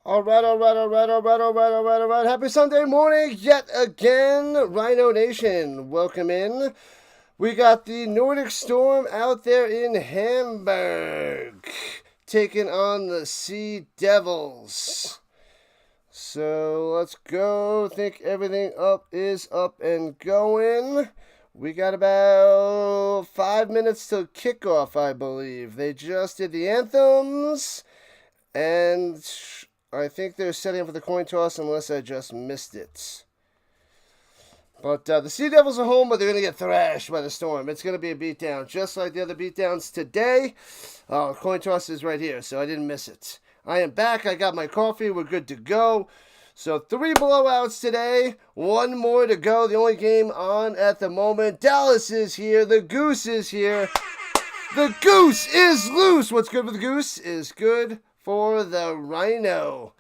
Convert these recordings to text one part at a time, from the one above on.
All right, all right, all right, all right, all right, all right, all right. Happy Sunday morning yet again, Rhino Nation. Welcome in. We got the Nordic Storm out there in Hamburg, taking on the Sea Devils. So let's go. Think everything up is up and going. We got about 5 minutes till kickoff, I believe. They just did the anthems, and I think they're setting up for the coin toss unless I just missed it. But the Sea Devils are home, but they're going to get thrashed by the Storm. It's going to be a beatdown, just like the other beatdowns today. Coin toss is right here, so I didn't miss it. I am back. I got my coffee. We're good to go. So 3 blowouts today. 1 more to go. The only game on at the moment. Dallas is here. The Goose is here. The Goose is loose. What's good for the Goose is good for the Rhino.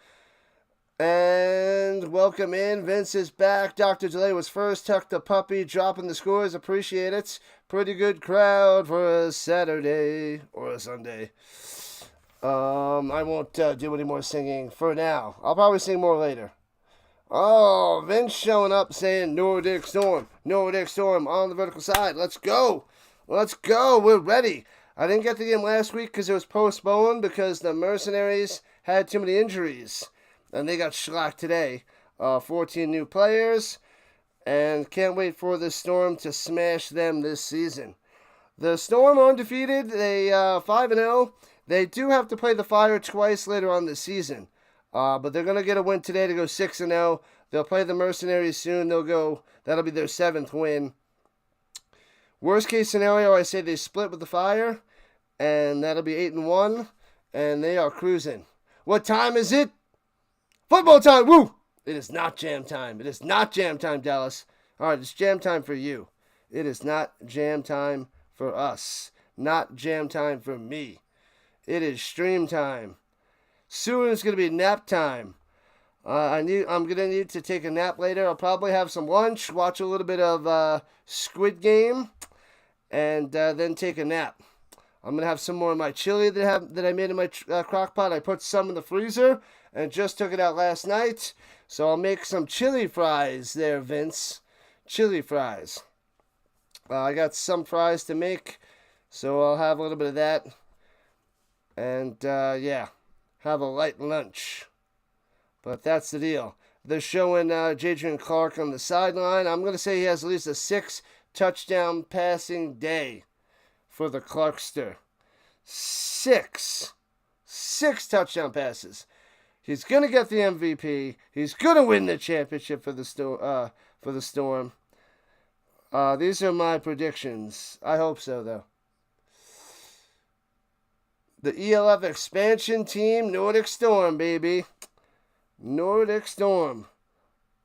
And welcome in. Vince is back. Dr. Delay was first. Tuck the puppy. Dropping the scores. Appreciate it. Pretty good crowd for a Saturday or a Sunday. I won't do any more singing for now. I'll probably sing more later. Oh, Vince showing up saying Nordic Storm. Nordic Storm on the vertical side. Let's go. Let's go. We're ready. I didn't get the game last week because it was postponed because the Mercenaries had too many injuries. And they got shellacked today. 14 new players. And can't wait for the Storm to smash them this season. The Storm are undefeated. They 5-0. They do have to play the Fire twice later on this season. But they're going to get a win today to go 6-0. They'll play the Mercenaries soon. That'll be their 7th win. Worst case scenario, I say they split with the Fire. And that'll be 8-1. And they are cruising. What time is it? Football time! Woo! It is not jam time. It is not jam time, Dallas. All right, it's jam time for you. It is not jam time for us. Not jam time for me. It is stream time. Soon it's going to be nap time. I'm going to need to take a nap later. I'll probably have some lunch, watch a little bit of Squid Game, and then take a nap. I'm going to have some more of my chili that I made in my crock pot. I put some in the freezer and just took it out last night. So I'll make some chili fries there, Vince. Chili fries. I got some fries to make, so I'll have a little bit of that. And, have a light lunch. But that's the deal. They're showing Jadrian Clark on the sideline. I'm going to say he has at least a 6-touchdown passing day for the Clarkster. 6 touchdown passes. He's going to get the MVP. He's going to win the championship for the Storm. These are my predictions. I hope so, though. The ELF expansion team, Nordic Storm, baby. Nordic Storm.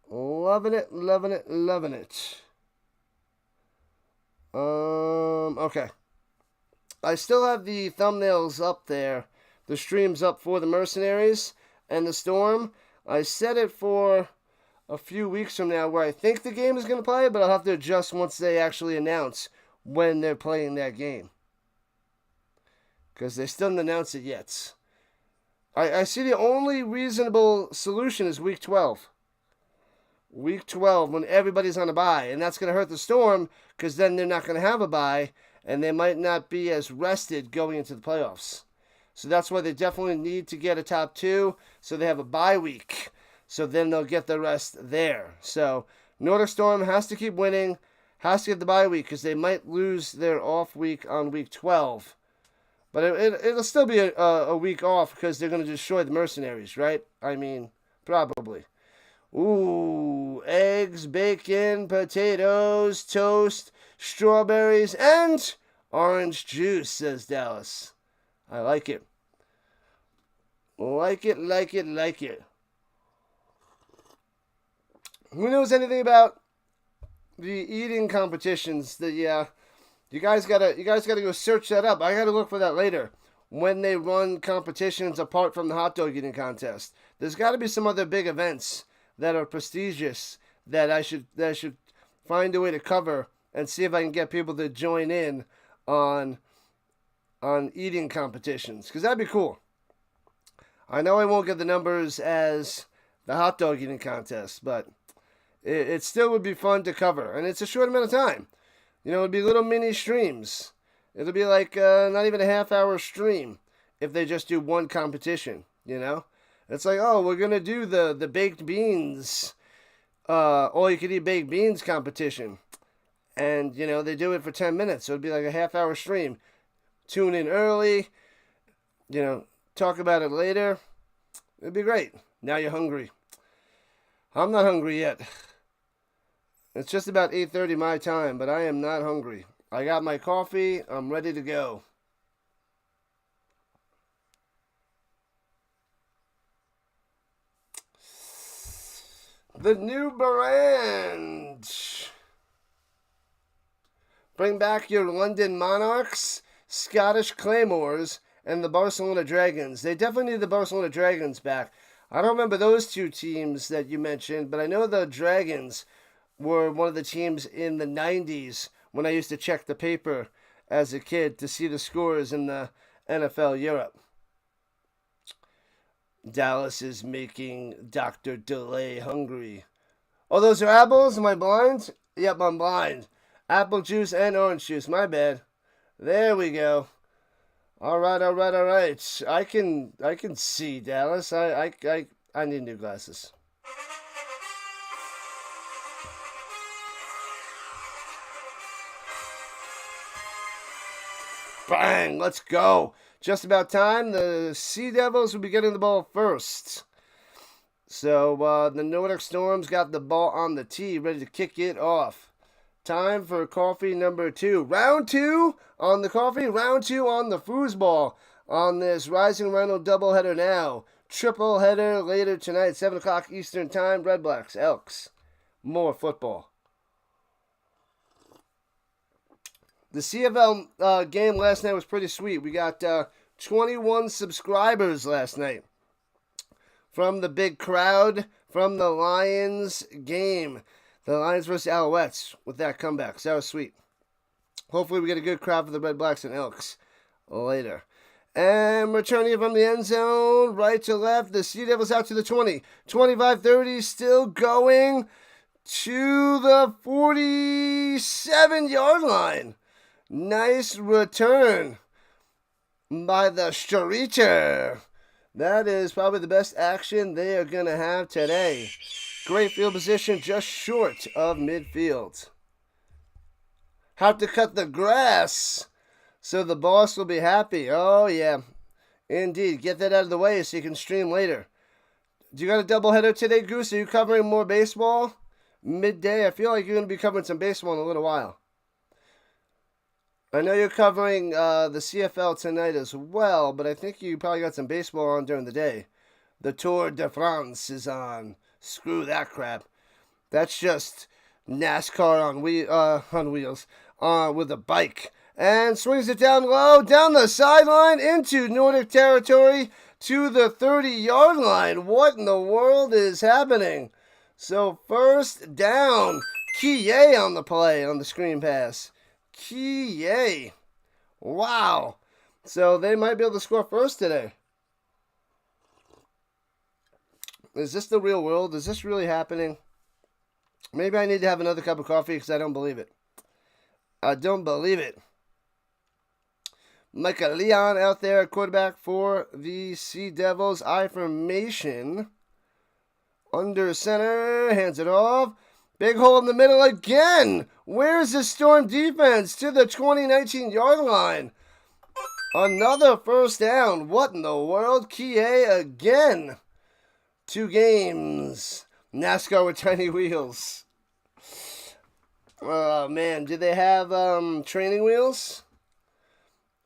Loving it, loving it, loving it. Okay. I still have the thumbnails up there. The stream's up for the Mercenaries and the Storm. I set it for a few weeks from now where I think the game is going to play, but I'll have to adjust once they actually announce when they're playing that game. Because they still didn't announce it yet. I see the only reasonable solution is Week 12. Week 12 when everybody's on a bye. And that's going to hurt the Storm because then they're not going to have a bye. And they might not be as rested going into the playoffs. So that's why they definitely need to get a top 2. So they have a bye week. So then they'll get the rest there. So Nordic Storm has to keep winning. Has to get the bye week because they might lose their off week on Week 12. But it'll still be a week off because they're going to destroy the Mercenaries, right? I mean, probably. Ooh, eggs, bacon, potatoes, toast, strawberries, and orange juice, says Dallas. I like it. Like it, like it, like it. Who knows anything about the eating competitions? You guys gotta go search that up. I gotta look for that later. When they run competitions apart from the hot dog eating contest, there's got to be some other big events that are prestigious that I should find a way to cover and see if I can get people to join in on eating competitions because that'd be cool. I know I won't get the numbers as the hot dog eating contest, but it still would be fun to cover. And it's a short amount of time. You know, it'd be little mini streams. It'll be like not even a half-hour stream if they just do one competition, you know? It's like, oh, we're going to do the baked beans, all-you-can-eat baked beans competition. And, you know, they do it for 10 minutes. So it'd be like a half-hour stream. Tune in early, you know, talk about it later. It'd be great. Now you're hungry. I'm not hungry yet. It's just about 8:30 my time, but I am not hungry. I got my coffee. I'm ready to go. The new brand. Bring back your London Monarchs, Scottish Claymores, and the Barcelona Dragons. They definitely need the Barcelona Dragons back. I don't remember those two teams that you mentioned, but I know the Dragons were one of the teams in the 90s when I used to check the paper as a kid to see the scores in the NFL Europe. Dallas is making Dr. Delay hungry. Oh, those are apples? Am I blind? Yep, I'm blind. Apple juice and orange juice. My bad. There we go. All right. I can see, Dallas. I need new glasses. Bang! Let's go. Just about time. The Sea Devils will be getting the ball first. So the Nordic Storm's got the ball on the tee, ready to kick it off. Time for coffee number 2. Round 2 on the coffee, round 2 on the foosball on this Rising Rhino doubleheader now. Triple header later tonight, 7 o'clock Eastern Time. Red Blacks, Elks. More football. The CFL game last night was pretty sweet. We got 21 subscribers last night from the big crowd from the Lions game. The Lions versus Alouettes with that comeback. So that was sweet. Hopefully we get a good crowd for the Red Blacks and Elks later. And returning from the end zone, right to left, the Sea Devils out to the 20. 25-30, still going to the 47-yard line. Nice return by the Streeter. That is probably the best action they are going to have today. Great field position, just short of midfield. Have to cut the grass, so the boss will be happy. Oh, yeah. Indeed. Get that out of the way so you can stream later. Do you got a doubleheader today, Goose? Are you covering more baseball? Midday? I feel like you're going to be covering some baseball in a little while. I know you're covering the CFL tonight as well, but I think you probably got some baseball on during the day. The Tour de France is on. Screw that crap. That's just NASCAR on wheels with a bike. And swings it down low, down the sideline, into Nordic territory, to the 30-yard line. What in the world is happening? So first down. Kiye on the play, on the screen pass. Kiye. Wow. So they might be able to score first today. Is this the real world? Is this really happening? Maybe I need to have another cup of coffee because I don't believe it. I don't believe it. Micah Leon out there at quarterback for the Sea Devils. I formation. Under center. Hands it off. Big hole in the middle again. Where's the Storm defense? To the 20-19-yard line. Another first down. What in the world? Kiye again. 2 games. NASCAR with tiny wheels. Oh, man. Do they have training wheels?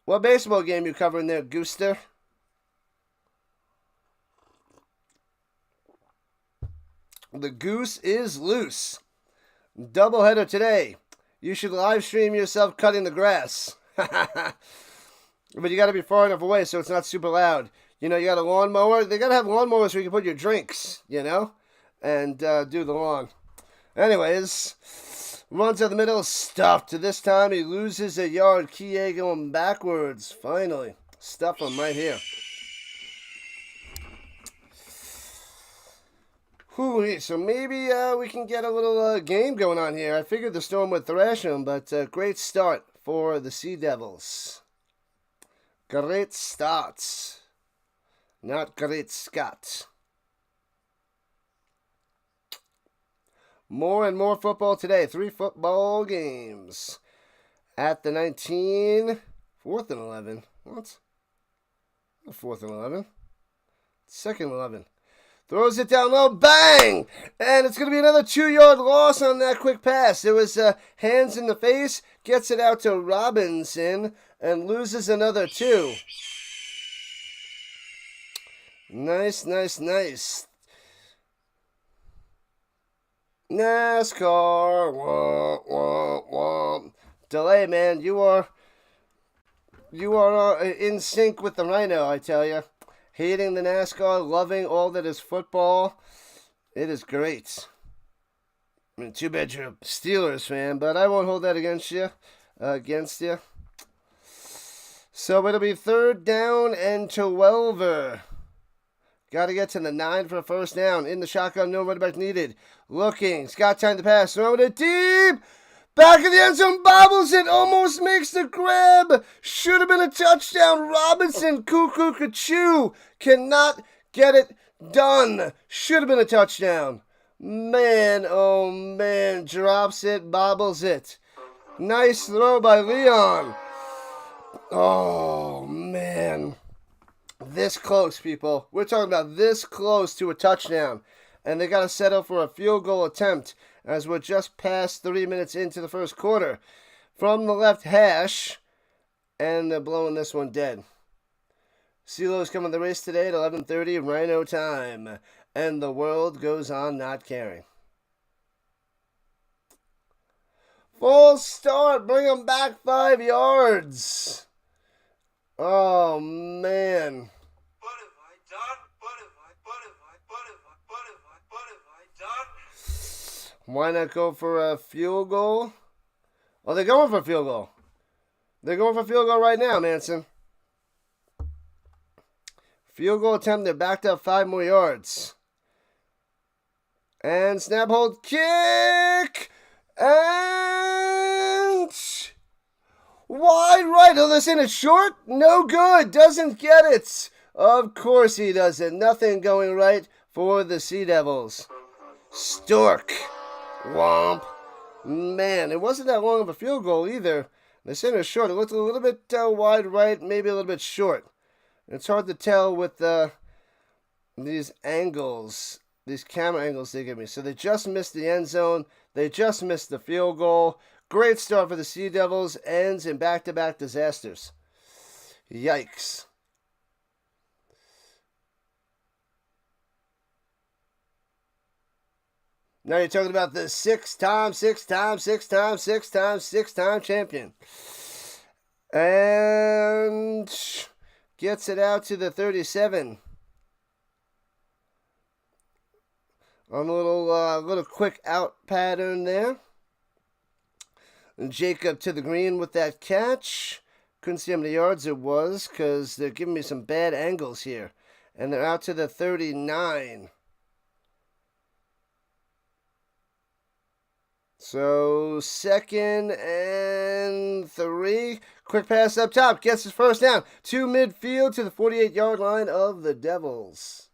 What baseball game you covering there, Gooster? The goose is loose. Doubleheader today. You should live stream yourself cutting the grass. But you got to be far enough away so it's not super loud. You know, you got a lawnmower. They got to have lawnmowers where you can put your drinks, you know, and do the lawn. Anyways, runs out the middle, stuffed. This time he loses a yard. Kiye going backwards. Finally, stuff him right here. Whew, so maybe we can get a little game going on here. I figured the Storm would thrash them, but great start for the Sea Devils. Great starts. Not great Scott. More and more football today. 3 football games. At the 19. 4th and 11. What? 4th and 11. 2nd and 11. Throws it down low. Bang! And it's going to be another 2-yard loss on that quick pass. There was hands in the face. Gets it out to Robinson. And loses another 2. Nice, nice, nice. NASCAR. Womp, womp, womp. Delay, man. You are in sync with the Rhino, I tell you. Hating the NASCAR, loving all that is football. It is great. I mean, too bad you're a Steelers fan, but I won't hold that against you. So it'll be 3rd down and 12. Got to get to the 9 for a first down. In the shotgun, no running back needed. Looking. It's got time to pass. Throwing it deep. Back of the end zone. Bobbles it. Almost makes the grab. Should have been a touchdown. Robinson. Cuckoo Cachoo. Cannot get it done. Should have been a touchdown. Man, oh man. Drops it. Bobbles it. Nice throw by Leon. Oh, man. This close, people. We're talking about this close to a touchdown. And they got to settle for a field goal attempt as we're just past 3 minutes into the first quarter. From the left hash. And they're blowing this one dead. CeeLo's coming the race today at 11:30 Rhino time. And the world goes on not caring. Full start. Bring them back 5 yards. Oh, man. What have I done? Why not go for a field goal? Oh, they're going for a field goal. They're going for a field goal right now, Manson. Field goal attempt. They're backed up 5 more yards. And snap, hold, kick. And wide right. Oh, this in it short. No good. Doesn't get it. Of course he doesn't. Nothing going right for the Sea Devils. Stork. Womp. Man, it wasn't that long of a field goal either. The center short. It looked a little bit wide right, maybe a little bit short. It's hard to tell with these angles, these camera angles they give me. So they just missed the end zone. They just missed the field goal. Great start for the Sea Devils. Ends in back-to-back disasters. Yikes. Now you're talking about the 6-time champion. And gets it out to the 37. On a little quick out pattern there. And Jacob to the green with that catch. Couldn't see how many yards it was because they're giving me some bad angles here. And they're out to the 39. So, 2nd and 3. Quick pass up top. Gets his first down. To midfield to the 48-yard line of the Devils.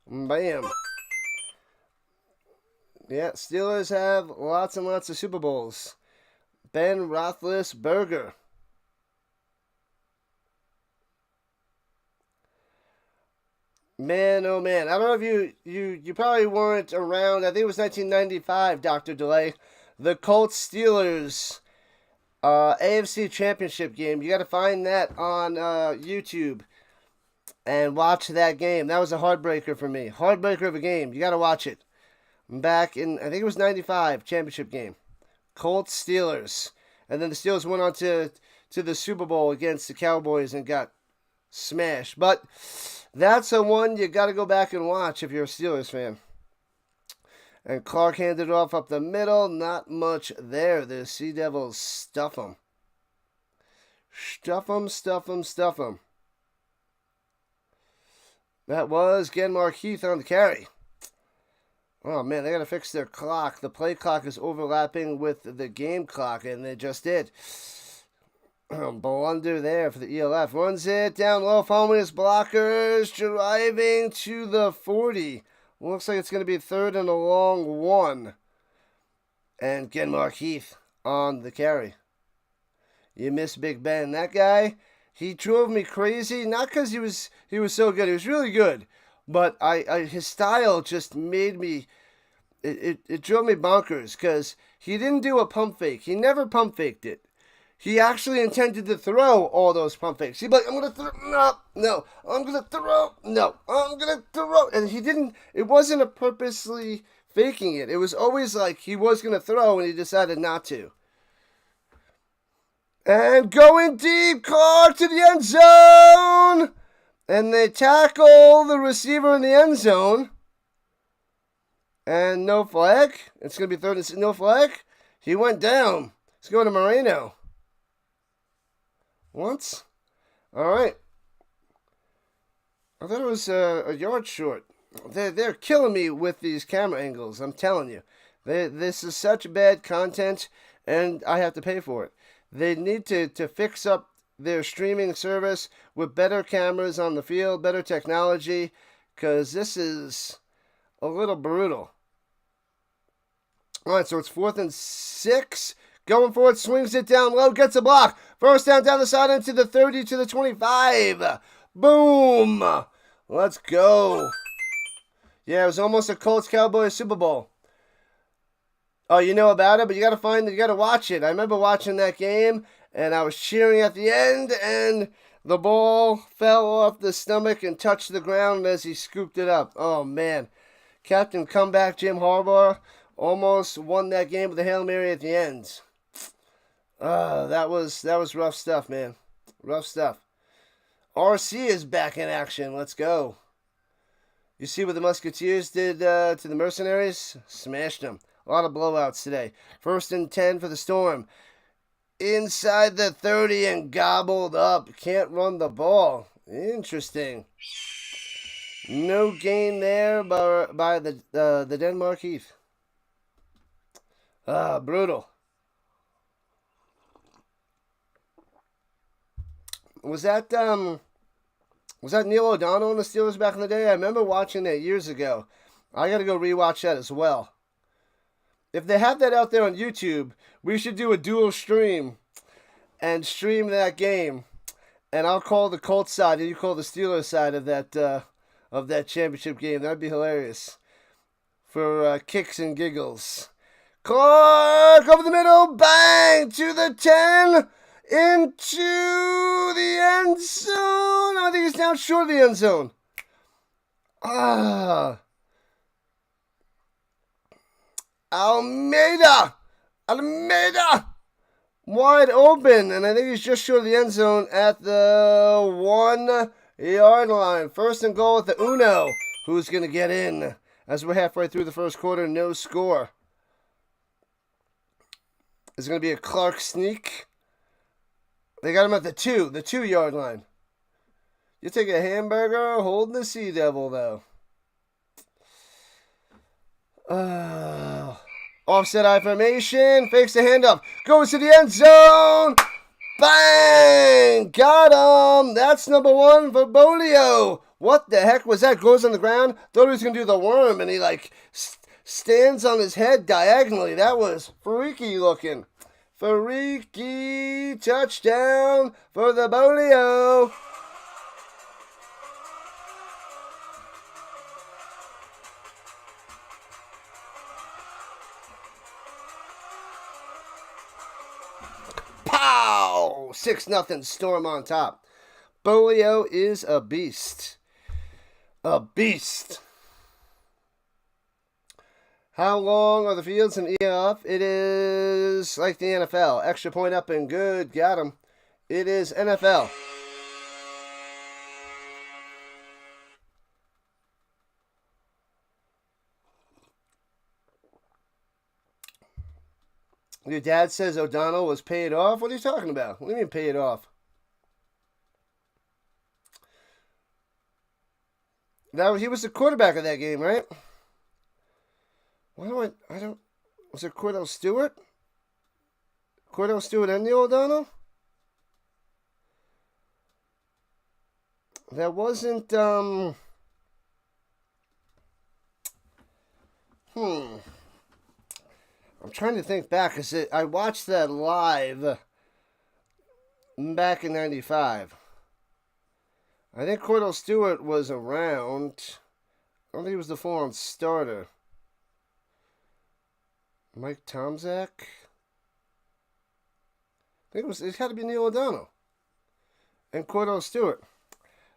Bam. Yeah, Steelers have lots and lots of Super Bowls. Ben Roethlisberger. Man, oh man. I don't know if you probably weren't around. I think it was 1995, Dr. Delay. The Colts Steelers AFC Championship game. You got to find that on YouTube and watch that game. That was a heartbreaker for me. Heartbreaker of a game. You got to watch it. Back in, I think it was 95, championship game. Colts Steelers. And then the Steelers went on to the Super Bowl against the Cowboys and got smashed. But that's the one you got to go back and watch if you're a Steelers fan. And Clark handed it off up the middle. Not much there. The Sea Devils stuff them. Stuff them. That was Genmark Heath on the carry. Oh man, they gotta fix their clock. The play clock is overlapping with the game clock, and they just did. Blunder there for the ELF. Runs it down low, following his blockers, driving to the 40. Looks like it's going to be third and a long one. And Genmark Heath on the carry. You miss Big Ben. That guy, he drove me crazy. Not because he was so good. He was really good. But his style just made me... It drove me bonkers because he didn't do a pump fake. He never pump faked it. He actually intended to throw all those pump fakes. He'd be like, I'm going to throw, no, I'm going to throw, no, I'm going to throw. And he didn't, it wasn't a purposely faking it. It was always like he was going to throw and he decided not to. And going deep, Clark to the end zone. And they tackle the receiver in the end zone. And no flag. It's going to be third and no flag. He went down. It's going to Moreno. Once? Alright. I thought it was a yard short. They're killing me with these camera angles, I'm telling you. This is such bad content, and I have to pay for it. They need to fix up their streaming service with better cameras on the field, better technology, because this is a little brutal. Alright, so it's 4th and 6. Going for it, swings it down low, gets a block. First down the sideline to the 30 to the 25. Boom! Let's go. Yeah, it was almost a Colts-Cowboys Super Bowl. Oh, you know about it, but you gotta watch it. I remember watching that game, and I was cheering at the end, and the ball fell off the stomach and touched the ground as he scooped it up. Oh, man. Captain Comeback Jim Harbaugh almost won that game with a Hail Mary at the end. That was rough stuff, man. Rough stuff. RC is back in action. Let's go. You see what the Musketeers did to the Mercenaries? Smashed them. A lot of blowouts today. 1st and 10 for the Storm. Inside the 30 and gobbled up. Can't run the ball. Interesting. No gain there by the Denmark Heath. Brutal. Was that Neil O'Donnell in the Steelers back in the day? I remember watching that years ago. I got to go rewatch that as well. If they have that out there on YouTube, we should do a dual stream and stream that game. And I'll call the Colts side and you call the Steelers side of that championship game. That'd be hilarious. For kicks and giggles. Clark over the middle, bang to the 10. Into the end zone. I think he's down short of the end zone. Almeida. Wide open. And I think he's just short of the end zone at the 1 yard line. 1st and goal with the Uno. Who's going to get in? As we're halfway through the first quarter, no score. Is going to be a Clark sneak. They got him at the 2 yard line. You take a hamburger holding the Sea Devil, though. Offset I formation, fakes the handoff, goes to the end zone. Bang! Got him! That's number 1 for Bolio. What the heck was that? Goes on the ground. Thought he was going to do the worm, and he, stands on his head diagonally. That was freaky looking. Freaky touchdown for the Bolio. Pow! 6-0 Storm on top. Bolio is a beast. A beast. How long are the fields in EF? It is like the NFL. Extra point up and good. Got him. It is NFL. Your dad says O'Donnell was paid off? What are you talking about? What do you mean paid off? He was the quarterback of that game, right? Why do I don't... Was it Cordell Stewart? Cordell Stewart and Neil O'Donnell? That wasn't, I'm trying to think back, because I watched that live back in 95. I think Cordell Stewart was around. I don't think he was the full-on starter. Mike Tomczak? I think it had to be Neil O'Donnell. And Cordell Stewart.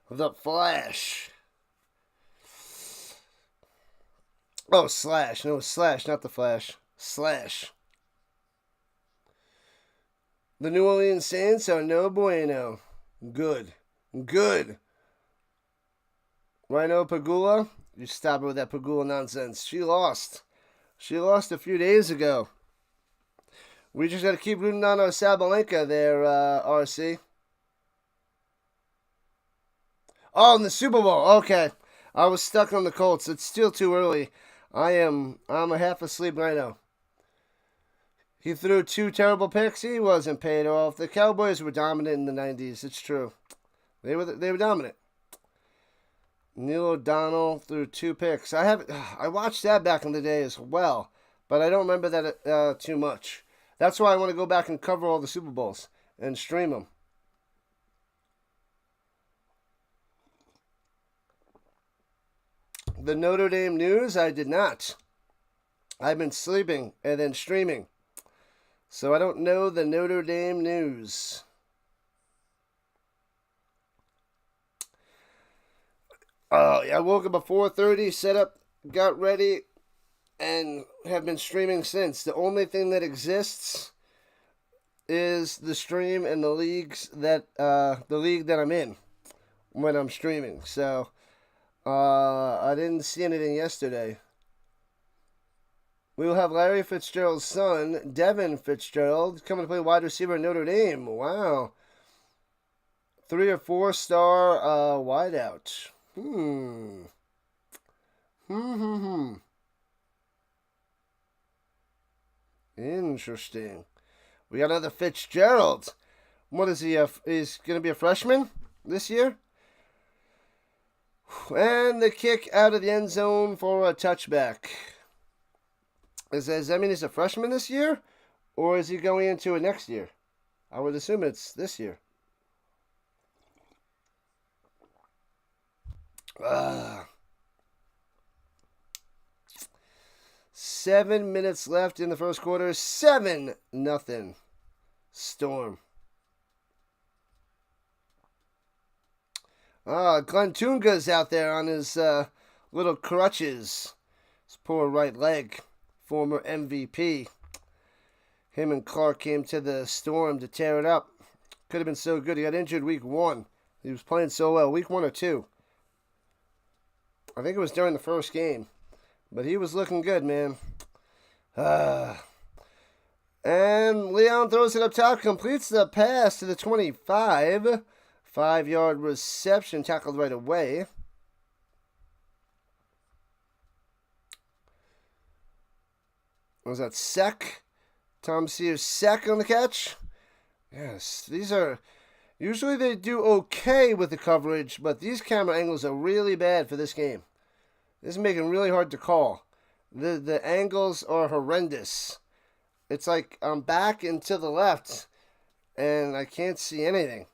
The Flash. Oh, Slash. No, Slash, not the Flash. Slash. The New Orleans Saints are no bueno. Good. Good. Rhino Pagula. You stop it with that Pagula nonsense. She lost. She lost a few days ago. We just got to keep rooting on our Sabalenka there, RC. Oh, in the Super Bowl. Okay. I was stuck on the Colts. It's still too early. I'm a half asleep right now. He threw 2 terrible picks. He wasn't paid off. The Cowboys were dominant in the 90s. It's true. They were dominant. Neil O'Donnell threw 2 picks. I watched that back in the day as well, but I don't remember that too much. That's why I want to go back and cover all the Super Bowls and stream them. The Notre Dame news, I did not. I've been sleeping and then streaming. So I don't know the Notre Dame news. I woke up at 4:30, set up, got ready, and have been streaming since. The only thing that exists is the stream and the league that I'm in when I'm streaming. So I didn't see anything yesterday. We will have Larry Fitzgerald's son, Devin Fitzgerald, coming to play wide receiver at Notre Dame. Wow. 3 or 4 star wideout. Interesting. We got another Fitzgerald. What is he? He's going to be a freshman this year? And the kick out of the end zone for a touchback. Does that mean he's a freshman this year? Or is he going into it next year? I would assume it's this year. 7 minutes left in the first quarter. 7-0. Storm. Glenn Tunga's out there on his little crutches. His poor right leg. Former MVP. Him and Clark came to the Storm to tear it up. Could have been so good. He got injured week 1. He was playing so well. Week 1 or 2. I think it was during the first game. But he was looking good, man. And Leon throws it up top. Completes the pass to the 25. 5-yard reception. Tackled right away. Was that Sec? Tom Sears Sec on the catch? Yes, these are... Usually they do okay with the coverage, but these camera angles are really bad for this game. This is making it really hard to call. The angles are horrendous. It's like I'm back and to the left, and I can't see anything.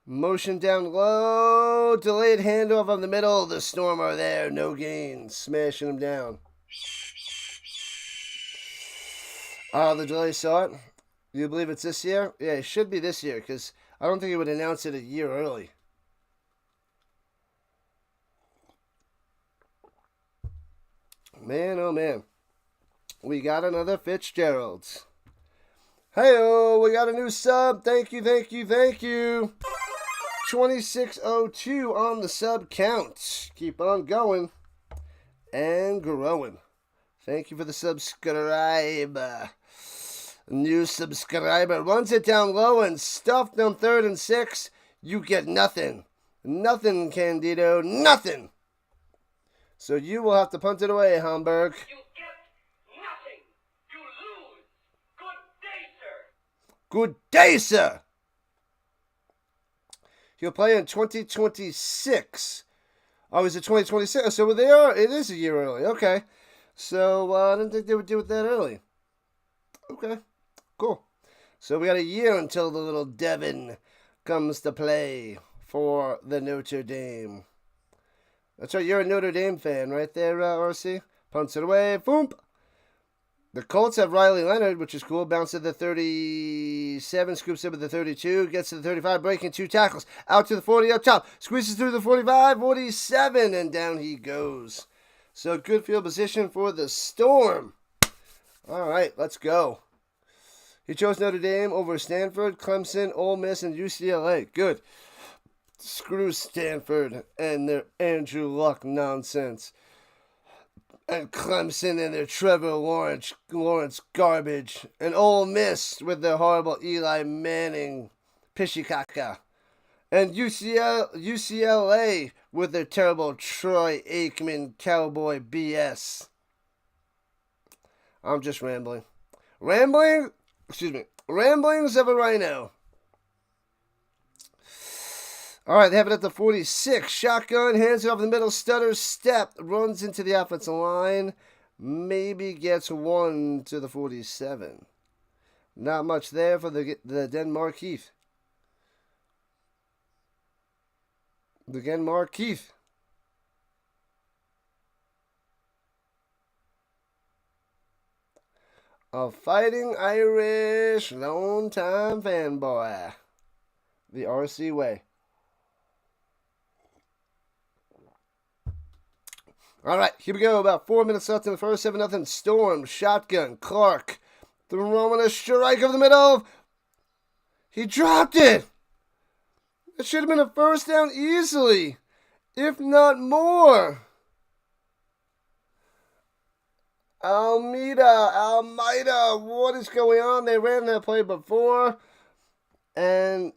Motion down low. Delayed handoff on the middle. The Storm are there. No gain. Smashing them down. The delay saw it. Do you believe it's this year? Yeah, it should be this year, because I don't think he would announce it a year early. Man, oh man. We got another Fitzgerald. Hey-oh, we got a new sub. Thank you, thank you, thank you. 2602 on the sub count. Keep on going and growing. Thank you for the subscribe. New subscriber runs it down low and stuffed on 3rd and 6. You get nothing. Nothing, Candido. Nothing. So you will have to punt it away, Hamburg. You get nothing. You lose. Good day, sir. Good day, sir. He'll play in 2026. Oh, is it 2026? So they are. It is a year early. Okay. So I didn't think they would do it that early. Okay. Cool. So we got a year until the little Devin comes to play for the Notre Dame. That's right. You're a Notre Dame fan right there, RC. Punts it away. Boom. The Colts have Riley Leonard, which is cool. Bounce to the 37, scoops up at the 32, gets to the 35, breaking 2 tackles. Out to the 40, up top. Squeezes through the 45, 47, and down he goes. So good field position for the Storm. All right, let's go. He chose Notre Dame over Stanford, Clemson, Ole Miss, and UCLA. Good. Screw Stanford and their Andrew Luck nonsense. And Clemson and their Trevor Lawrence garbage. And Ole Miss with their horrible Eli Manning pishikaka. And UCLA with their terrible Troy Aikman cowboy BS. I'm just rambling. Ramblings of a rhino. All right, they have it at the 46. Shotgun, hands it off the middle, stutters, step, runs into the offensive line. Maybe gets 1 to the 47. Not much there for the Denmark Heath. The Denmark Heath. A fighting Irish lone-time fanboy. The RC way. All right, here we go. About 4 minutes left in the first. 7-0 Storm. Shotgun. Clark throwing a strike over the middle. He dropped it. It should have been a first down easily, if not more. Almeida, what is going on? They ran that play before, and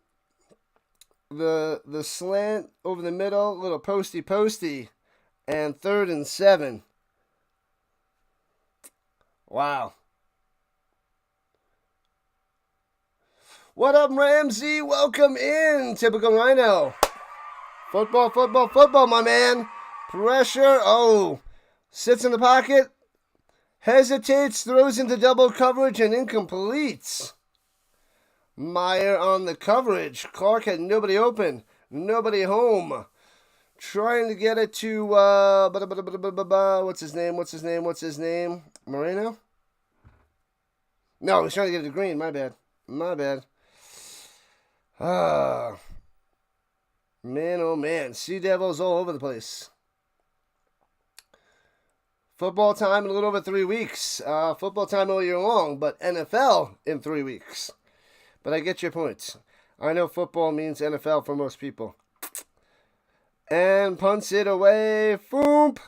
the slant over the middle, little posty, and 3rd and 7. Wow. What up, Ramsey? Welcome in, typical Rhino. Football, my man. Pressure. Oh, sits in the pocket. Hesitates, throws into double coverage, and incompletes. Meyer on the coverage. Clark had nobody open, nobody home. Trying to get it to, what's his name? Moreno? No, he's trying to get it to Green. My bad. Man, oh man. Sea Devils all over the place. Football time in a little over 3 weeks. Football time all year long, but NFL in 3 weeks. But I get your point. I know football means NFL for most people. And punts it away. Foomp.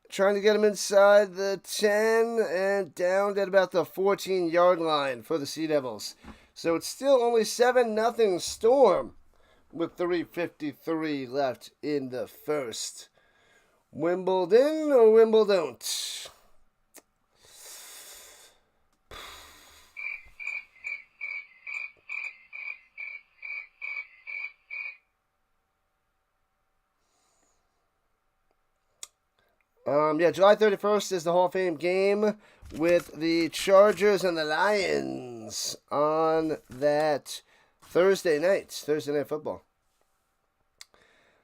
Trying to get him inside the 10 and down at about the 14-yard line for the Sea Devils. So it's still only 7-0 Storm with 3:53 left in the first. Wimbledon or Wimbledon? July 31st is the Hall of Fame game with the Chargers and the Lions on that Thursday night football.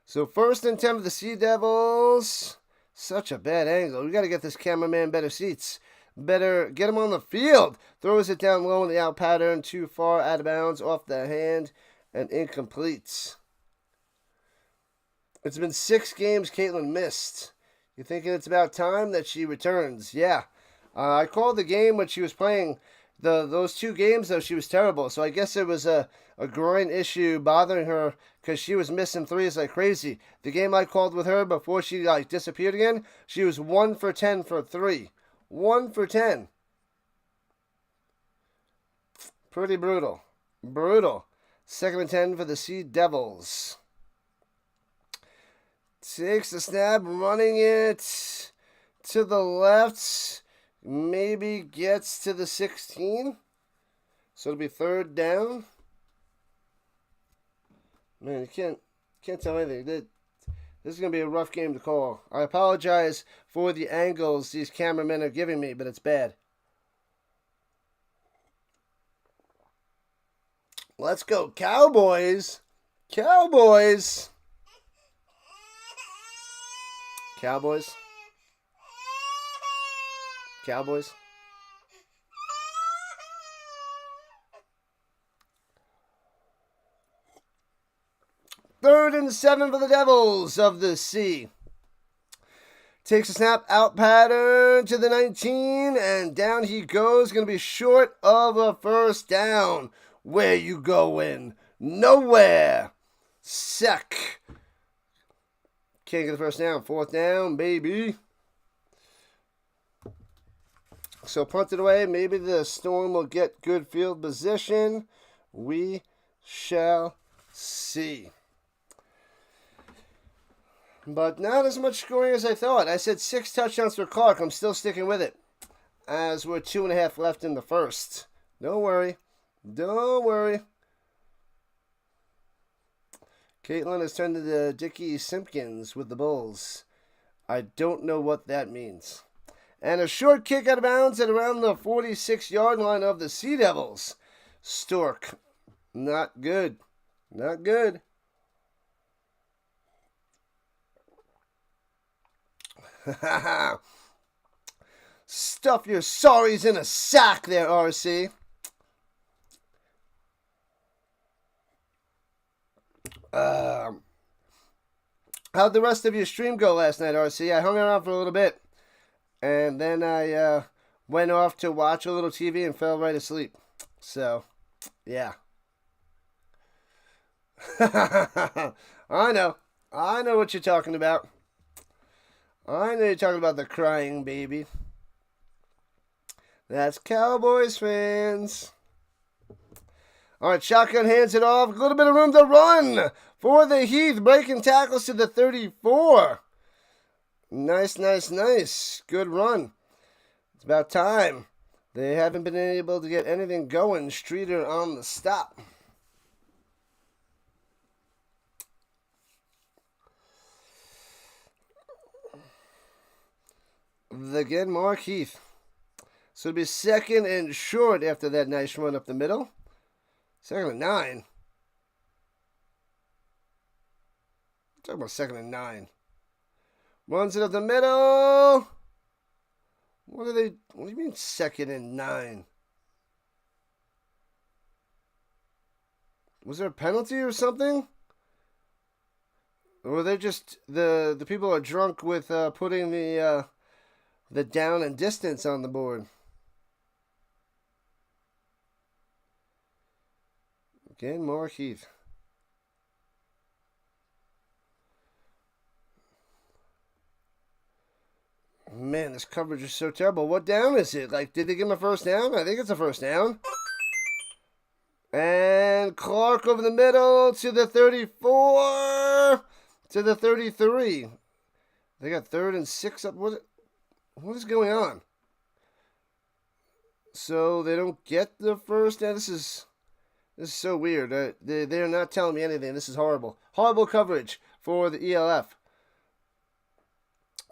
So 1st and 10 for the Sea Devils. Such a bad angle. We got to get this cameraman better seats. Better get him on the field. Throws it down low in the out pattern. Too far out of bounds, off the hand, and incomplete. It's been 6 games Caitlin missed. You thinking it's about time that she returns? Yeah. I called the game when she was playing. Those 2 games, though, she was terrible. So I guess it was a groin issue bothering her because she was missing threes like crazy. The game I called with her before she disappeared again, she was 1 for 10 for 3. 1 for 10. Pretty brutal. 2nd and 10 for the Sea Devils. Takes the snap, running it to the left. Maybe gets to the 16. So it'll be third down. Man, you can't tell anything. This is going to be a rough game to call. I apologize for the angles these cameramen are giving me, but it's bad. Let's go, Cowboys. Cowboys. Cowboys. Cowboys. Third and 7 for the Devils of the Sea. Takes a snap, out pattern to the 19, and down he goes. Going to be short of a first down. Where you going? Nowhere. Sec. Can't get the first down. Fourth down, baby. So punt it away. Maybe the Storm will get good field position. We shall see. But not as much scoring as I thought. I said 6 touchdowns for Clark. I'm still sticking with it. As we're 2.5 left in the first. Don't worry. Don't worry. Caitlin has turned into Dickie Simpkins with the Bulls. I don't know what that means. And a short kick out of bounds at around the 46-yard line of the Sea Devils. Stork. Not good. Not good. Stuff your sorries in a sack there, RC. How'd the rest of your stream go last night, RC? I hung around for a little bit. And then I went off to watch a little TV and fell right asleep. So, yeah. I know. I know what you're talking about. I know you're talking about the crying baby. That's Cowboys fans. All right, shotgun hands it off. A little bit of room to run for the Heath. Breaking tackles to the 34. Nice, nice, nice. Good run. It's about time. They haven't been able to get anything going. Streeter on the stop. Again, Mark Heath. So it'll be second and short after that nice run up the middle. Second and 9. I'm talking about second and 9. Runs it up the middle. What do you mean second and 9? Was there a penalty or something? Or were they just the people are drunk with putting the down and distance on the board? Again, more Heath. Man, this coverage is so terrible. What down is it? Like, did they give him a first down? I think it's a first down. And Clark over the middle to the 34, to the 33. They got 3rd and 6 up. What is going on? So they don't get the first down. This is so weird. They're not telling me anything. This is horrible. Horrible coverage for the ELF.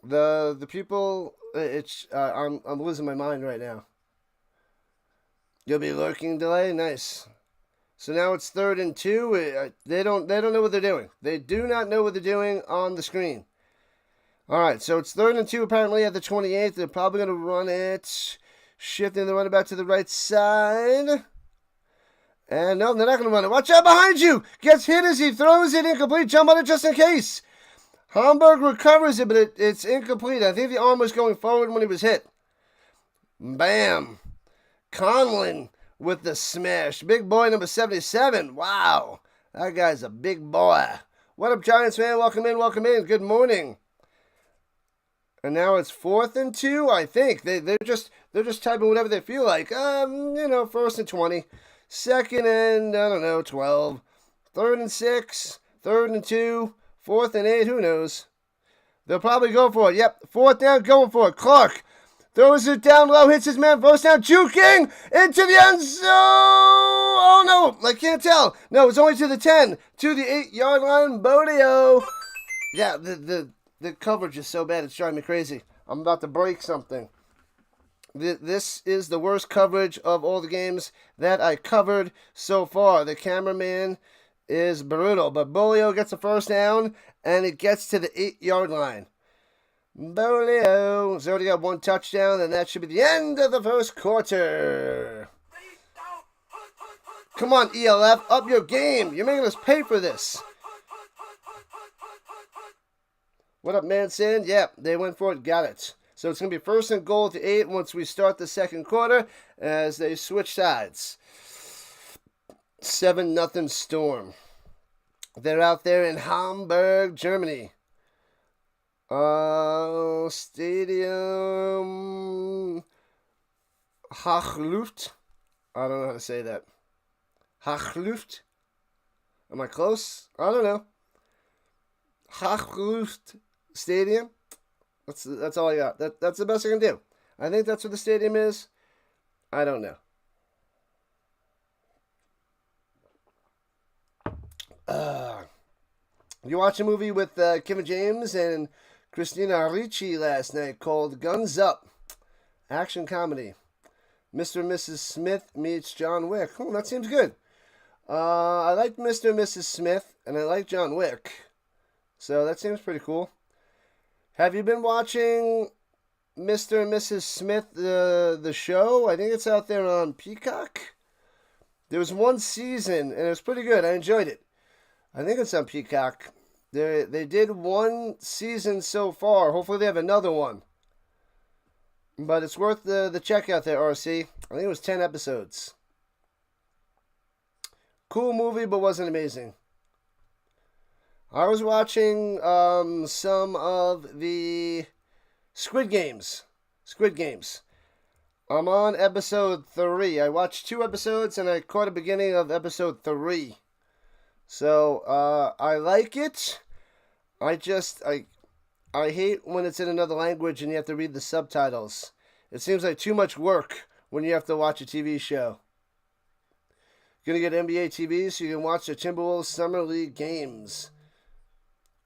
The people, I'm losing my mind right now. You'll be lurking delay, nice. So now it's 3rd and 2. They don't know what they're doing. They do not know what they're doing on the screen. All right, so it's 3rd and 2 apparently at the 28th. They're probably going to run it, shifting the running back to the right side. And no, they're not going to run it. Watch out behind you! Gets hit as he throws it incomplete. Jump on it just in case. Hamburg recovers it, but it's incomplete. I think the arm was going forward when he was hit. Bam. Conlon with the smash. Big boy number 77. Wow. That guy's a big boy. What up, Giants fan? Welcome in, welcome in. Good morning. And now it's 4th and 2, I think. They're just typing whatever they feel like. 1st and 20. 2nd and, 12. 3rd and 6. 3rd and 2. 4th and 8, who knows? They'll probably go for it. Yep, 4th down, going for it. Clark throws it down low, hits his man, first down, juking into the end zone. Oh no, I can't tell. No, it's only to the 10, to the 8-yard line. Bodeo. Yeah, the coverage is so bad, it's driving me crazy. I'm about to break something. This is the worst coverage of all the games that I covered so far. The cameraman is brutal, but Bolio gets a first down, and it gets to the 8-yard line. Bolio has already got 1 touchdown, and that should be the end of the first quarter. Come on, ELF, up your game. You're making us pay for this. What up, Manson? Yeah, they went for it, got it. So it's going to be 1st and goal at the 8 once we start the second quarter as they switch sides. 7-0 Storm. They're out there in Hamburg, Germany. Stadium Hochluft. I don't know how to say that. Hochluft. Am I close? I don't know. Hochluft Stadium. That's all I got. That's the best I can do. I think that's what the stadium is. I don't know. You watched a movie with Kevin James and Christina Ricci last night called Guns Up. Action comedy. Mr. and Mrs. Smith meets John Wick. Oh, that seems good. I like Mr. and Mrs. Smith, and I like John Wick. So that seems pretty cool. Have you been watching Mr. and Mrs. Smith, the show? I think it's out there on Peacock. There was 1 season, and it was pretty good. I enjoyed it. I think it's on Peacock. They did 1 season so far. Hopefully they have another one. But it's worth the check out there, RC. I think it was 10 episodes. Cool movie, but wasn't amazing. I was watching some of the Squid Games. I'm on episode 3. I watched 2 episodes and I caught the beginning of episode 3. So I like it. I hate when it's in another language and you have to read the subtitles. It seems like too much work when you have to watch a TV show. Gonna get NBA TV so you can watch the Timberwolves Summer League games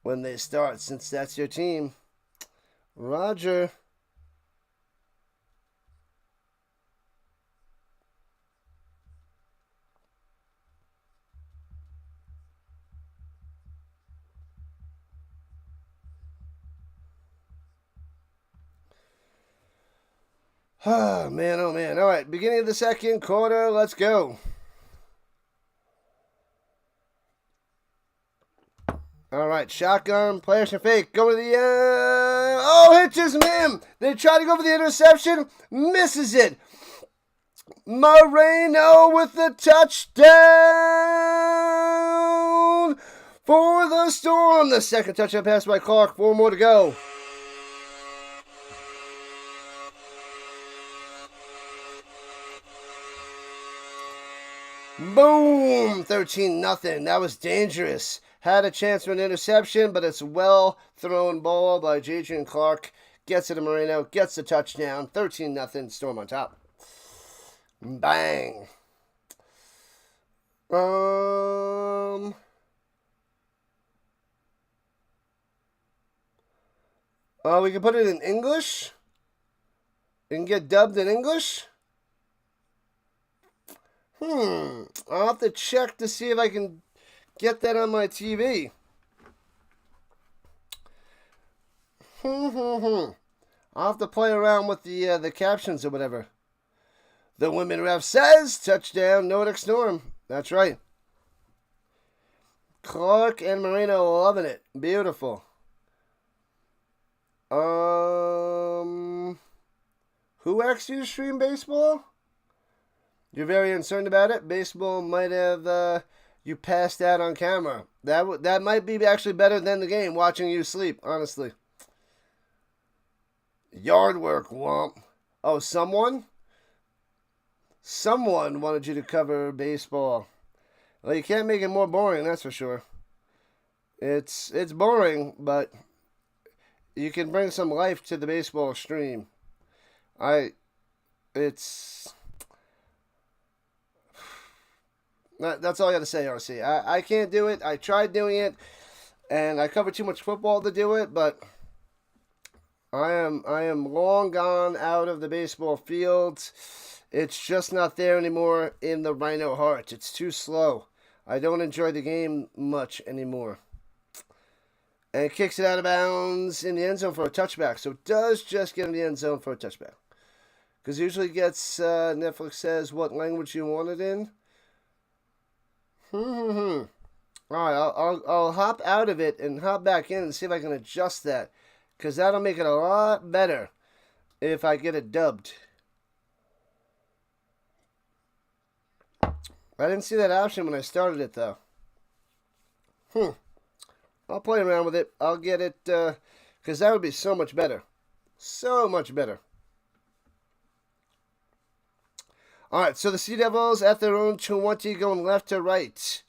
when they start, since that's your team. Roger. Oh, man, oh, man. All right, beginning of the second quarter. Let's go. All right, shotgun, players and fake. Go to the, hits his man. They try to go for the interception. Misses it. Moreno with the touchdown for the Storm. The second touchdown pass by Clark. 4 more to go. Boom! 13-0. That was dangerous. Had a chance for an interception, but it's a well-thrown ball by Jadrian Clark. Gets it to Moreno, gets the touchdown. 13-0, Storm on top. Bang. We can put it in English. It can get dubbed in English. I'll have to check to see if I can get that on my TV. I'll have to play around with the captions or whatever. The women ref says, touchdown, Nordic Storm. That's right. Clark and Moreno loving it. Beautiful. Who asked you to stream baseball? You're very uncertain about it. Baseball might have you passed out on camera. That might be actually better than the game, watching you sleep, honestly. Yard work, womp. Oh, someone wanted you to cover baseball. Well, you can't make it more boring, that's for sure. It's boring, but you can bring some life to the baseball stream. It's that's all I got to say, RC. I can't do it. I tried doing it, and I cover too much football to do it, but I am long gone out of the baseball field. It's just not there anymore in the Rhino heart. It's too slow. I don't enjoy the game much anymore. And kicks it out of bounds in the end zone for a touchback. So it does just get in the end zone for a touchback. Because usually it gets, Netflix says what language you want it in. Alright, I'll hop out of it and hop back in and see if I can adjust that. Because that'll make it a lot better if I get it dubbed. I didn't see that option when I started it, though. I'll play around with it. I'll get it, because that would be so much better. So much better. Alright, so the Sea Devils at their own 20 going left to right.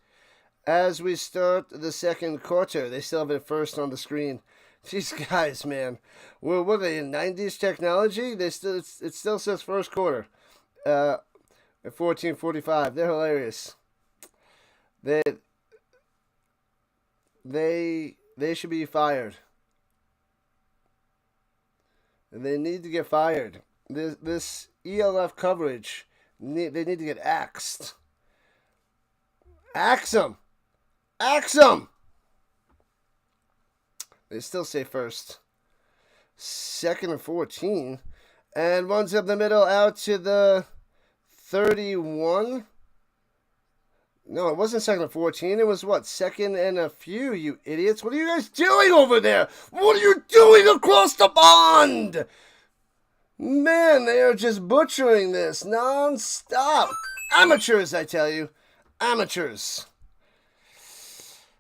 As we start the second quarter, they still have it first on the screen. These guys, man. What are they, in 90s technology? It still says first quarter. At 14:45. They're hilarious. They should be fired. They need to get fired. This ELF coverage, they need to get axed. Axe them! Axe them! They still say first. 2nd and 14. And runs up the middle out to the 31. No, it wasn't 2nd and 14. It was what? 2nd and a few, you idiots. What are you guys doing over there? What are you doing across the pond? Man, they are just butchering this non-stop. Amateurs, I tell you. Amateurs.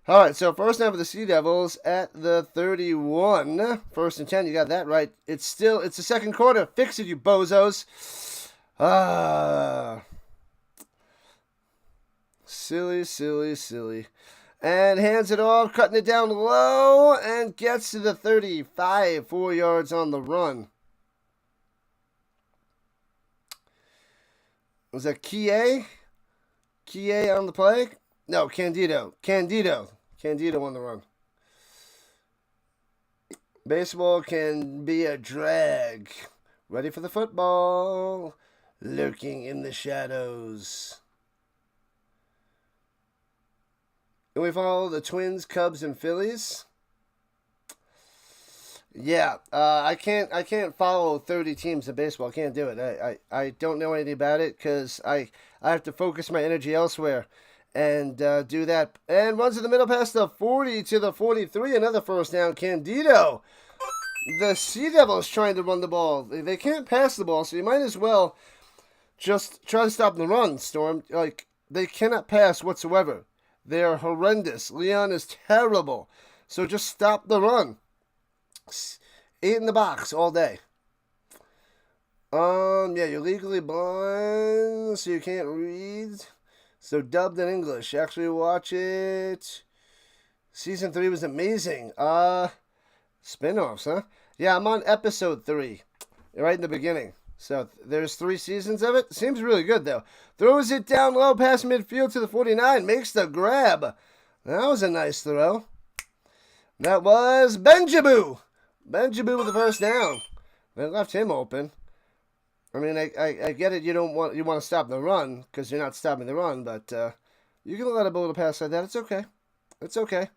All right, so first down for the Sea Devils at the 31. 1st and 10, you got that right. It's the second quarter. Fix it, you bozos. Silly. And hands it off, cutting it down low, and gets to the 35, 4 yards on the run. Was that Kie? Kie on the play? No, Candido on the run. Baseball can be a drag. Ready for the football. Lurking in the shadows. And we follow the Twins, Cubs, and Phillies. Yeah, I can't follow 30 teams in baseball. I can't do it. I don't know anything about it because I have to focus my energy elsewhere and do that. And runs in the middle past the 40 to the 43. Another first down. Candido. The Sea Devils trying to run the ball. They can't pass the ball, so you might as well just try to stop the run, Storm. Like, they cannot pass whatsoever. They are horrendous. Leon is terrible. So just stop the run. 8 in the box all day. Yeah, you're legally blind, so you can't read. So dubbed in English. Actually watch it. Season 3 was amazing. Spin-offs, huh? Yeah, I'm on episode 3. Right in the beginning. So there's 3 seasons of it. Seems really good, though. Throws it down low past midfield to the 49. Makes the grab. That was a nice throw. That was Benjaboo. Benjaboo with the first down. They left him open. I mean, I get it. You want to stop the run because you're not stopping the run, but you can let a bullet pass like that. It's okay. It's okay.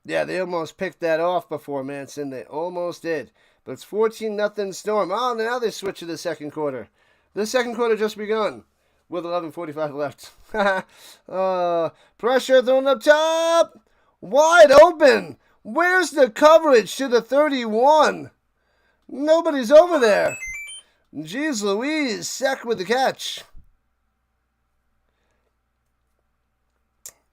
Yeah, they almost picked that off before, Manson. They almost did. But it's 14-0 Storm. Oh, now they switch to the second quarter. The second quarter just begun with 11:45 left. Pressure thrown up top. Wide open. Where's the coverage to the 31? Nobody's over there. Jeez Louise, Sack with the catch.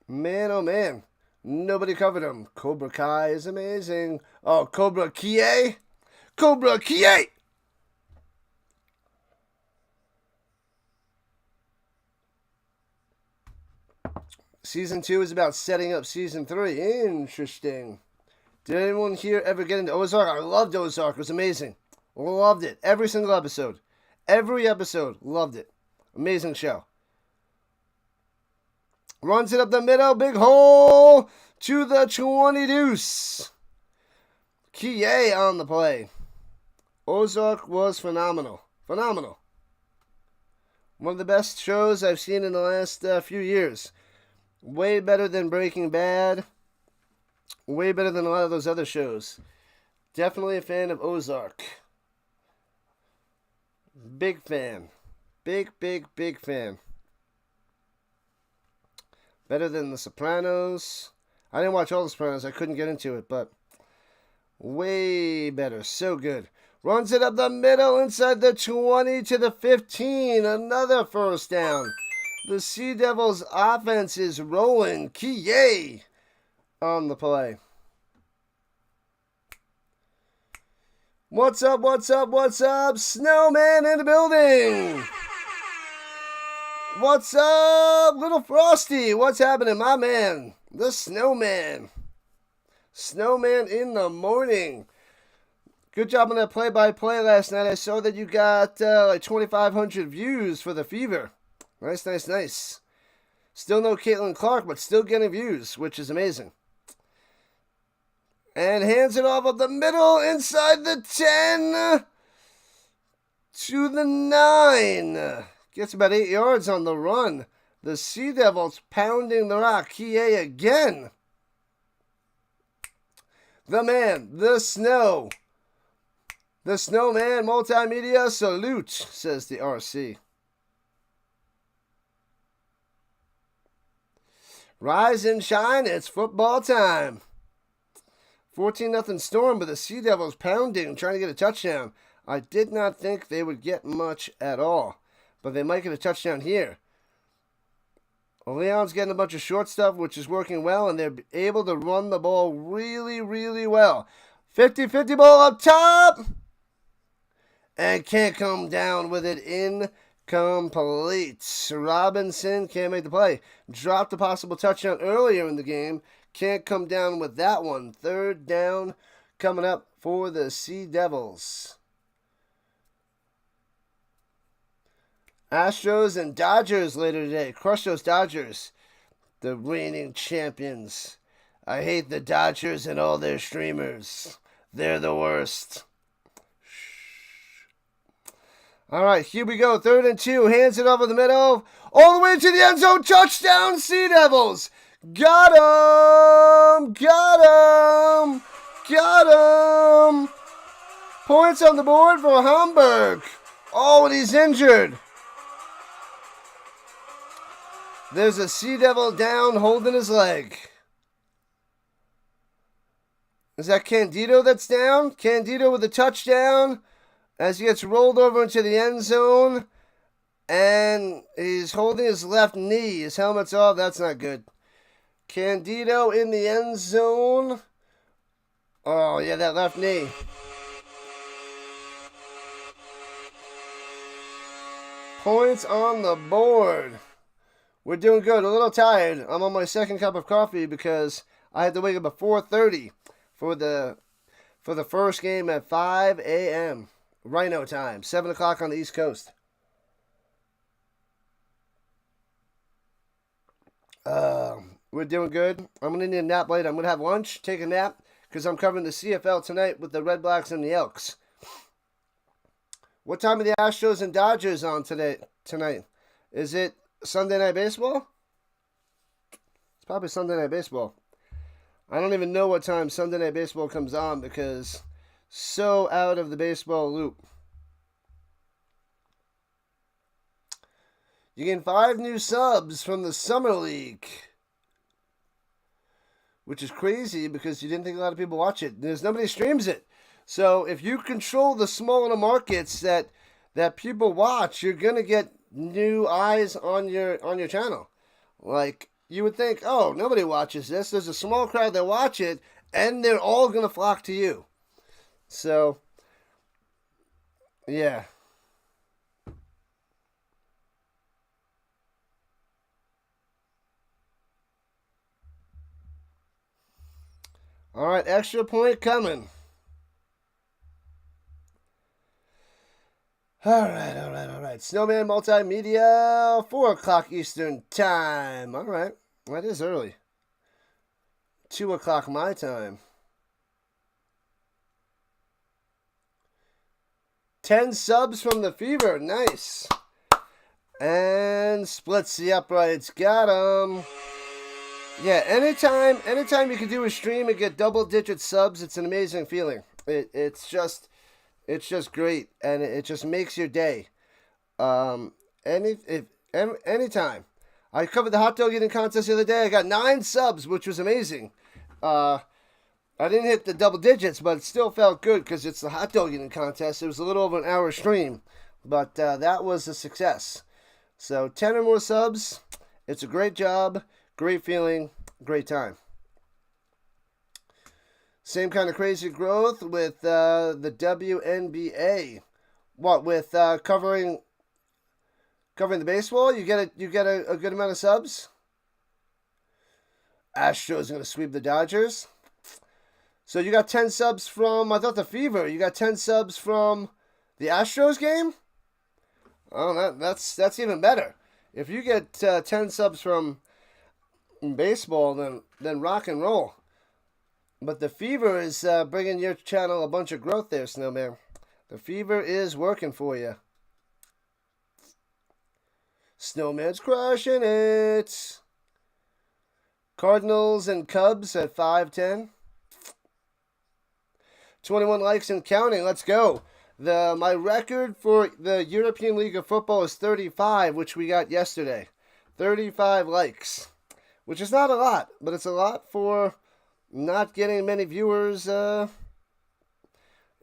Man, oh man. Nobody covered him. Cobra Kai is amazing. Oh, Cobra Kie? Cobra Kie! Season 2 is about setting up Season 3. Interesting. Did anyone here ever get into Ozark? I loved Ozark. It was amazing. Loved it. Every single episode. Every episode. Loved it. Amazing show. Runs it up the middle. Big hole to the 20 deuce. Kie on the play. Ozark was phenomenal. Phenomenal. One of the best shows I've seen in the last few years. Way better than Breaking Bad. Way better than a lot of those other shows. Definitely a fan of Ozark. Big fan. Big fan. Better than The Sopranos. I didn't watch all The Sopranos. I couldn't get into it, but way better. So good. Runs it up the middle inside the 20 to the 15. Another first down. The Sea Devils offense is rolling. Kie on the play. What's up, what's up, what's up? Snowman in the building. What's up, Little Frosty? What's happening, my man? The Snowman. Snowman in the morning. Good job on that play-by-play last night. I saw that you got like 2,500 views for the Fever. Nice. Still no Caitlin Clark, but still getting views, which is amazing. And hands it off up the middle, inside the 10 to the 9. Gets about 8 yards on the run. The Sea Devils pounding the rock. Kie again. The man, the snow. The Snowman Multimedia salute, says the RC. Rise and shine, it's football time. 14-0 Storm, but the Sea Devils pounding, trying to get a touchdown. I did not think they would get much at all, but they might get a touchdown here. Leon's getting a bunch of short stuff, which is working well, and they're able to run the ball really well. 50-50 ball up top, and can't come down with it. Incomplete. Robinson can't make the play. Dropped a possible touchdown earlier in the game. Can't come down with that one. Third down coming up for the Sea Devils. Astros and Dodgers later today. Crush those Dodgers. The reigning champions. I hate the Dodgers and all their streamers. They're the worst. All right, here we go. 3rd and 2. Hands it over the middle. All the way to the end zone. Touchdown, Sea Devils. Got him! Got him! Got him! Points on the board for Hamburg. Oh, and he's injured. There's a Sea Devil down holding his leg. Is that Candido that's down? Candido with a touchdown as he gets rolled over into the end zone. And he's holding his left knee. His helmet's off. That's not good. Candido in the end zone. Oh, yeah, that left knee. Points on the board. We're doing good. A little tired. I'm on my second cup of coffee because I had to wake up at 4:30 for the first game at 5 a.m. Rhino time. 7 o'clock on the East Coast. We're doing good. I'm going to need a nap later. I'm going to have lunch, take a nap, because I'm covering the CFL tonight with the Red Blacks and the Elks. What time are the Astros and Dodgers on tonight? Is it Sunday Night Baseball? It's probably Sunday Night Baseball. I don't even know what time Sunday Night Baseball comes on because so out of the baseball loop. You get 5 new subs from the Summer League, which is crazy because you didn't think a lot of people watch it. There's nobody streams it. So if you control the smaller markets that people watch, you're gonna get new eyes on your channel. Like you would think, oh, nobody watches this. There's a small crowd that watch it, and they're all gonna flock to you. So yeah. All right, extra point coming. All right. Snowman Multimedia, 4 o'clock Eastern Time. All right, that is early. 2 o'clock my time. 10 subs from the Fever. Nice. And splits the uprights. Got him. Yeah, anytime you can do a stream and get double-digit subs, it's an amazing feeling. It's just great, and it just makes your day. Anytime. I covered the hot dog eating contest the other day. I got 9 subs, which was amazing. I didn't hit the double digits, but it still felt good because it's the hot dog eating contest. It was a little over an hour stream, but that was a success. So 10 or more subs, it's a great job, great feeling, great time. Same kind of crazy growth with the WNBA. What, with covering the baseball? You get a good amount of subs. Astros are going to sweep the Dodgers. So you got 10 subs from, I thought the Fever. You got 10 subs from the Astros game? Oh, that's even better. If you get 10 subs from baseball, then rock and roll. But the Fever is bringing your channel a bunch of growth there, Snowman. The Fever is working for you. Snowman's crushing it. Cardinals and Cubs at 5-10. 21 likes and counting. Let's go. My record for the European League of Football is 35, which we got yesterday. 35 likes, which is not a lot, but it's a lot for not getting many viewers in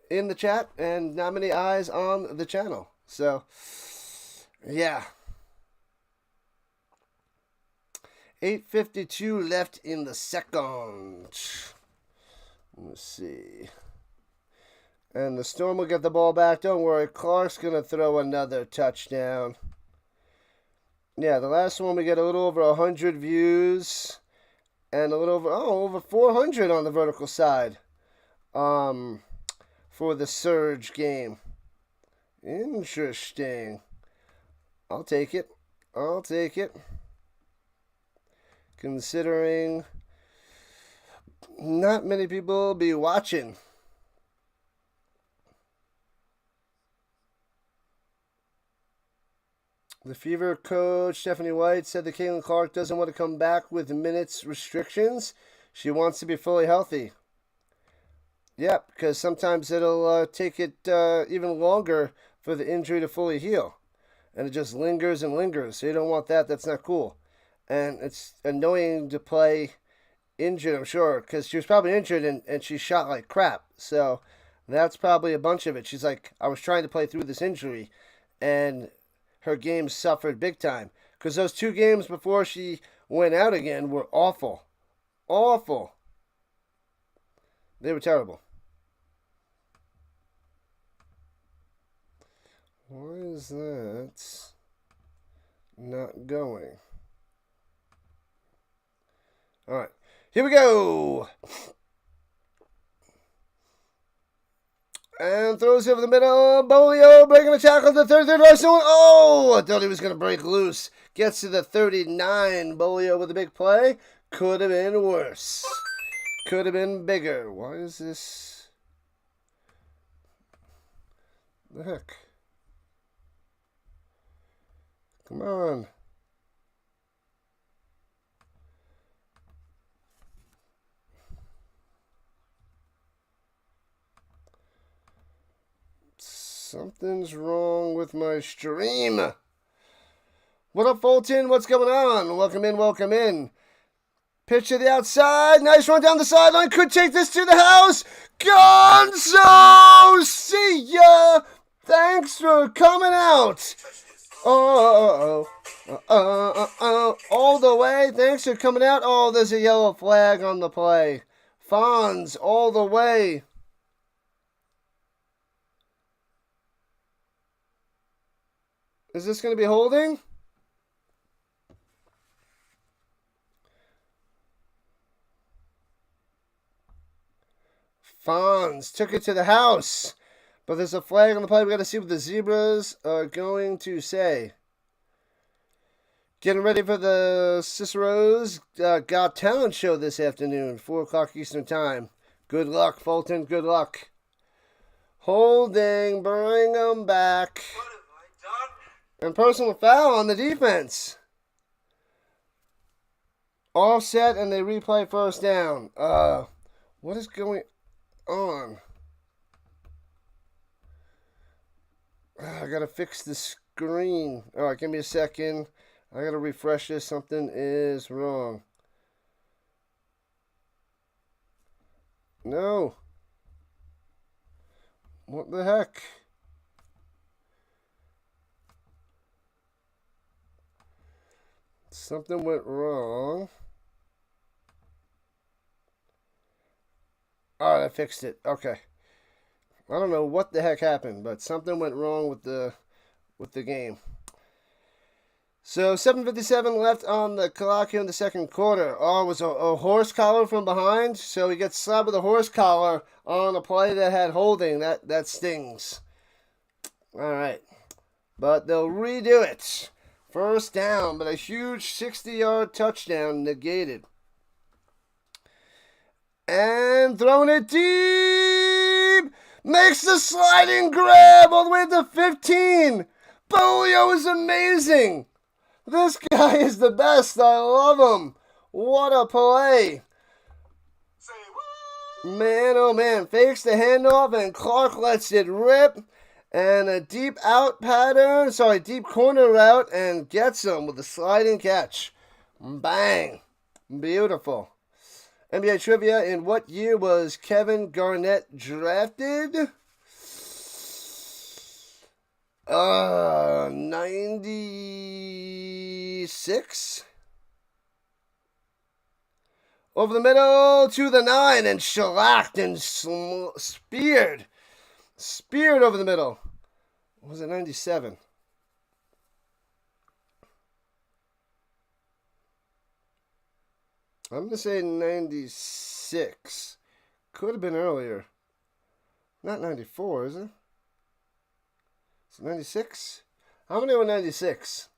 the chat and not many eyes on the channel. So, yeah. 8:52 left in the second. Let's see. And the Storm will get the ball back. Don't worry, Clark's going to throw another touchdown. Yeah, the last one we get a little over 100 views. And a little over 400 on the vertical side. For the Surge game. Interesting. I'll take it. Considering not many people will be watching. The Fever coach, Stephanie White, said that Caitlin Clark doesn't want to come back with minutes restrictions. She wants to be fully healthy. Yeah, because sometimes it'll take it even longer for the injury to fully heal. And it just lingers and lingers. So you don't want that. That's not cool. And it's annoying to play injured, I'm sure, because she was probably injured and she shot like crap. So that's probably a bunch of it. She's like, I was trying to play through this injury, and her game suffered big time. Because those 2 games before she went out again were awful. Awful. They were terrible. Why is that not going? All right, here we go. And throws over the middle. Bolio breaking the tackle. The third Arsenal. Oh, I thought he was going to break loose. Gets to the 39. Bolio with a big play. Could have been worse. Could have been bigger. Why is this? The heck? Come on. Something's wrong with my stream. What up, Fulton? What's going on? Welcome in. Pitch to the outside. Nice run down the sideline. Could take this to the house. Gonzo! See ya! Thanks for coming out. All the way. Thanks for coming out. Oh, there's a yellow flag on the play. Fonz, all the way. Is this going to be holding? Fonz took it to the house. But there's a flag on the play. We got to see what the Zebras are going to say. Getting ready for the Cicero's Got Talent show this afternoon, 4 o'clock Eastern Time. Good luck, Fulton. Good luck. Holding. Bring them back. What have I done? And personal foul on the defense. Offset, and they replay first down. What is going on? I gotta fix the screen. Alright, give me a second. I gotta refresh this. Something is wrong. No. What the heck? Something went wrong. Alright, I fixed it. Okay. I don't know what the heck happened, but something went wrong with the game. So 7:57 left on the clock here in the second quarter. Oh, it was a horse collar from behind, so he gets slapped with a horse collar on a play that had holding. That stings. All right, but they'll redo it. First down, but a huge 60-yard touchdown negated. And throwing it deep. Makes the sliding grab all the way to 15. Bolio is amazing. This guy is the best. I love him. What a play. Man, oh man. Fakes the handoff and Clark lets it rip. And a deep deep corner route and gets him with a sliding catch. Bang. Beautiful. NBA trivia, in what year was Kevin Garnett drafted? 96? Over the middle to the 9 and shellacked and speared. Speared over the middle. Or was it 97? I'm going to say 96. Could have been earlier. Not 94, is it? Is it 96? I'm going to go with 96.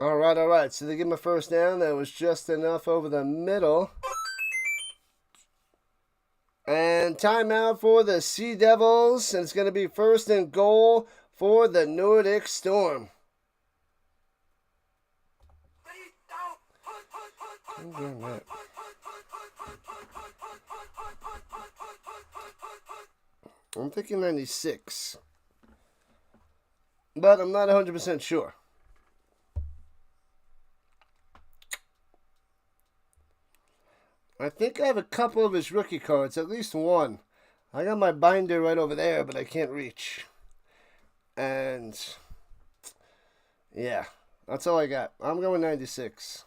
All right. So they give him a first down. That was just enough over the middle. And timeout for the Sea Devils. And it's going to be first and goal for the Nordic Storm. I'm thinking 96. But I'm not 100% sure. I think I have a couple of his rookie cards, at least one. I got my binder right over there, but I can't reach. And yeah, that's all I got. I'm going 96.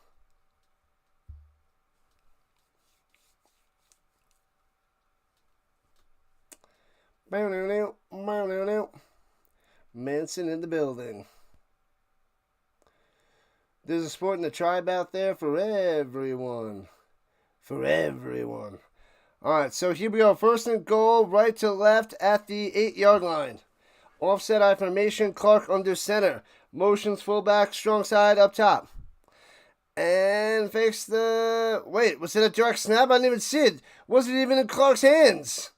Manson in the building. There's a sport in the tribe out there for everyone. For everyone. Alright, so here we go. First and goal, right to left at the 8-yard line. Offset I formation, Clark under center. Motions fullback, strong side up top. And fakes the... Wait, was it a direct snap? I didn't even see it. Wasn't even in Clark's hands.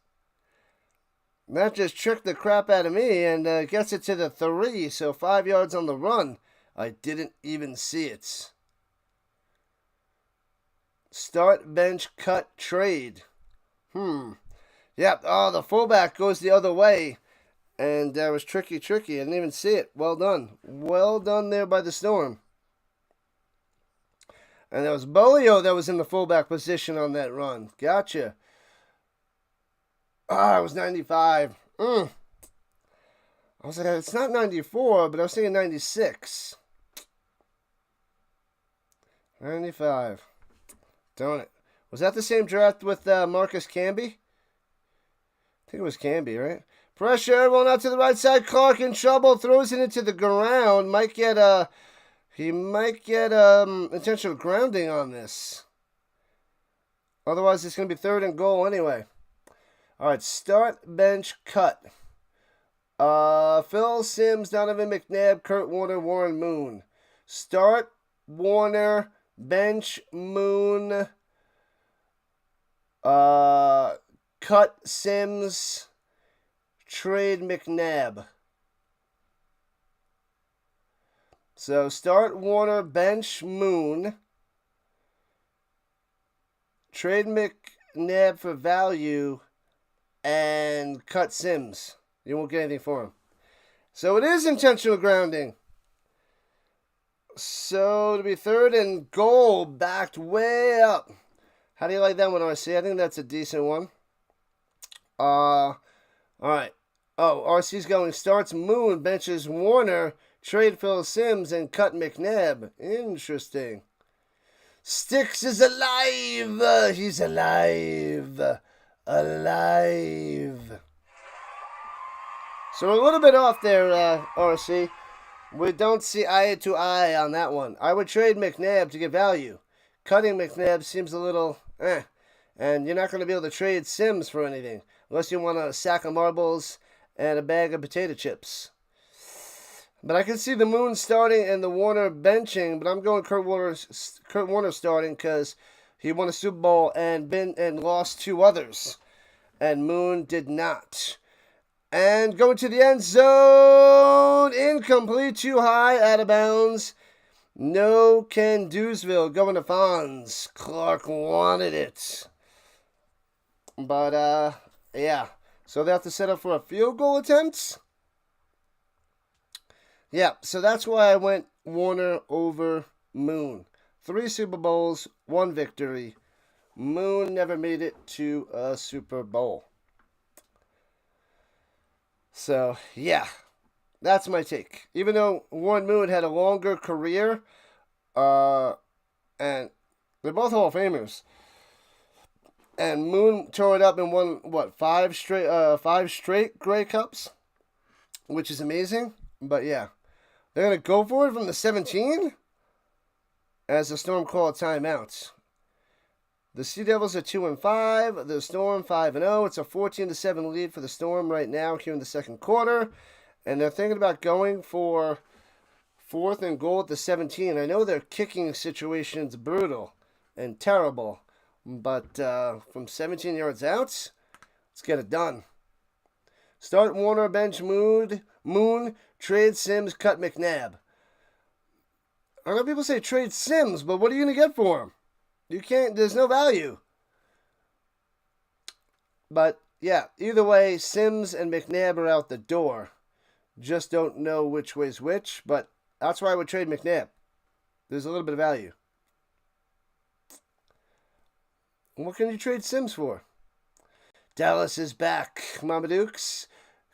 That just tricked the crap out of me and gets it to the 3, so 5 yards on the run. I didn't even see it. Start, bench, cut, trade. Yep, oh, the fullback goes the other way. And that was tricky. I didn't even see it. Well done. Well done there by the Storm. And that was Bolio that was in the fullback position on that run. Gotcha. Ah, it was 95. I was like, it's not 94, but I was thinking 96. 95. Darn it. Was that the same draft with Marcus Camby? I think it was Camby, right? Pressure, rolling out to the right side. Clark in trouble. Throws it into the ground. Might get He might get intentional grounding on this. Otherwise, it's going to be 3rd and goal anyway. All right, start, bench, cut. Phil Simms, Donovan McNabb, Kurt Warner, Warren Moon. Start, Warner, bench, Moon. Cut, Simms, trade, McNabb. So start, Warner, bench, Moon. Trade McNabb for value and cut Simms. You won't get anything for him. So it is intentional grounding. So to be 3rd and goal, backed way up. How do you like that one, RC? I think that's a decent one. All right. Oh, RC's going starts Moon, benches Warner, trade Phil Simms, and cut McNabb. Interesting. Sticks is alive. He's alive. Alive. So we're a little bit off there, RC. We don't see eye to eye on that one. I would trade McNabb to get value. Cutting McNabb seems a little and you're not going to be able to trade Simms for anything unless you want a sack of marbles and a bag of potato chips. But I can see the Moon starting and the Warner benching, but I'm going Kurt Warner starting because he won a Super Bowl and lost 2 others, and Moon did not. And going to the end zone, incomplete, too high, out of bounds. No Ken Dewsville going to Fonz. Clark wanted it. But, yeah. So they have to set up for a field goal attempt. Yeah, so that's why I went Warner over Moon. 3 Super Bowls, 1 victory. Moon never made it to a Super Bowl. So, yeah, that's my take. Even though Warren Moon had a longer career, and they're both Hall of Famers. And Moon tore it up and won, 5 straight Grey Cups, which is amazing. But, yeah. They're going to go for it from the 17 as the Storm call a timeout. The Sea Devils are 2-5. The Storm 5-0. It's a 14-7 lead for the Storm right now here in the second quarter. And they're thinking about going for 4th and goal at the 17. I know their kicking situation's brutal and terrible. But from 17 yards out, let's get it done. Start Warner, bench Moon, trade Simms, cut McNabb. I know people say trade Simms, but what are you going to get for him? You can't, there's no value. But, yeah, either way, Simms and McNabb are out the door. Just don't know which way's which, but that's why I would trade McNabb. There's a little bit of value. What can you trade Simms for? Dallas is back. Mama Dukes,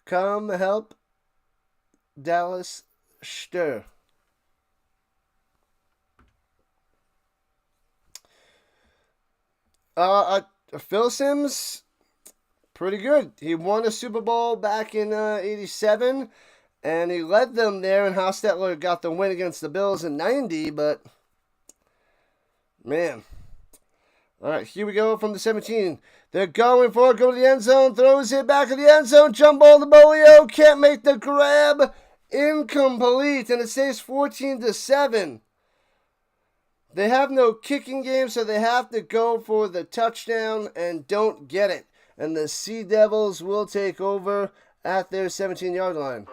come help Dallas stir. Phil Simms, pretty good. He won a Super Bowl back in 87, and he led them there, and Hostetler got the win against the Bills in 90, but, man. All right, here we go from the 17. They're going for it, go to the end zone, throws it back in the end zone, jump ball to Bolio, can't make the grab, incomplete, and it stays 14-7. They have no kicking game, so they have to go for the touchdown and don't get it. And the Sea Devils will take over at their 17-yard line.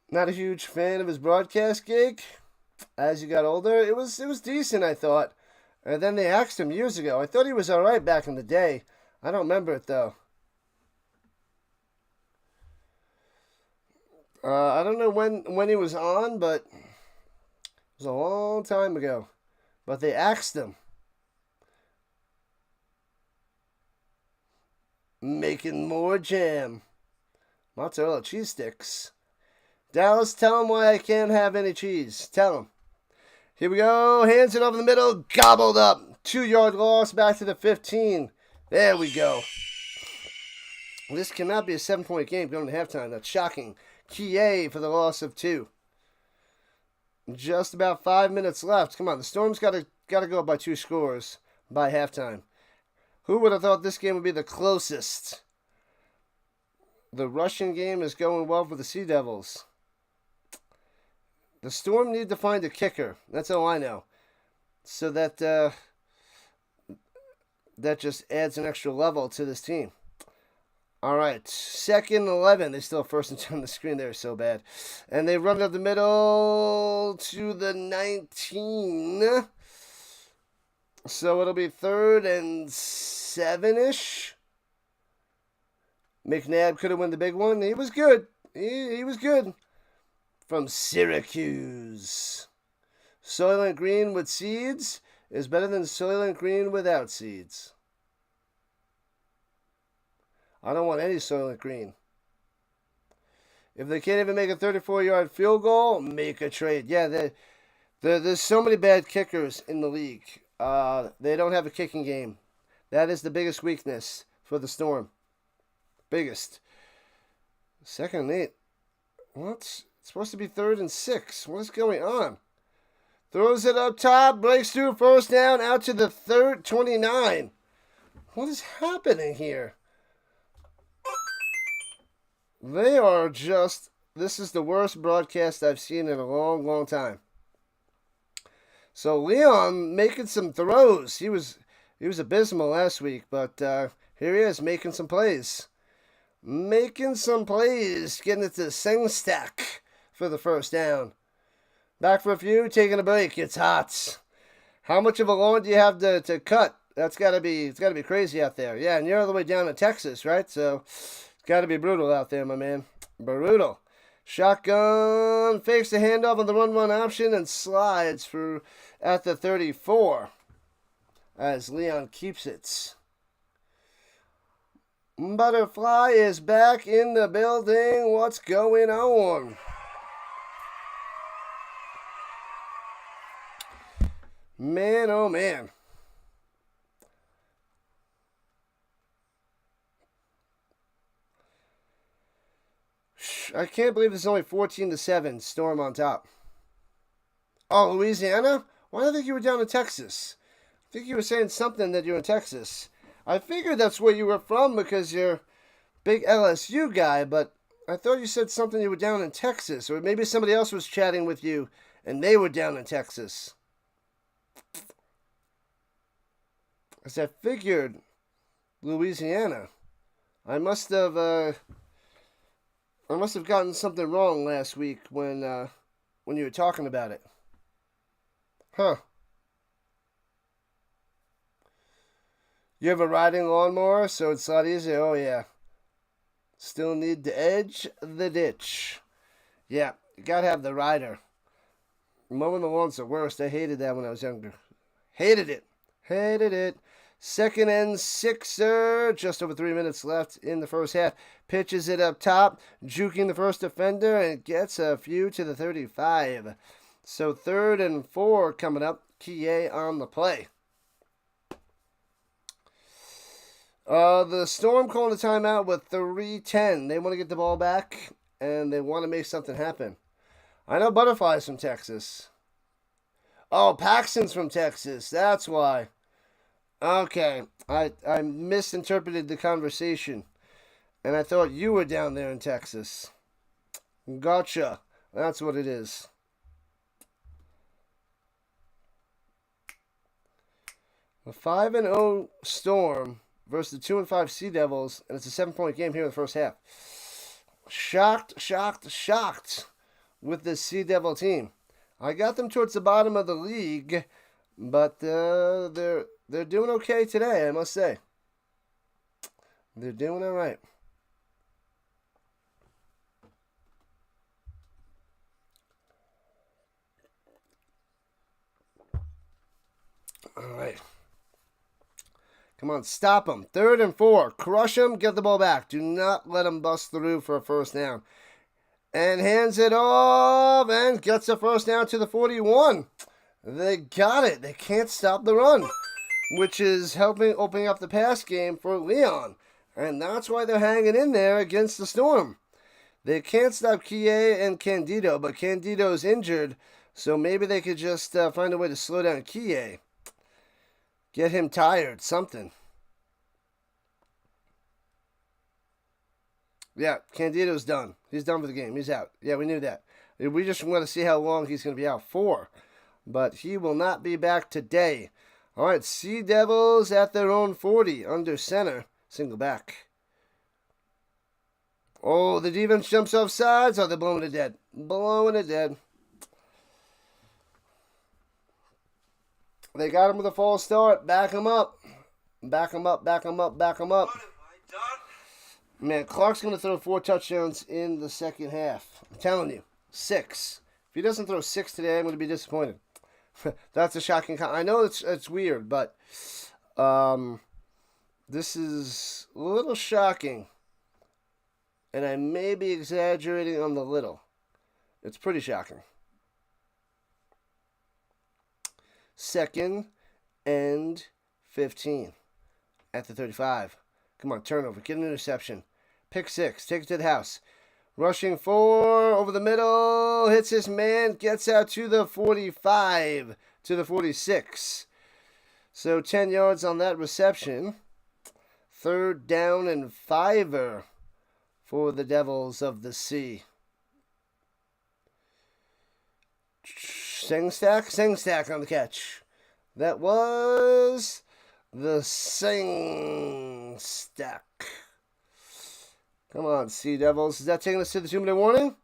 Not a huge fan of his broadcast gig. As he got older, it was decent, I thought. And then they axed him years ago. I thought he was all right back in the day. I don't remember it, though. I don't know when he was on, but it was a long time ago. But they axed him. Making more jam. Mozzarella cheese sticks. Dallas, tell him why I can't have any cheese. Tell him. Here we go. Hands it over the middle. Gobbled up. 2-yard loss back to the 15. There we go. This cannot be a 7-point game going to halftime. That's shocking. Kie for the loss of 2. Just about 5 minutes left. Come on, the Storm's got to go up by 2 scores by halftime. Who would have thought this game would be the closest? The Russian game is going well for the Sea Devils. The Storm need to find a kicker. That's all I know. So that that just adds an extra level to this team. All right, 2nd and 11. They still have 1st and 10 on the screen. They're so bad. And they run up the middle to the 19. So it'll be 3rd and 7-ish. McNabb could have won the big one. He was good. He was good. From Syracuse. Soylent Green with seeds is better than Soylent Green without seeds. I don't want any Soylent Green. If they can't even make a 34-yard field goal, make a trade. Yeah, there's so many bad kickers in the league. They don't have a kicking game. That is the biggest weakness for the Storm. Biggest. 2nd and 8. What? It's supposed to be 3rd and 6. What is going on? Throws it up top, breaks through, 1st down, out to the 29. What is happening here? They are just... This is the worst broadcast I've seen in a long, long time. So Leon making some throws. He was abysmal last week, but here he is making some plays. Making some plays, getting it to Sing Stack for the 1st down. Back for a few, taking a break. It's hot. How much of a lawn do you have to cut? It's gotta be crazy out there. Yeah, and you're all the way down in Texas, right? So it's gotta be brutal out there, my man. Brutal. Shotgun, fakes the handoff on the run option and slides through at the 34 as Leon keeps it. Butterfly is back in the building. What's going on? Man, oh man. I can't believe it's only 14-7. Storm on top. Oh, Louisiana? Why do I think you were down in Texas? I think you were saying something that you're in Texas. I figured that's where you were from because you're a big LSU guy, but I thought you said something you were down in Texas. Or maybe somebody else was chatting with you and they were down in Texas. As I figured Louisiana. I must have gotten something wrong last week when you were talking about it. Huh. You have a riding lawnmower, so it's a lot easier? Oh, yeah. Still need to edge the ditch. Yeah, you gotta have the rider. Mowing the lawn's the worst. I hated that when I was younger. Hated it. 2nd and 6er. Just over 3 minutes left in the 1st half. Pitches it up top, juking the 1st defender, and gets a few to the 35. So 3rd and 4 coming up. Kie on the play. The Storm calling the timeout with 3:10. They want to get the ball back, and they want to make something happen. I know Butterfly's from Texas. Oh, Paxton's from Texas. That's why. Okay, I misinterpreted the conversation, and I thought you were down there in Texas. Gotcha. That's what it is. The 5-0 Storm versus the 2-5 Sea Devils, and it's a 7-point game here in the 1st half. Shocked with this Sea Devil team. I got them towards the bottom of the league, but they're doing okay today, I must say. They're doing all right. All right. Come on, stop them. 3rd and 4. Crush them, get the ball back. Do not let them bust through for a 1st down. And hands it off and gets a 1st down to the 41. They got it. They can't stop the run, which is helping opening up the pass game for Leon. And that's why they're hanging in there against the Storm. They can't stop Kie and Candido, but Candido's injured, so maybe they could just find a way to slow down Kie. Get him tired, something. Yeah, Candido's done. He's done for the game. He's out. Yeah, we knew that. We just want to see how long he's going to be out for. But he will not be back today. All right, Sea Devils at their own 40, under center. Single back. Oh, the defense jumps off sides. Oh, they're blowing it dead. Blowing it dead. They got him with a false start. Back him up. Back him up, back him up, back him up. What have I done? Man, Clark's going to throw 4 touchdowns in the second half. I'm telling you. 6. If he doesn't throw 6 today, I'm going to be disappointed. That's a shocking. I know it's weird, but this is a little shocking. And I may be exaggerating on the little. It's pretty shocking. 2nd and 15 at the 35. Come on, turnover. Get an interception. Pick 6. Take it to the house. Rushing 4 over the middle. Hits his man. Gets out to the 45. To the 46. So 10 yards on that reception. 3rd down and 5 for the Devils of the Sea. Sing stack on the catch. That was the Sing stack. Come on, Sea Devils. Is that taking us to the 2-minute warning?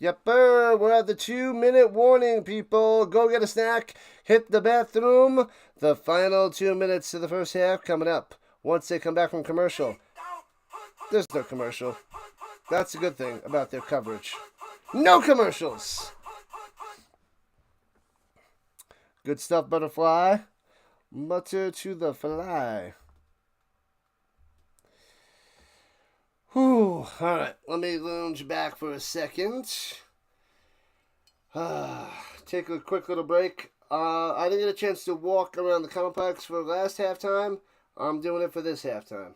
Yepper, we're at the 2-minute warning, people. Go get a snack. Hit the bathroom. The final 2 minutes of the first half coming up. Once they come back from commercial. There's no commercial. That's a good thing about their coverage. No commercials! Good stuff, butterfly. Butter to the fly. Whew. Alright, let me lounge back for a second. Take a quick little break. I didn't get a chance to walk around the complex for last halftime. I'm doing it for this halftime.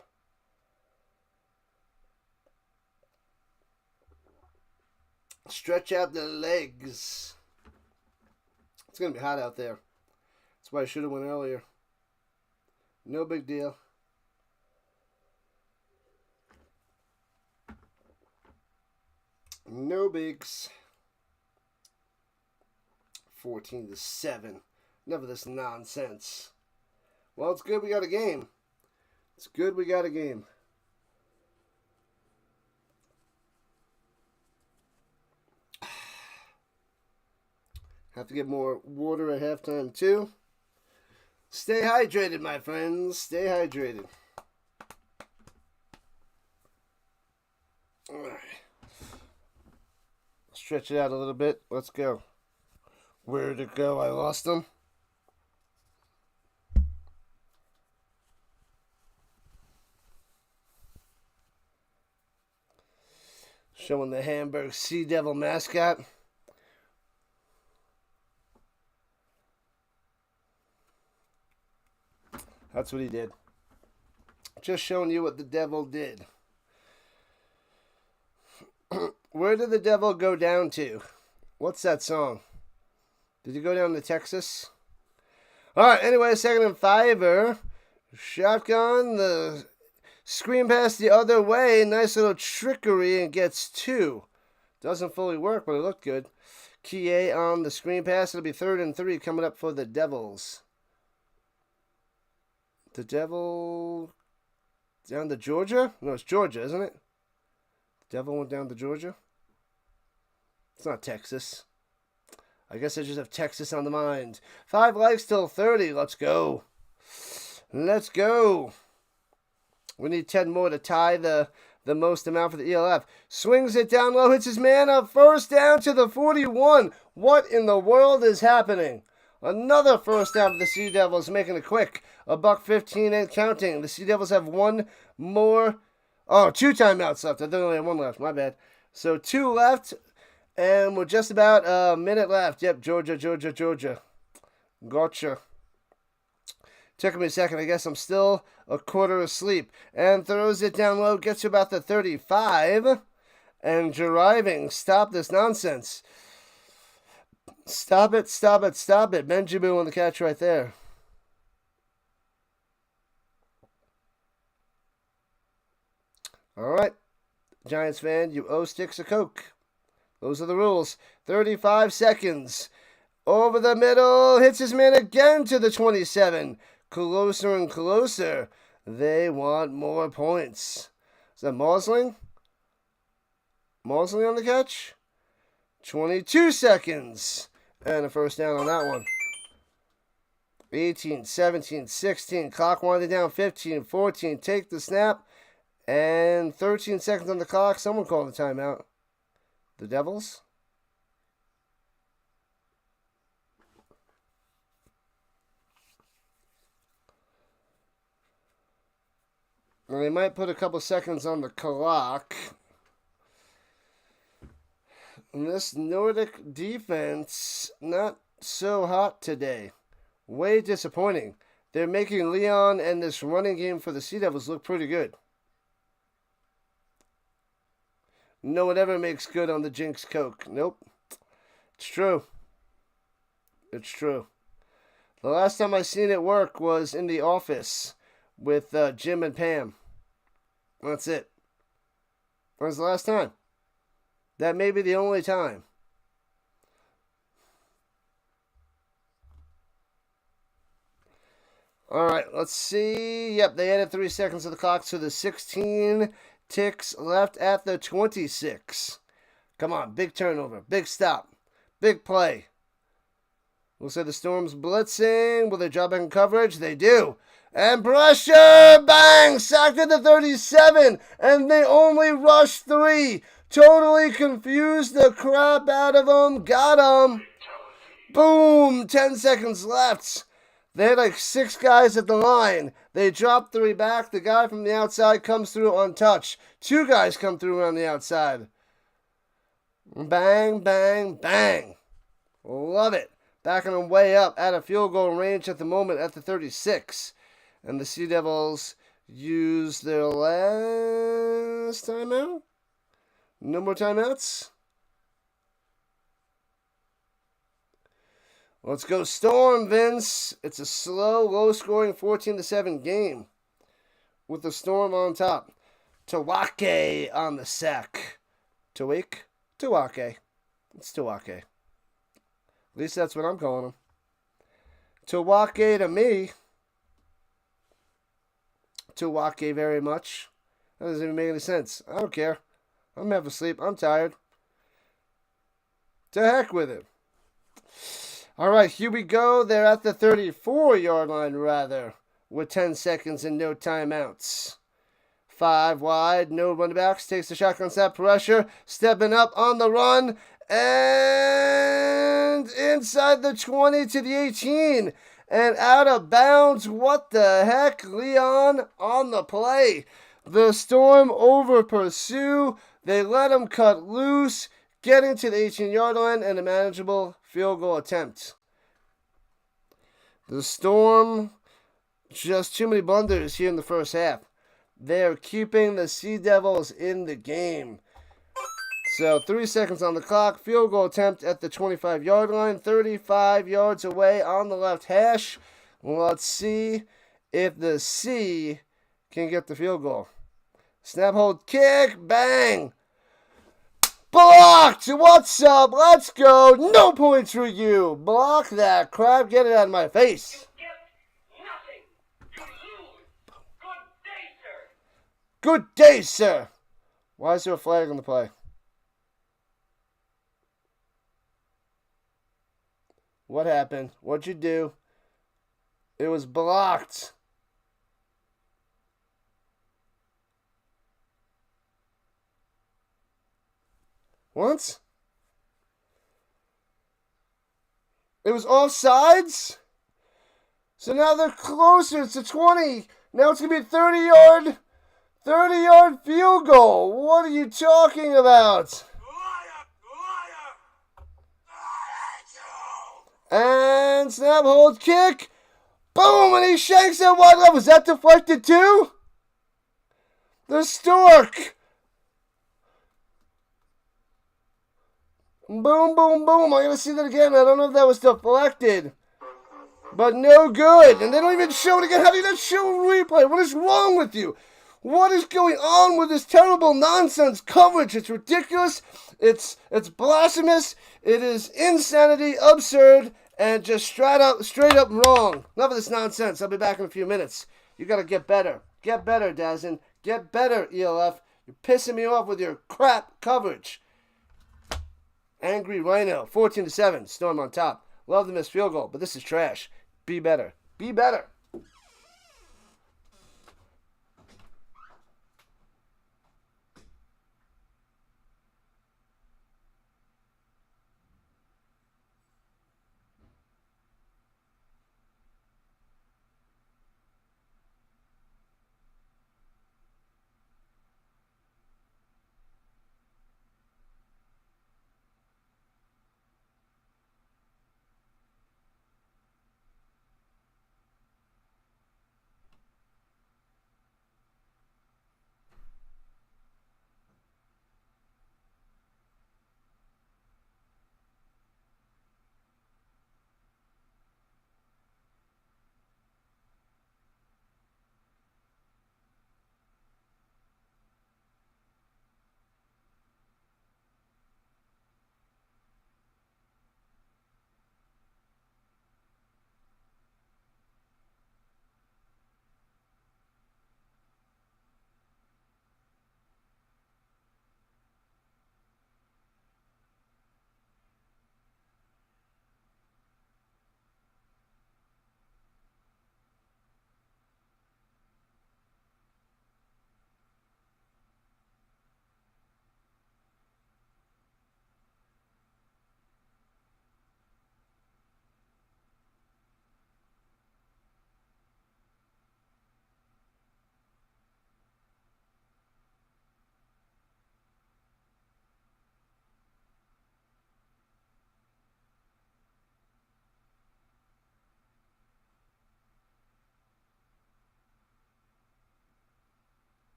Stretch out the legs. It's going to be hot out there. That's why I should have went earlier. No big deal. No bigs. 14-7. Enough of this nonsense. Well, it's good we got a game. It's good we got a game. Have to get more water at halftime, too. Stay hydrated, my friends. Stay hydrated. All right. Stretch it out a little bit. Let's go. Where'd it go? I lost them. Showing the Hamburg Sea Devil mascot. That's what he did. Just showing you what the devil did. Where did the devil go down to? What's that song? Did he go down to Texas? Alright, anyway, 2nd and 5. Shotgun, the screen pass the other way. Nice little trickery and gets 2. Doesn't fully work, but it looked good. Kie on the screen pass. It'll be 3rd and 3 coming up for the Devils. The Devil down to Georgia? No, it's Georgia, isn't it? The Devil went down to Georgia? It's not Texas. I guess I just have Texas on the mind. 5 likes till 30. Let's go. Let's go. We need 10 more to tie the most amount for the ELF. Swings it down low, hits his man up. 1st down to the 41. What in the world is happening? Another 1st down for the Sea Devils, making it quick. $1:15 and counting. The Sea Devils have 1 more. Oh, 2 timeouts left. I thought they only had 1 left. My bad. So 2 left, and we're just about a minute left. Yep, Georgia. Gotcha. Took me a second. I guess I'm still a quarter asleep. And throws it down low. Gets to about the 35. And driving. Stop this nonsense. Stop it, stop it, stop it. Benjabu on the catch right there. All right. Giants fan, you owe sticks of Coke. Those are the rules. 35 seconds. Over the middle. Hits his man again to the 27. Closer and closer. They want more points. Is that Mosling? Mosling on the catch? 22 seconds. And a first down on that one. 18, 17, 16. Clock winding down. 15, 14. Take the snap. And 13 seconds on the clock. Someone called the timeout. The Devils? Well, they might put a couple seconds on the clock. And this Nordic defense, not so hot today. Way disappointing. They're making Leon and this running game for the Sea Devils look pretty good. No one ever makes good on the Jinx Coke. Nope. It's true. It's true. The last time I seen it work was in The Office with Jim and Pam. That's it. That was the last time. That may be the only time. All right, let's see. Yep, they added 3 seconds to the clock, so the 16 ticks left at the 26. Come on, big turnover, big stop, big play. We'll say the Storm's blitzing. Will they drop back in coverage? They do. And pressure, bang, sacked at the 37, and they only rushed 3. Totally confused the crap out of them. Got him. Boom, 10 seconds left. They had like 6 guys at the line. They dropped 3 back. The guy from the outside comes through untouched. 2 guys come through on the outside. Bang, bang, bang. Love it. Backing them way up out of field goal range at the moment at the 36. And the Sea Devils use their last timeout. No more timeouts. Let's go Storm, Vince. It's a slow, low-scoring 14-7 game with the Storm on top. Tawake on the sack. Tawake? Tawake. It's Tawake. At least that's what I'm calling him. Tawake to me. Tawake very much. That doesn't even make any sense. I don't care. I'm half asleep. I'm tired. To heck with it. All right, here we go. They're at the 34-yard line, rather, with 10 seconds and no timeouts. 5 wide, no running backs. Takes the shotgun snap, pressure, stepping up on the run, and inside the 20 to the 18, and out of bounds. What the heck? Leon on the play. The Storm over pursue. They let him cut loose, getting to the 18-yard line and a manageable field goal attempt. The Storm, just too many blunders here in the first half. They're keeping the Sea Devils in the game. So 3 seconds on the clock. Field goal attempt at the 25-yard line. 35 yards away on the left hash. Let's see if the Sea can get the field goal. Snap, hold, kick, bang. Blocked! What's up? Let's go. No points for you. Block that crap. Get it out of my face. You get nothing. You lose. Good day, sir. Good day, sir. Why is there a flag on the play? What happened? What'd you do? It was blocked. What? It was offsides? So now they're closer. It's a 20. Now it's going to be a 30-yard field goal. What are you talking about? And snap, hold, kick. Boom! And he shanks that wide left. Was that deflected too? The Stork. Boom, boom, boom. I gotta see that again. I don't know if that was deflected. But no good. And they don't even show it again. How do you not show a replay? What is wrong with you? What is going on with this terrible nonsense coverage? It's ridiculous. It's blasphemous. It is insanity, absurd, and just straight up wrong. Enough of this nonsense. I'll be back in a few minutes. You gotta get better. Get better, Dazin. Get better, ELF. You're pissing me off with your crap coverage. Angry Rhino, 14-7. Storm on top. Love the missed field goal, but this is trash. Be better. Be better.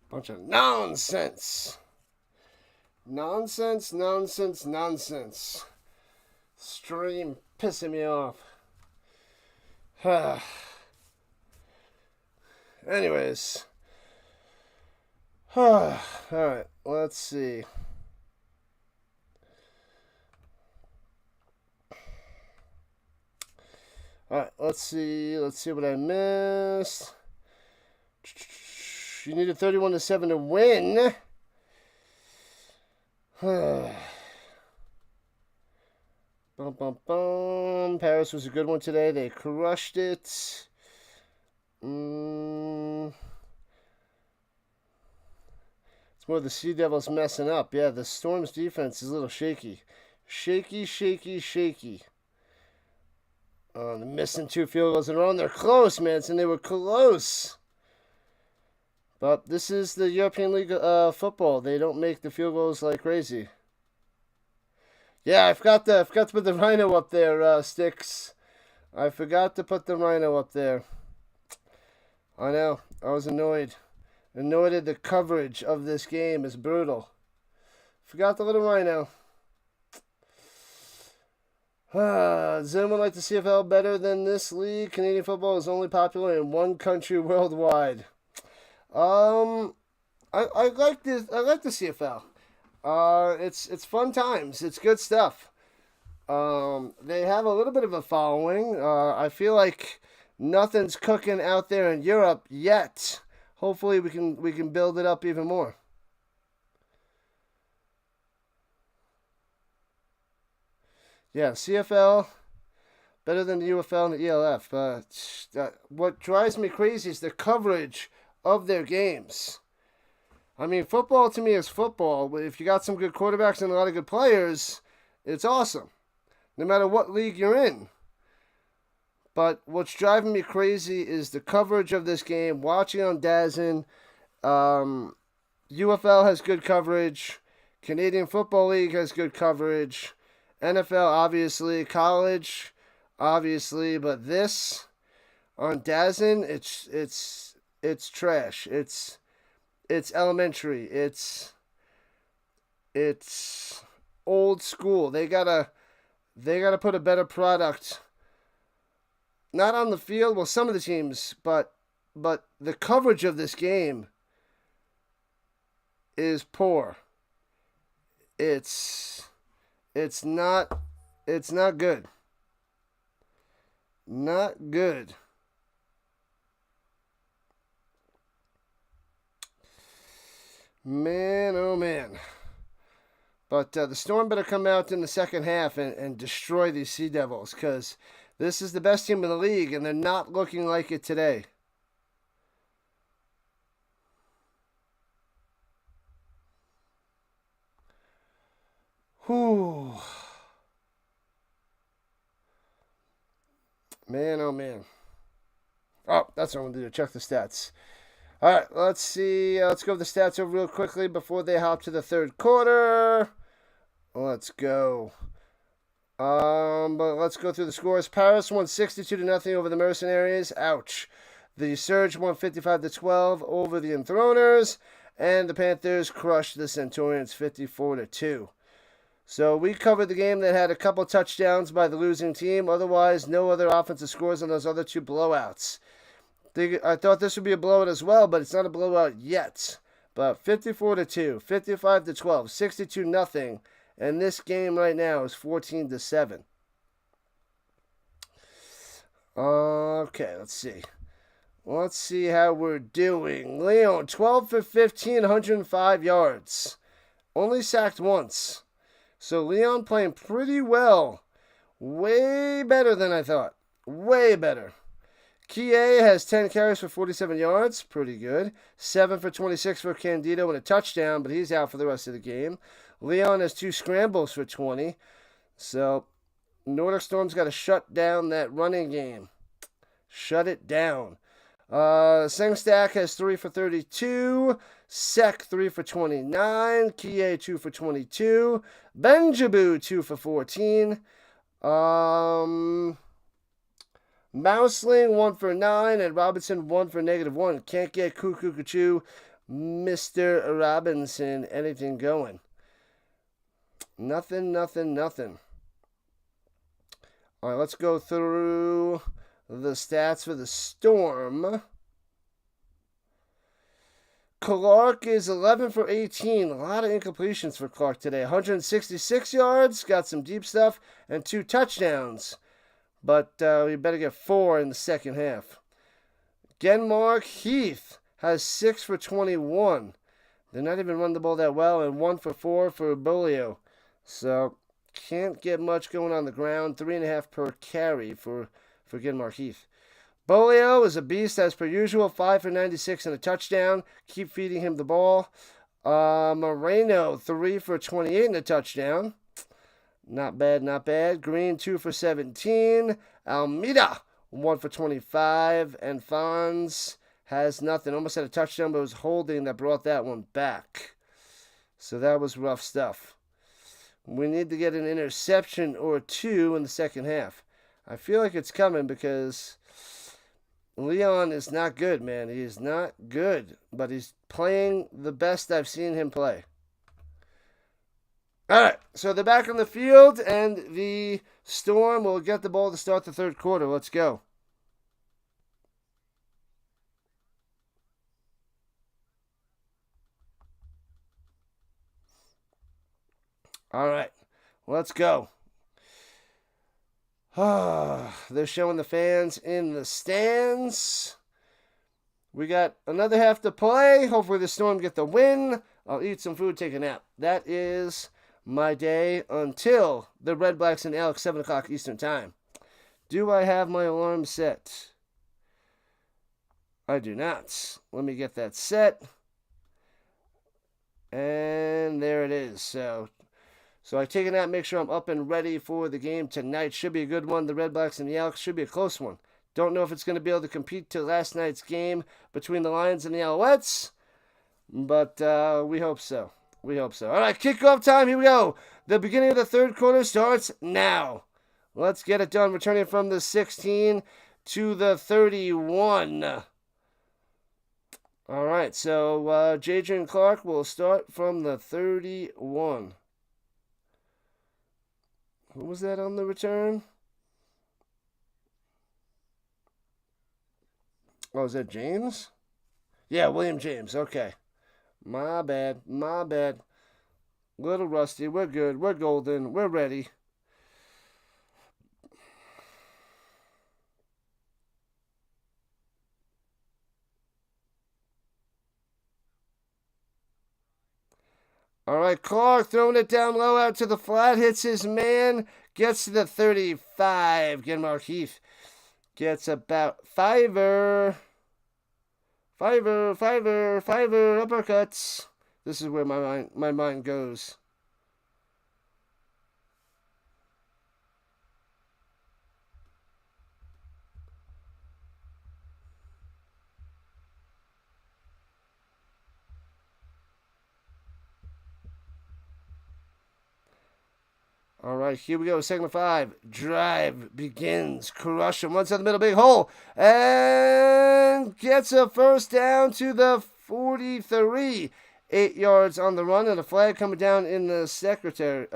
Bunch of nonsense. Nonsense, nonsense, nonsense. Stream pissing me off. Anyways. Alright, let's see. Alright, let's see. Let's see what I missed. You needed 31-7 to win. Bum, bum, bum. Paris was a good one today. They crushed it. It's more the Sea Devils messing up. Yeah, the Storm's defense is a little shaky. Shaky, shaky, shaky. They're missing 2 field goals in a row. They're close, man. And they were close. But this is the European League football. They don't make the field goals like crazy. Yeah, I forgot to put the Rhino up there, Sticks. I forgot to put the Rhino up there. I know. I was annoyed. Annoyed at the coverage of this game is brutal. Forgot the little Rhino. Does anyone like the CFL better than this league? Canadian football is only popular in one country worldwide. I like this. I like the CFL. It's fun times. It's good stuff. They have a little bit of a following. I feel like nothing's cooking out there in Europe yet. Hopefully we can build it up even more. Yeah, CFL better than the UFL and the ELF. But what drives me crazy is the coverage of their games. I mean, football to me is football. But if you got some good quarterbacks and a lot of good players, it's awesome. No matter what league you're in. But what's driving me crazy is the coverage of this game. Watching on DAZN. UFL has good coverage. Canadian Football League has good coverage. NFL, obviously. College, obviously. But this, on DAZN, it's trash. It's elementary. It's old school. They gotta put a better product. Not on the field, well, some of the teams, but the coverage of this game is poor. It's not good. Not good. Man, oh man. But the Storm better come out in the second half and destroy these Sea Devils, because this is the best team in the league, and they're not looking like it today. Whew. Man, oh man. Oh, that's what I'm going to do. Check the stats. All right, let's see. Let's go over the stats over real quickly before they hop to the third quarter. Let's go. But let's go through the scores. Paris won 62-0 over the Mercenaries. Ouch. The Surge won 55-12 over the Enthroners, and the Panthers crushed the Centurions 54-2. So we covered the game that had a couple touchdowns by the losing team. Otherwise, no other offensive scores on those other 2 blowouts. I thought this would be a blowout as well, but it's not a blowout yet. But 54-2, 55-12, 62-0, and this game right now is 14-7. Okay, let's see. Let's see how we're doing. Leon, 12 for 15, 105 yards. Only sacked once. So Leon playing pretty well. Way better than I thought. Way better. Kie has 10 carries for 47 yards. Pretty good. 7 for 26 for Candido and a touchdown, but he's out for the rest of the game. Leon has 2 scrambles for 20. So Nordic Storm's got to shut down that running game. Shut it down. Sengstack has 3 for 32. Sek 3 for 29. Kie 2 for 22. Benjaboo 2 for 14. Mouseling 1 for 9, and Robinson 1 for -1. Can't get Cuckoo. Mr. Robinson, anything going? Nothing. All right, let's go through the stats for the Storm. Clark is 11 for 18. A lot of incompletions for Clark today. 166 yards, got some deep stuff, and 2 touchdowns. But we better get 4 in the second half. Genmark Heath has 6 for 21. They're not even running the ball that well, and 1 for 4 for Bolio. So, can't get much going on the ground. 3.5 per carry for Genmark Heath. Bolio is a beast as per usual. 5 for 96 and a touchdown. Keep feeding him the ball. Moreno, 3 for 28 and a touchdown. Not bad. Green, 2 for 17. Almeida, 1 for 25. And Fonz has nothing. Almost had a touchdown, but it was holding that brought that one back. So that was rough stuff. We need to get an interception or 2 in the second half. I feel like it's coming because Leon is not good, man. He is not good, but he's playing the best I've seen him play. All right, so they're back on the field, and the Storm will get the ball to start the third quarter. Let's go. All right, let's go. They're showing the fans in the stands. We got another half to play. Hopefully the Storm get the win. I'll eat some food, take a nap. That is my day until the Red Blacks and Alex, 7 o'clock Eastern Time. Do I have my alarm set? I do not. Let me get that set. And there it is. So I take a nap, make sure I'm up and ready for the game tonight. Should be a good one. The Red Blacks and the Alex should be a close one. Don't know if it's going to be able to compete to last night's game between the Lions and the Alouettes, but we hope so. All right, kickoff time. Here we go. The beginning of the third quarter starts now. Let's get it done. Returning from the 16 to the 31. All right, so Jadrian Clark will start from the 31. Who was that on the return? Oh, is that James? Yeah, William James. Okay. My bad. Little rusty. We're good. We're golden. We're ready. All right, Clark throwing it down low out to the flat, hits his man, gets to the 35. Genmark Heath gets about fiver, uppercuts. This is where my mind goes. All right, here we go. Segment 5. Drive begins. Crush him. One side of the middle, big hole. And gets a first down to the 43. 8 yards on the run, and a flag coming down in the secondary.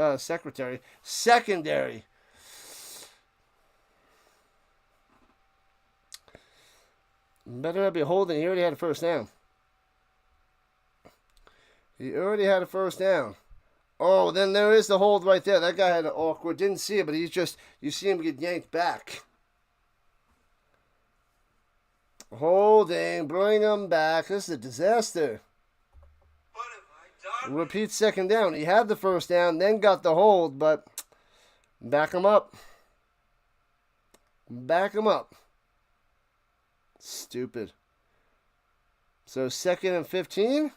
Better not be holding. He already had a first down. Oh, then there is the hold right there. That guy had an awkward. Didn't see it, but you see him get yanked back. Holding, bring him back. This is a disaster. What have I done? Repeat second down. He had the first down, then got the hold, but back him up. Stupid. So 2nd and 15?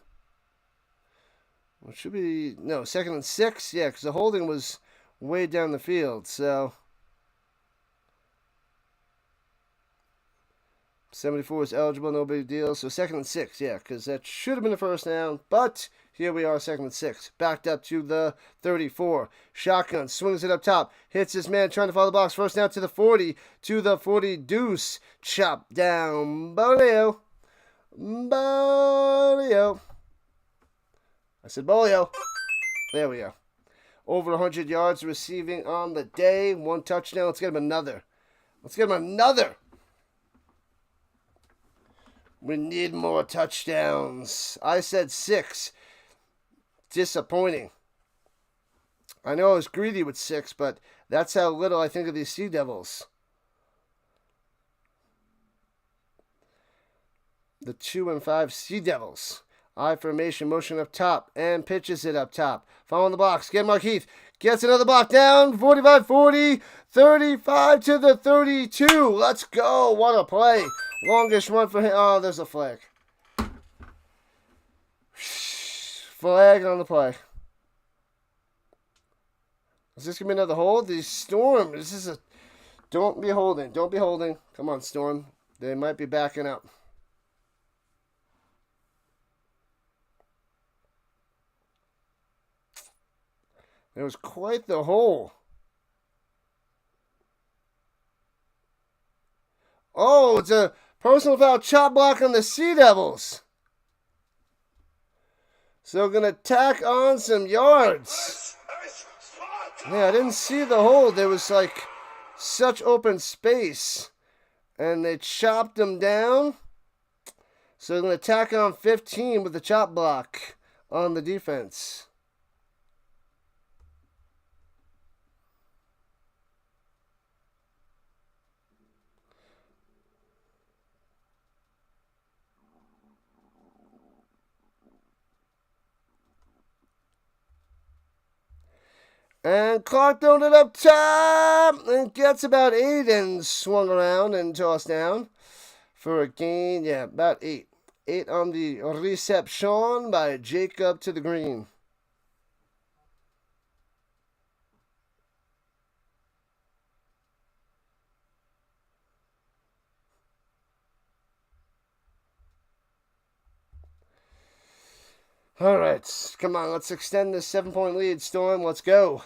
It should be, no, 2nd and 6. Yeah, because the holding was way down the field. So 74 is eligible, no big deal. So 2nd and 6, yeah, because that should have been the first down. But here we are, 2nd and 6. Backed up to the 34. Shotgun, swings it up top. Hits his man, trying to follow the box. First down to the 40. To the 40 deuce. Chop down. Bolio. Bolio. I said Bolio. There we go. Over 100 yards receiving on the day. 1 touchdown. Let's get him another. Let's get him another. We need more touchdowns. I said 6. Disappointing. I know I was greedy with 6, but that's how little I think of these Sea Devils. The 2 and 5 Sea Devils. I formation, motion up top, and pitches it up top. Following the box. Get Mark Heath. Gets another block down. 45-40. 35 to the 32. Let's go. What a play. Longest run for him. Oh, there's a flag. Flag on the play. Is this going to be another hold? The Storm. This is a... Don't be holding. Don't be holding. Come on, Storm. They might be backing up. There was quite the hole. Oh, it's a personal foul chop block on the Sea Devils. So going to tack on some yards. Yeah, I didn't see the hole. There was like such open space. And they chopped them down. So they're going to tack on 15 with the chop block on the defense. And Clark throwing it up top and gets about 8 and swung around and tossed down for a gain. Yeah, about 8. 8 on the reception by Jacob to the green. All right, come on, let's extend this 7-point lead, Storm. Let's go.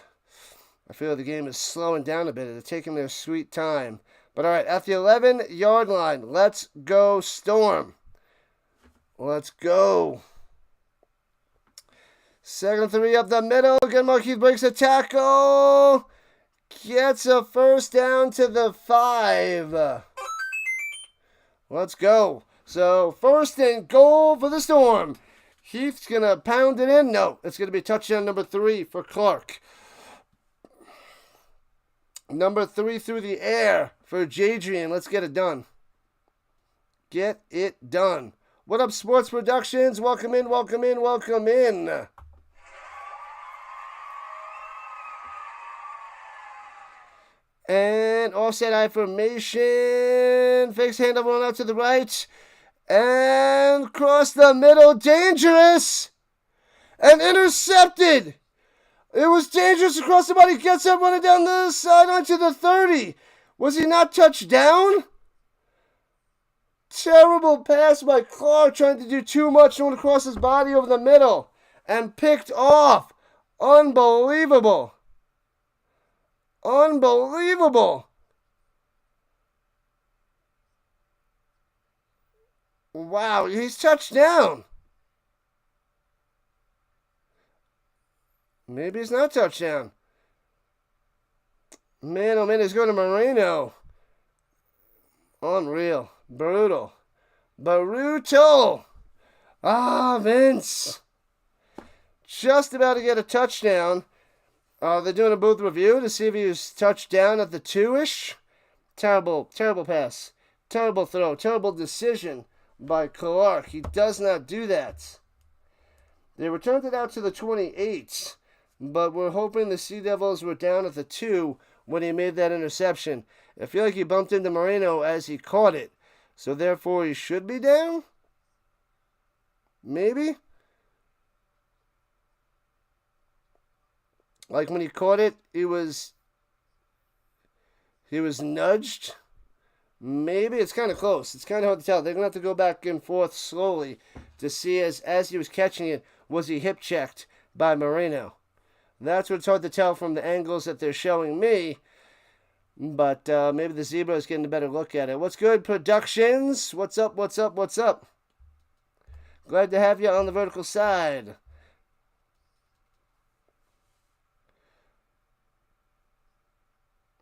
I feel the game is slowing down a bit. They're taking their sweet time. But all right, at the 11-yard line, let's go, Storm. Let's go. 2nd 3 up the middle. Again, Marquis breaks a tackle. Gets a first down to the 5. Let's go. So, 1st and goal for the Storm. Heath's going to pound it in. No, it's going to be touchdown number 3 for Clark. Number 3 through the air for Jadrian. Let's get it done. Get it done. What up, Sports Productions? Welcome in, welcome in, welcome in. And offset I formation. Fakes handover on out to the right. And cross the middle. Dangerous. And intercepted. It was dangerous across the body. Gets up, running down the sideline to the 30. Was he not touched down? Terrible pass by Clark, trying to do too much, going across his body over the middle. And picked off. Unbelievable. Unbelievable. Wow, he's touched down. Maybe it's not touchdown. Man, oh man, he's going to Moreno. Unreal. Brutal. Brutal. Ah, Vince. Just about to get a touchdown. They're doing a booth review to see if he was touched down at the 2-ish. Terrible, terrible pass. Terrible throw. Terrible decision by Clark. He does not do that. They returned it out to the 28. But we're hoping the Sea Devils were down at the 2 when he made that interception. I feel like he bumped into Moreno as he caught it. So therefore he should be down? Maybe? Like when he caught it, he was nudged. Maybe. It's kind of close. It's kind of hard to tell. They're going to have to go back and forth slowly to see as he was catching it, was he hip checked by Moreno. That's what's hard to tell from the angles that they're showing me. But maybe the Zebra is getting a better look at it. What's good, Productions? What's up, what's up, what's up? Glad to have you on the vertical side.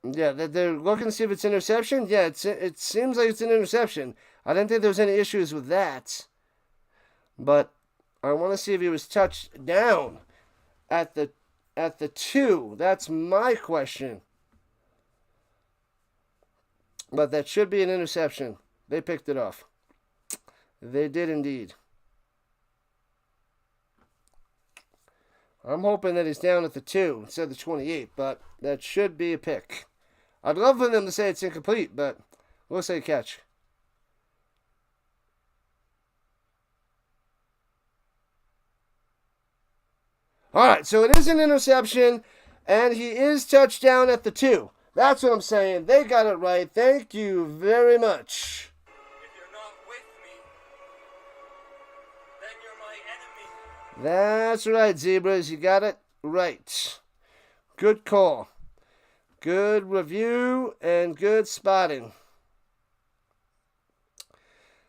Yeah, they're looking to see if it's interception. Yeah, it seems like it's an interception. I didn't think there was any issues with that. But I want to see if he was touched down at the 2. That's my question. But that should be an interception. They picked it off. They did indeed. I'm hoping that he's down at the 2 instead of the 28, but that should be a pick. I'd love for them to say it's incomplete, but we'll say catch. All right, so it is an interception, and he is touchdown at the 2. That's what I'm saying. They got it right. Thank you very much. If you're not with me, then you're my enemy. That's right, Zebras. You got it right. Good call. Good review and good spotting.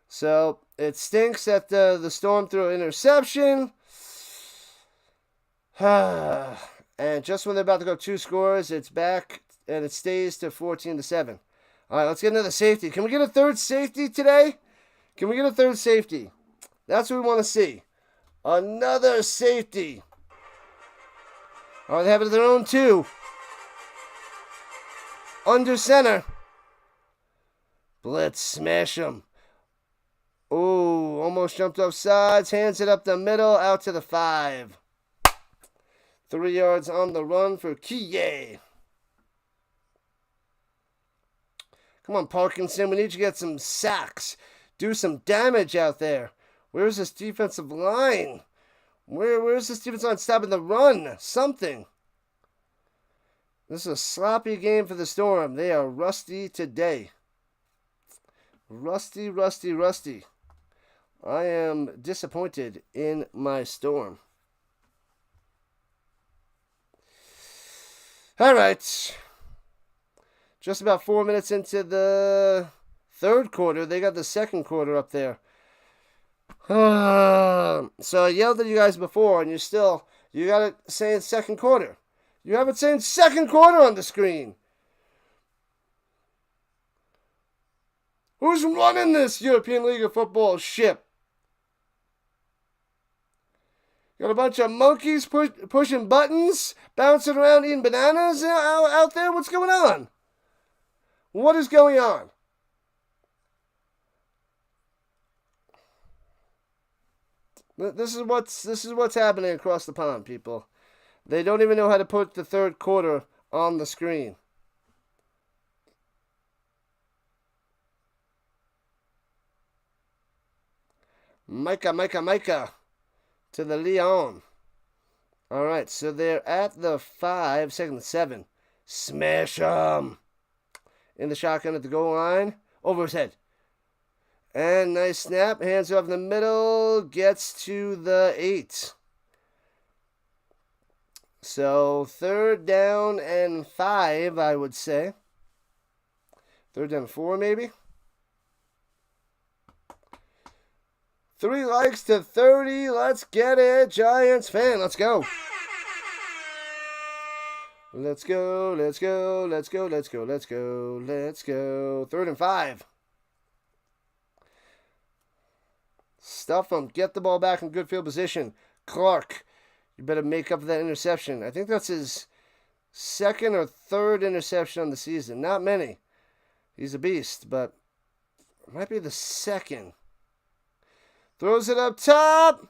So it stinks that the Storm threw an interception. And just when they're about to go 2 scores, it's back and it stays to 14-7. All right, let's get another safety. Can we get a third safety today? Can we get a third safety? That's what we want to see. Another safety. All right, they have it their own 2. Under center. Blitz, smash him. Oh, almost jumped off sides. Hands it up the middle, out to the 5. 3 yards on the run for Kiye. Come on, Parkinson. We need you to get some sacks. Do some damage out there. Where's this defensive line? Where's this defensive line stopping the run? Something. This is a sloppy game for the Storm. They are rusty today. Rusty, rusty, rusty. I am disappointed in my Storm. All right. Just about 4 minutes into the third quarter. They got the second quarter up there. So I yelled at you guys before, and you got it saying second quarter. You have it saying second quarter on the screen. Who's running this European League of Football ship? Got a bunch of monkeys pushing buttons, bouncing around eating bananas out there? What's going on? What is going on? This is what's happening across the pond, people. They don't even know how to put the third quarter on the screen. Micah. To the Leon. All right, so they're at the 5, second and 7. Smash 'em. In the shotgun at the goal line. Over his head. And nice snap. Hands off in the middle. Gets to the 8. So 3rd down and 5, I would say. 3rd down and 4, maybe. 3 likes to 30. Let's get it, Giants fan. Let's go. Let's go. 3rd and 5. Stuff them. Get the ball back in good field position. Clark, you better make up for that interception. I think that's his 2nd or 3rd interception on the season. Not many. He's a beast, but it might be the 2nd. Throws it up top.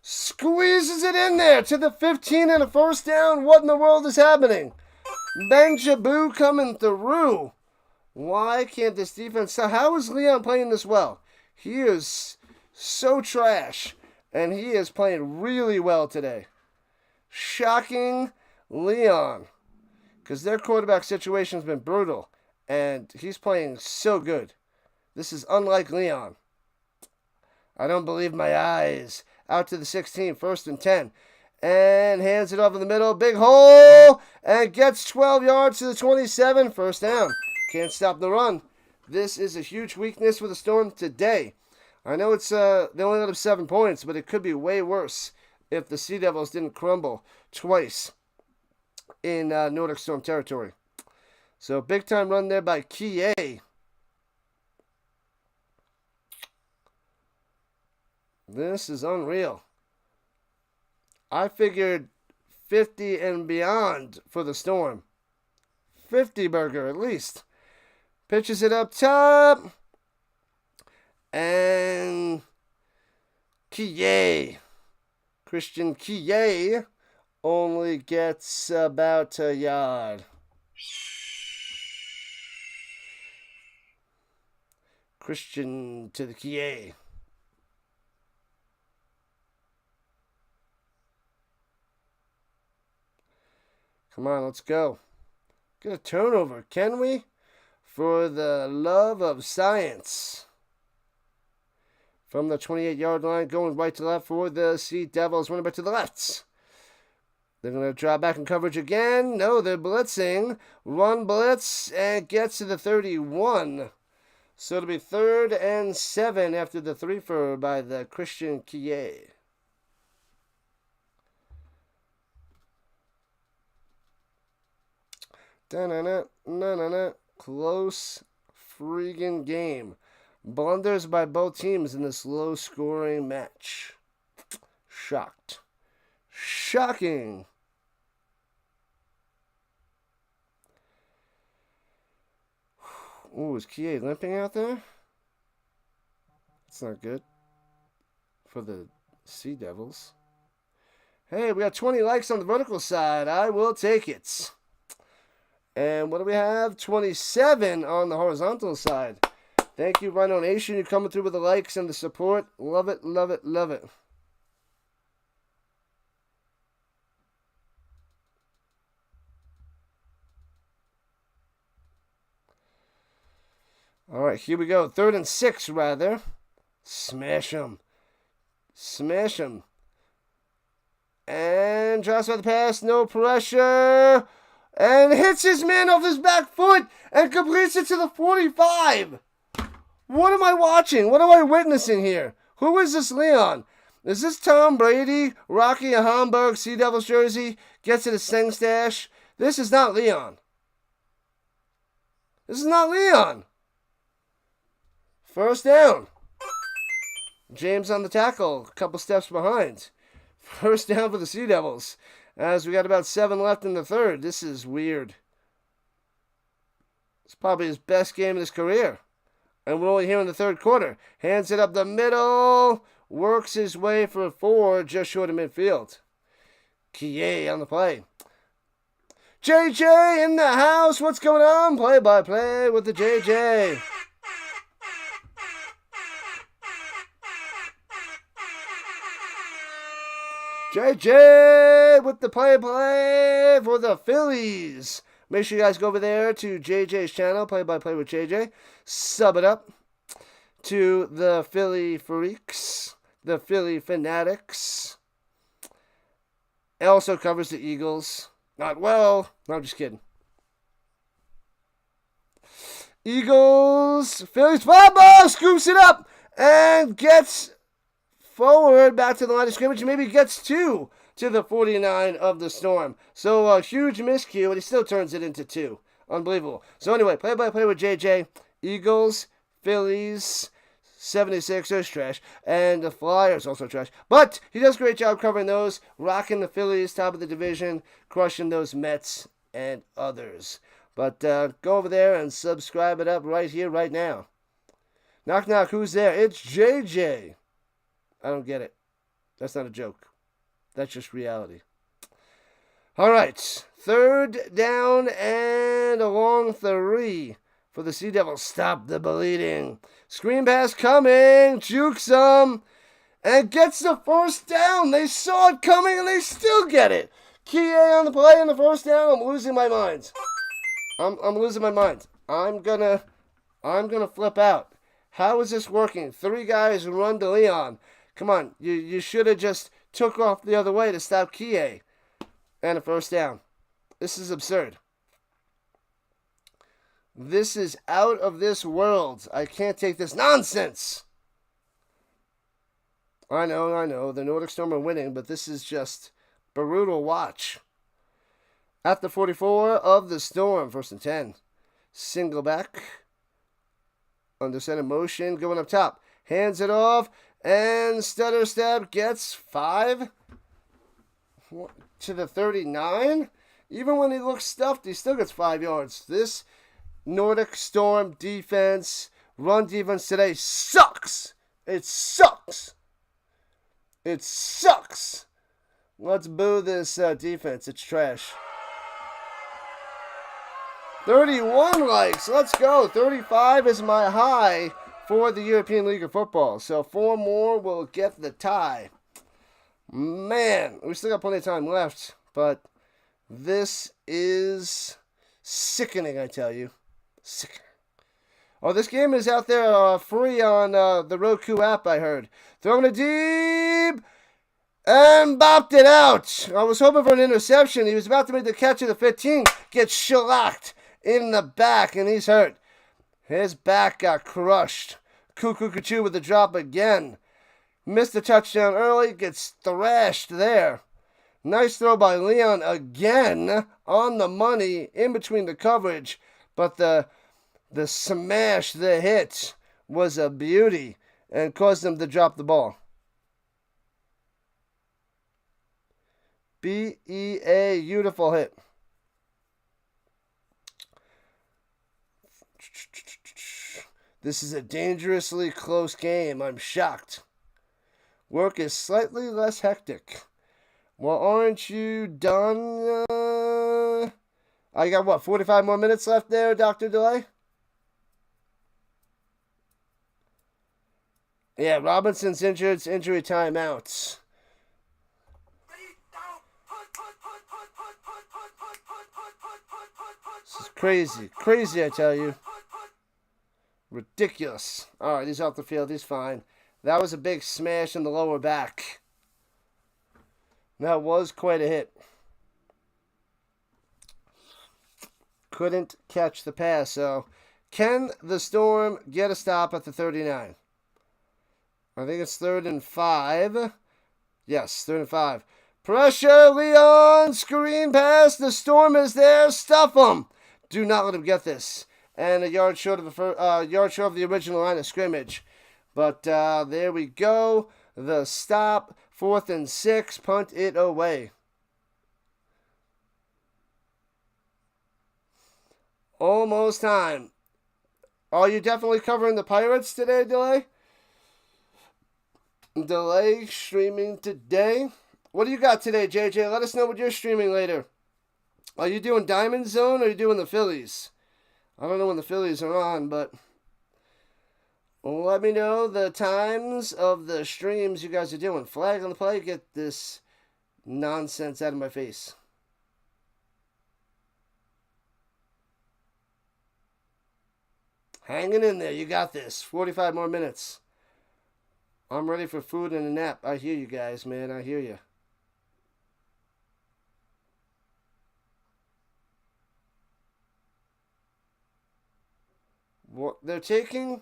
Squeezes it in there to the 15 and a 1st down. What in the world is happening? Bang Jaboo coming through. Why can't this defense... How is Leon playing this well? He is so trash. And he is playing really well today. Shocking Leon. Because their quarterback situation has been brutal. And he's playing so good. This is unlike Leon. I don't believe my eyes. Out to the 16, 1st and 10. And hands it off in the middle. Big hole. And gets 12 yards to the 27. 1st down. Can't stop the run. This is a huge weakness for the Storm today. I know it's they only let up 7 points, but it could be way worse if the Sea Devils didn't crumble twice in Nordic Storm territory. So big time run there by Kie. This is unreal. I figured 50 and beyond for the Storm. 50 burger at least. Pitches it up top. And Kie. Christian Kie only gets about a yard. Christian to the Kie. Come on, let's go. Get a turnover, can we? For the love of science. From the 28-yard line, going right to left for the Sea Devils, running back to the left. They're going to drop back in coverage again. No, they're blitzing. One blitz and gets to the 31. So it'll be 3rd and 7 after the 3-for by the Christian Kie. Da-na-na. Close freaking game. Blunders by both teams in this low-scoring match. Shocked. Shocking. Ooh, is Kie limping out there? That's not good for the Sea Devils. Hey, we got 20 likes on the vertical side. I will take it. And what do we have? 27 on the horizontal side. Thank you, Rhino Nation. You're coming through with the likes and the support. Love it, love it, love it. All right, here we go. 3rd and 6, rather. Smash him. Smash him. And drops by the pass. No pressure. And hits his man off his back foot and completes it to the 45. What am I watching? What am I witnessing here? Who is this Leon? Is this Tom Brady rocking a Hamburg Sea Devils jersey? Gets to the Seng stash? This is not Leon. This is not Leon. 1st down. James on the tackle. A couple steps behind. 1st down for the Sea Devils. As we got about 7 left in the 3rd. This is weird. It's probably his best game of his career. And we're only here in the 3rd quarter. Hands it up the middle. Works his way for 4 just short of midfield. Kie on the play. JJ in the house. What's going on? Play-by-play with the JJ. JJ with the play-by-play for the Phillies. Make sure you guys go over there to JJ's channel, Play-by-Play with JJ. Sub it up to the Philly Freaks, the Philly Fanatics. It also covers the Eagles. Not well. No, I'm just kidding. Eagles, Phillies, Bobo scoops it up and gets forward back to the line of scrimmage, and maybe gets 2 to the 49 of the Storm. So a huge miscue, and he still turns it into 2. Unbelievable. So anyway, play-by-play with JJ. Eagles, Phillies, 76ers, trash. And the Flyers, also trash. But he does a great job covering those, rocking the Phillies, top of the division, crushing those Mets and others. But go over there and subscribe it up right here, right now. Knock, knock, who's there? It's JJ. I don't get it. That's not a joke. That's just reality. All right. 3rd down and a long 3 for the Sea Devils. Stop the bleeding. Screen pass coming. Jukes him. And gets the 1st down. They saw it coming and they still get it. Kie on the play on the 1st down. I'm losing my mind. I'm losing my mind. I'm gonna flip out. How is this working? 3 guys run to Leon. Come on, you should have just took off the other way to stop Kie. And a 1st down. This is absurd. This is out of this world. I can't take this nonsense. I know. The Nordic Storm are winning, but this is just brutal watch. At the 44 of the Storm, 1st and 10. Single back. Under center motion, going up top. Hands it off, and stutter step gets 5 to the 39. Even when he looks stuffed, he still gets 5 yards. This Nordic Storm defense, run defense today sucks. It sucks. It sucks. Let's boo this defense. It's trash. 31 likes. Let's go. 35 is my high for the European League of Football. So 4 more will get the tie. Man, we still got plenty of time left, but this is sickening, I tell you. Sickening. Oh, this game is out there free on the Roku app, I heard. Throwing it deep and bopped it out. I was hoping for an interception. He was about to make the catch at the 15. Gets shellacked in the back, and he's hurt. His back got crushed. Cuckoo with the drop again. Missed the touchdown early. Gets thrashed there. Nice throw by Leon again on the money in between the coverage. But the smash, the hit, was a beauty and caused him to drop the ball. B-E-A, beautiful hit. This is a dangerously close game. I'm shocked. Work is slightly less hectic. Well, aren't you done? I got, what, 45 more minutes left there, Dr. Delay? Yeah, Robinson's injured. It's injury timeouts. This is crazy. Crazy, I tell you. Ridiculous. All right, he's off the field. He's fine. That was a big smash in the lower back. That was quite a hit. Couldn't catch the pass. So, can the Storm get a stop at the 39? I think it's 3rd and 5. Yes, 3rd and 5. Pressure, Leon. Screen pass. The Storm is there. Stuff them. Do not let him get this. And a yard short of the original line of scrimmage. But there we go. The stop. 4th and 6. Punt it away. Almost time. Are you definitely covering the Pirates today, Delay? Delay streaming today. What do you got today, JJ? Let us know what you're streaming later. Are you doing Diamond Zone or are you doing the Phillies? I don't know when the Phillies are on, but let me know the times of the streams you guys are doing. Flag on the play. Get this nonsense out of my face. Hanging in there. You got this. 45 more minutes. I'm ready for food and a nap. I hear you guys, man. I hear you. What they're taking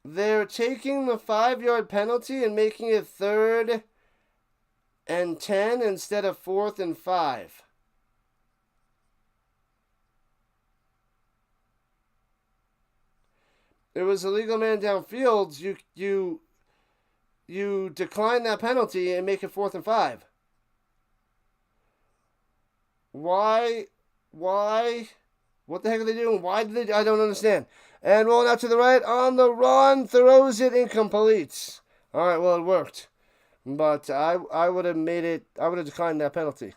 the 5-yard penalty and making it 3rd and 10 instead of 4th and 5. It was a legal man downfield. You decline that penalty and make it 4th and 5. Why? What the heck are they doing? Why did they? I don't understand. And rolling out to the right on the run, throws it incomplete. All right, well, it worked. But I would have made it, I would have declined that penalty.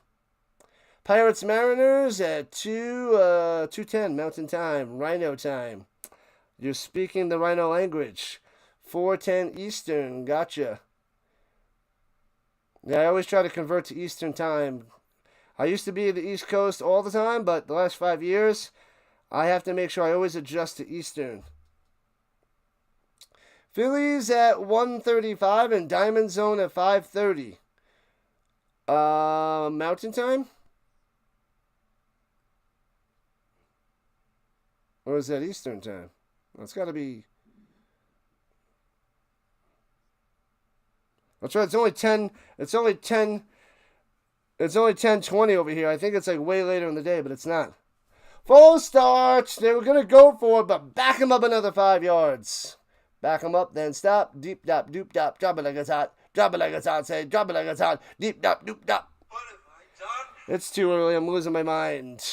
Pirates Mariners at 2:10 Mountain Time, Rhino time. You're speaking the Rhino language. 4:10 Eastern, gotcha. Yeah, I always try to convert to Eastern time. I used to be the East Coast all the time, but the last 5 years, I have to make sure I always adjust to Eastern. Phillies at 1:35 and Diamond Zone at 5:30. Mountain time? Or is that Eastern time? It's got to be... That's right. It's only 10. It's only 10. It's only 10:20 over here. I think it's like way later in the day, but it's not. Full starts. They were gonna go for it, but back him up another 5 yards. Back him up, then stop. Deep dop, doop dop. Drop it like it's hot. Drop it like it's hot. Say, drop it like it's hot. Deep dop, doop dop. What have I done? It's too early. I'm losing my mind.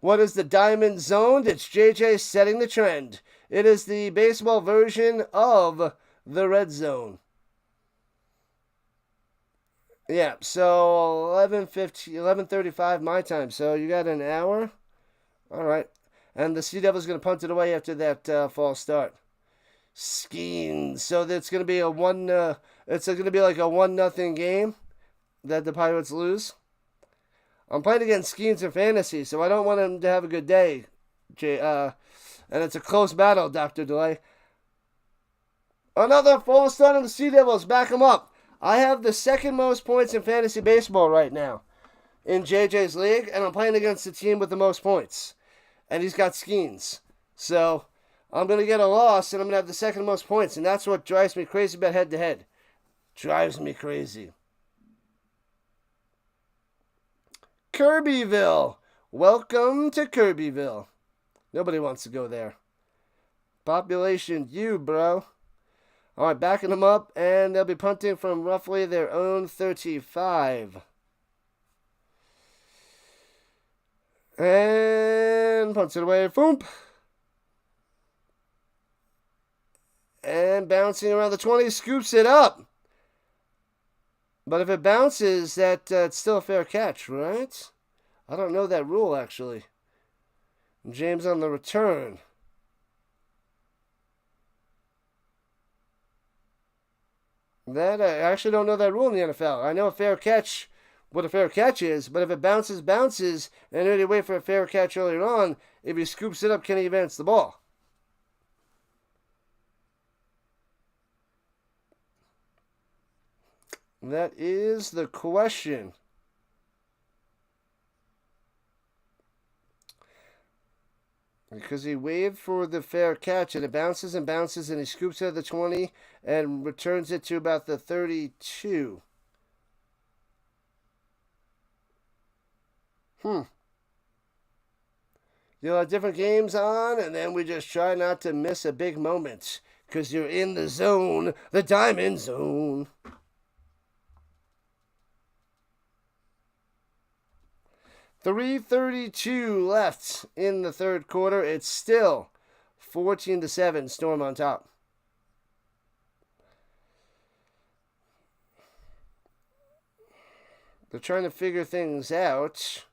What is the diamond zone? It's JJ setting the trend. It is the baseball version of the red zone. Yeah, so 11:35 my time. So you got an hour. All right. And the Sea Devils going to punt it away after that false start. Skeens. So it's going to be a it's going to be like a 1-0 game that the Pirates lose. I'm playing against Skeens in fantasy, so I don't want him to have a good day. And it's a close battle, Dr. Delay. Another false start on the Sea Devils. Back him up. I have the second most points in fantasy baseball right now in JJ's league, and I'm playing against the team with the most points. And he's got Skeens. So I'm going to get a loss, and I'm going to have the second most points, and that's what drives me crazy about head-to-head. Drives me crazy. Kirbyville. Welcome to Kirbyville. Nobody wants to go there. Population, you, bro. All right, backing them up, and they'll be punting from roughly their own 35. And punts it away. Boom. And bouncing around the 20, scoops it up. But if it bounces, it's still a fair catch, right? I don't know that rule, actually. James on the return. I actually don't know that rule in the NFL. I know what a fair catch is, but if it bounces, and then you wait for a fair catch earlier on, if he scoops it up, can he advance the ball? That is the question. Because he waved for the fair catch, and it bounces, and he scoops it at the 20 and returns it to about the 32. You'll have different games on, and then we just try not to miss a big moment. Because you're in the zone, the diamond zone. .332 left in the third quarter. It's still 14-7, Storm on top. They're trying to figure things out.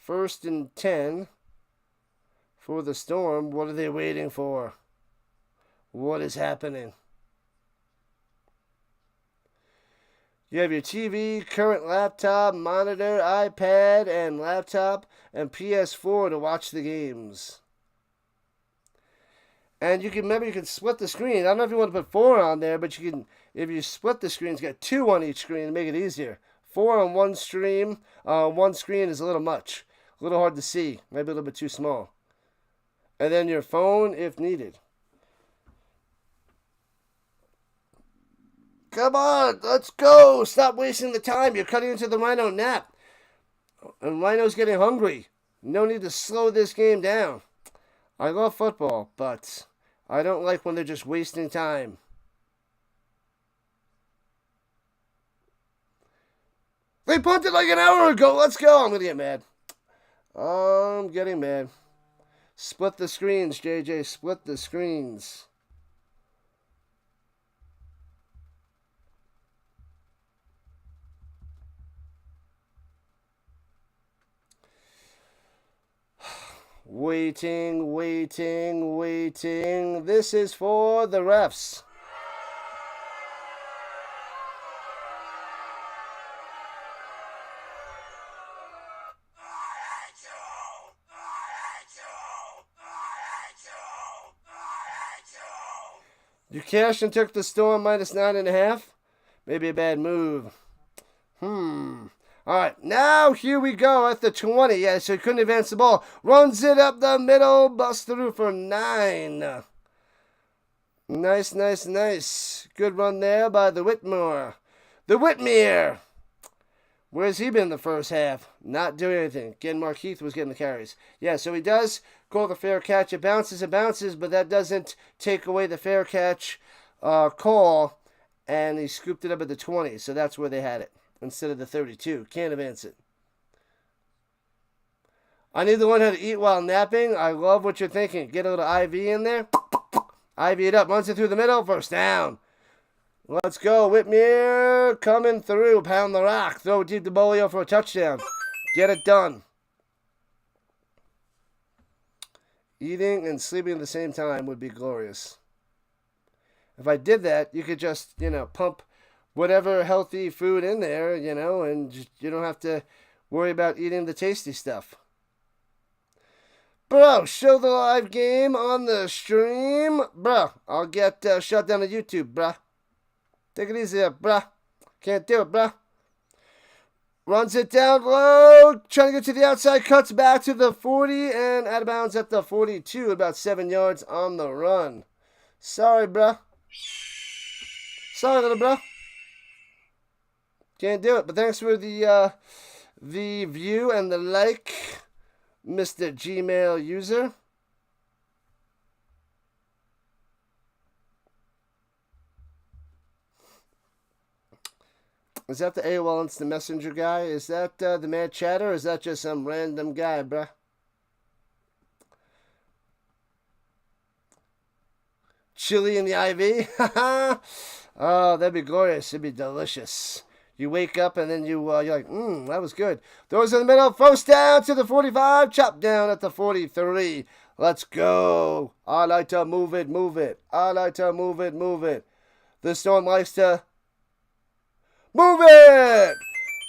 1st and 10 for the Storm. What are they waiting for? What is happening? You have your TV, current laptop, monitor, iPad, and laptop, and PS4 to watch the games. And you can split the screen. I don't know if you want to put 4 on there, but you can, if you split the screens, get 2 on each screen to make it easier. 4 on one screen is a little much. A little hard to see. Maybe a little bit too small. And then your phone if needed. Come on, let's go. Stop wasting the time. You're cutting into the Rhino nap. And Rhino's getting hungry. No need to slow this game down. I love football, but I don't like when they're just wasting time. They punted like an hour ago. Let's go. I'm going to get mad. I'm getting mad. Split the screens, JJ. Split the screens. Waiting. This is for the refs. You cashed and took the Storm minus 9.5? Maybe a bad move. All right, now here we go at the 20. Yeah, so he couldn't advance the ball. Runs it up the middle, busts through for 9. Nice, nice, nice. Good run there by the Whitmore. The Whitmere! Where's he been the first half? Not doing anything. Again, Markeith was getting the carries. Yeah, so he does call the fair catch. It bounces, but that doesn't take away the fair catch call. And he scooped it up at the 20, so that's where they had it instead of the 32. Can't advance it. I need to learn how to eat while napping. I love what you're thinking. Get a little IV in there. IV it up. Runs it through the middle. First down. Let's go. Whitmere coming through. Pound the rock. Throw it deep to Bolio for a touchdown. Get it done. Eating and sleeping at the same time would be glorious. If I did that, you could just, pump whatever healthy food in there, and you don't have to worry about eating the tasty stuff. Bro, show the live game on the stream. Bro, I'll get shut down on YouTube, bro. Take it easy, bro. Can't do it, bro. Runs it down low. Trying to get to the outside. Cuts back to the 40 and out of bounds at the 42. About 7 yards on the run. Sorry, bro. Sorry, little bro. Can't do it. But thanks for the view and the like, Mr. Gmail user. Is that the AOL Instant Messenger guy? Is that the Mad Chatter, or is that just some random guy, bruh? Chili in the IV? Oh, that'd be glorious. It'd be delicious. You wake up and then you're like, that was good. Throws in the middle. First down to the 45. Chop down at the 43. Let's go. I like to move it, move it. I like to move it, move it. The Storm likes to move it!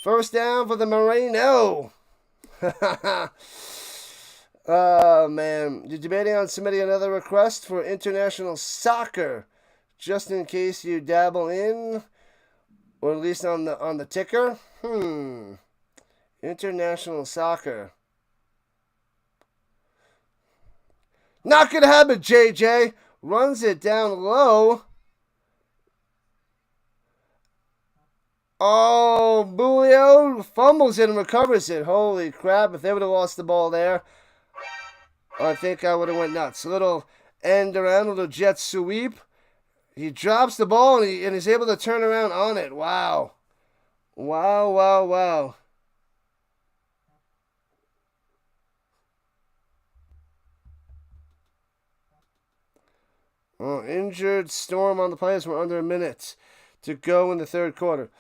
First down for the Moreno. Oh, man. You're debating on submitting another request for international soccer, just in case you dabble in, or at least on the ticker. International soccer. Not gonna happen, JJ. Runs it down low. Oh, Bulio fumbles it and recovers it. Holy crap. If they would have lost the ball there, I think I would have went nuts. A little end around, a little jet sweep. He drops the ball and he's able to turn around on it. Wow. Wow, wow, wow. Oh, injured Storm on the players. We're under a minute to go in the third quarter.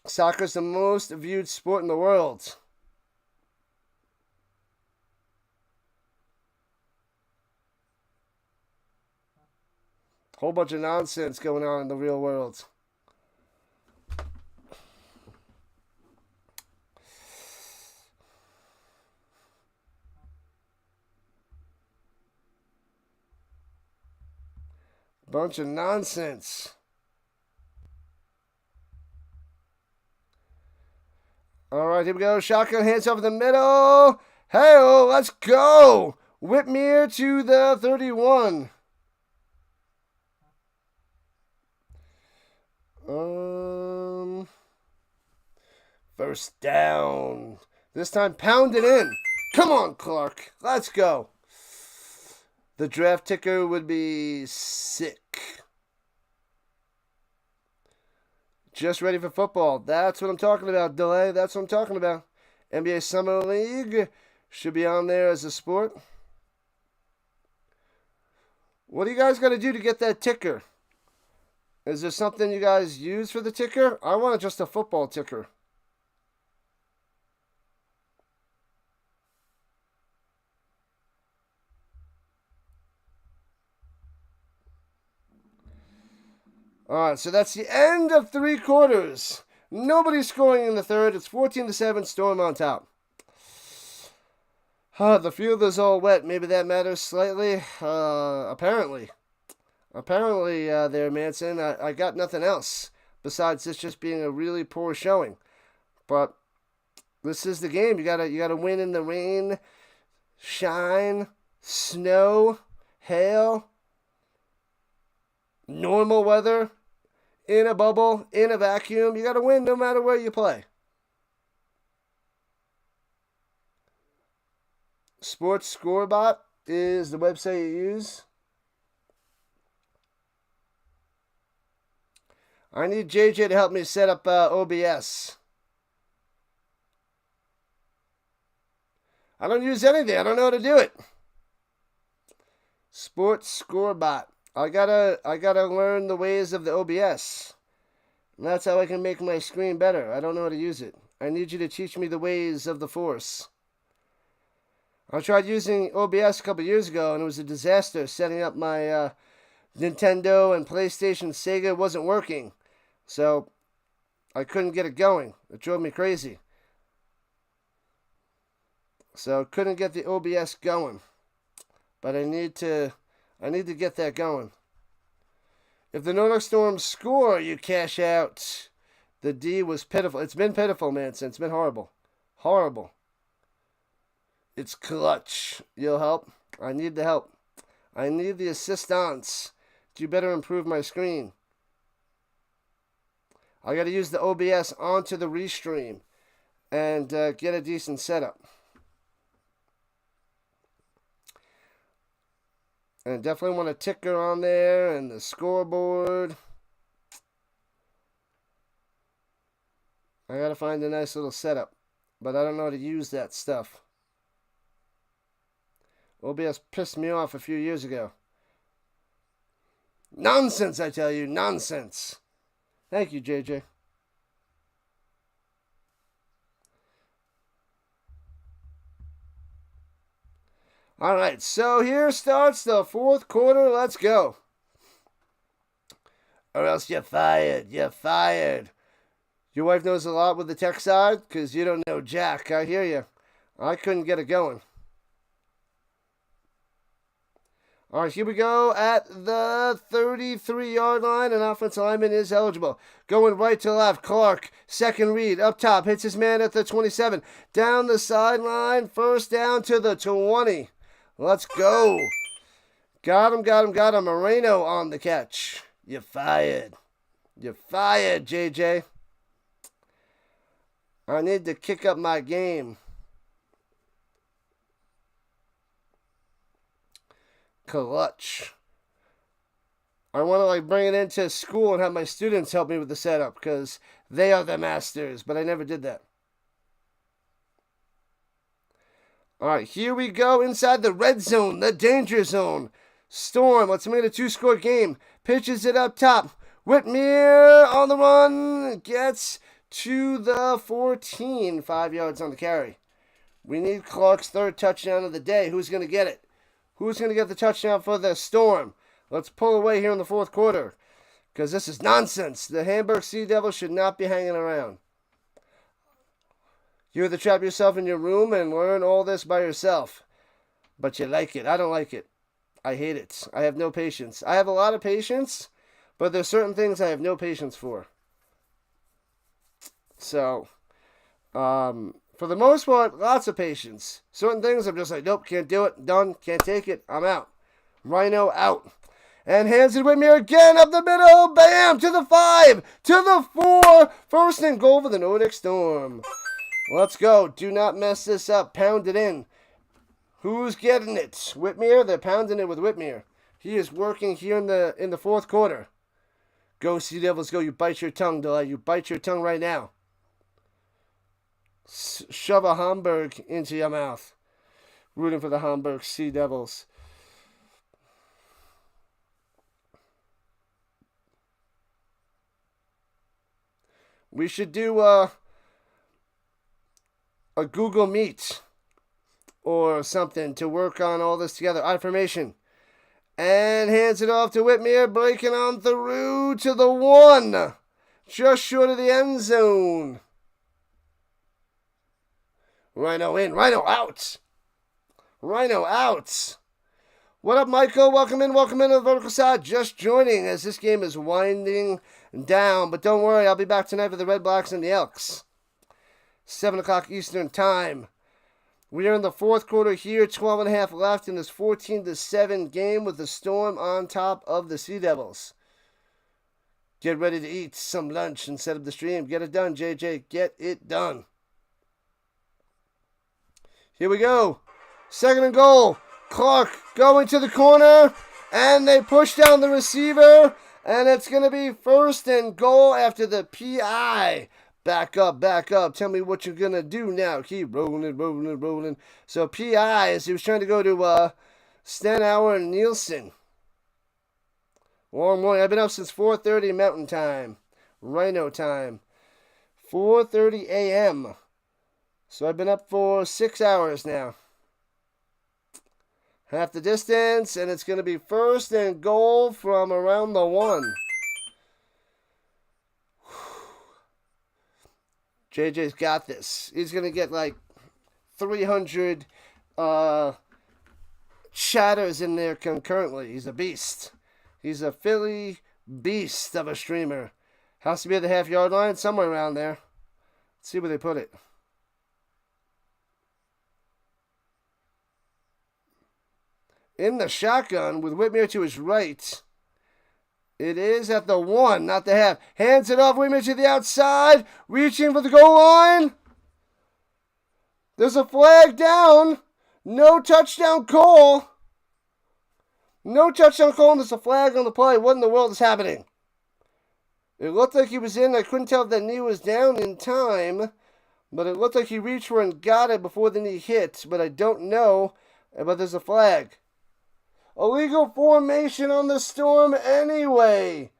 Soccer is the most viewed sport in the world. Whole bunch of nonsense going on in the real world. Bunch of nonsense. All right, here we go. Shotgun hands over the middle. Hey, let's go. Whitmere to the 31. First down. This time pound it in. Come on, Clark. Let's go. The draft ticker would be sick. Just ready for football. That's what I'm talking about, Delay. That's what I'm talking about. NBA Summer League should be on there as a sport. What do you guys got to do to get that ticker? Is there something you guys use for the ticker? I want just a football ticker. All right, so that's the end of 3 quarters. Nobody's scoring in the third. It's 14-7, Storm on top. The field is all wet. Maybe that matters slightly. Apparently. Apparently, there, Manson. I got nothing else besides this just being a really poor showing. But this is the game. You gotta win in the rain, shine, snow, hail, normal weather, in a bubble, in a vacuum. You got to win no matter where you play. Sports Scorebot is the website you use. I need JJ to help me set up OBS. I don't use anything. I don't know how to do it. Sports Scorebot. I gotta learn the ways of the OBS. And that's how I can make my screen better. I don't know how to use it. I need you to teach me the ways of the Force. I tried using OBS a couple years ago, and it was a disaster setting up my Nintendo and PlayStation. Sega wasn't working, so I couldn't get it going. It drove me crazy. So couldn't get the OBS going, but I need to get that going. If the Nordic Storm score, you cash out. The D was pitiful. It's been pitiful, man. Since it's been horrible, horrible. It's clutch. You'll help? I need the help. I need the assistance. You better improve my screen. I got to use the OBS onto the restream and get a decent setup. And definitely want a ticker on there and the scoreboard. I got to find a nice little setup, but I don't know how to use that stuff. OBS pissed me off a few years ago. Nonsense, I tell you, nonsense. Thank you, JJ. All right, so here starts the fourth quarter. Let's go. Or else you're fired. You're fired. Your wife knows a lot with the tech side because you don't know jack. I hear you. I couldn't get it going. All right, here we go at the 33-yard line. An offensive lineman is eligible. Going right to left. Clark, second read, up top. Hits his man at the 27. Down the sideline. First down to the 20. Let's go. Got him. Rhino on the catch. You're fired. You're fired, JJ. I need to kick up my game. Clutch. I want to bring it into school and have my students help me with the setup because they are the masters, but I never did that. All right, here we go inside the red zone, the danger zone. Storm, let's make it a two-score game. Pitches it up top. Whitmere on the run. Gets to the 14. 5 yards on the carry. We need Clark's third touchdown of the day. Who's going to get it? Who's going to get the touchdown for the Storm? Let's pull away here in the fourth quarter because this is nonsense. The Hamburg Sea Devils should not be hanging around. You either trap yourself in your room and learn all this by yourself, but you like it. I don't like it. I hate it. I have no patience. I have a lot of patience, but there's certain things I have no patience for. So, for the most part, lots of patience. Certain things I'm just like, nope, can't do it, done, can't take it, I'm out. Rhino out. And hands it with me again up the middle, bam, to the 5, to the 4, first and goal for the Nordic Storm. Let's go, do not mess this up, pound it in. Who's getting it? Whitmere, they're pounding it with Whitmere. He is working here in the fourth quarter. Go Sea Devils, go, you bite your tongue, Delay, you bite your tongue right now. Shove a Hamburg into your mouth. Rooting for the Hamburg Sea Devils. We should do a Google Meet or something to work on all this together. Information. And hands it off to Whitmere, breaking on through to the 1. Just short of the end zone. Rhino in, Rhino out. Rhino out. What up, Michael? Welcome in to the vertical side. Just joining as this game is winding down. But don't worry, I'll be back tonight for the Red Blacks and the Elks. 7 o'clock Eastern time. We are in the fourth quarter here, 12.5 left in this 14-7 game with the Storm on top of the Sea Devils. Get ready to eat some lunch and set up the stream. Get it done, JJ. Get it done. Here we go. Second and goal. Clark going to the corner, and they push down the receiver, and it's going to be first and goal after the PI. Back up, back up. Tell me what you're going to do now. Keep rolling, rolling, rolling. So PI, as he was trying to go to Stenauer and Nielsen. Long morning. I've been up since 4:30 Mountain Time. Rhino time. 4:30 a.m. So I've been up for 6 hours now. Half the distance, and it's going to be first and goal from around the 1. JJ's got this. He's going to get like 300 chatters in there concurrently. He's a beast. He's a Philly beast of a streamer. Has to be at the half-yard line, somewhere around there. Let's see where they put it. In the shotgun with Whitmer to his right. It is at the 1, not the half. Hands it off, Whitmer to the outside. Reaching for the goal line. There's a flag down. No touchdown call. No touchdown call, and there's a flag on the play. What in the world is happening? It looked like he was in. I couldn't tell if that knee was down in time. But it looked like he reached for and got it before the knee hit. But I don't know. But there's a flag. Illegal formation on the Storm anyway.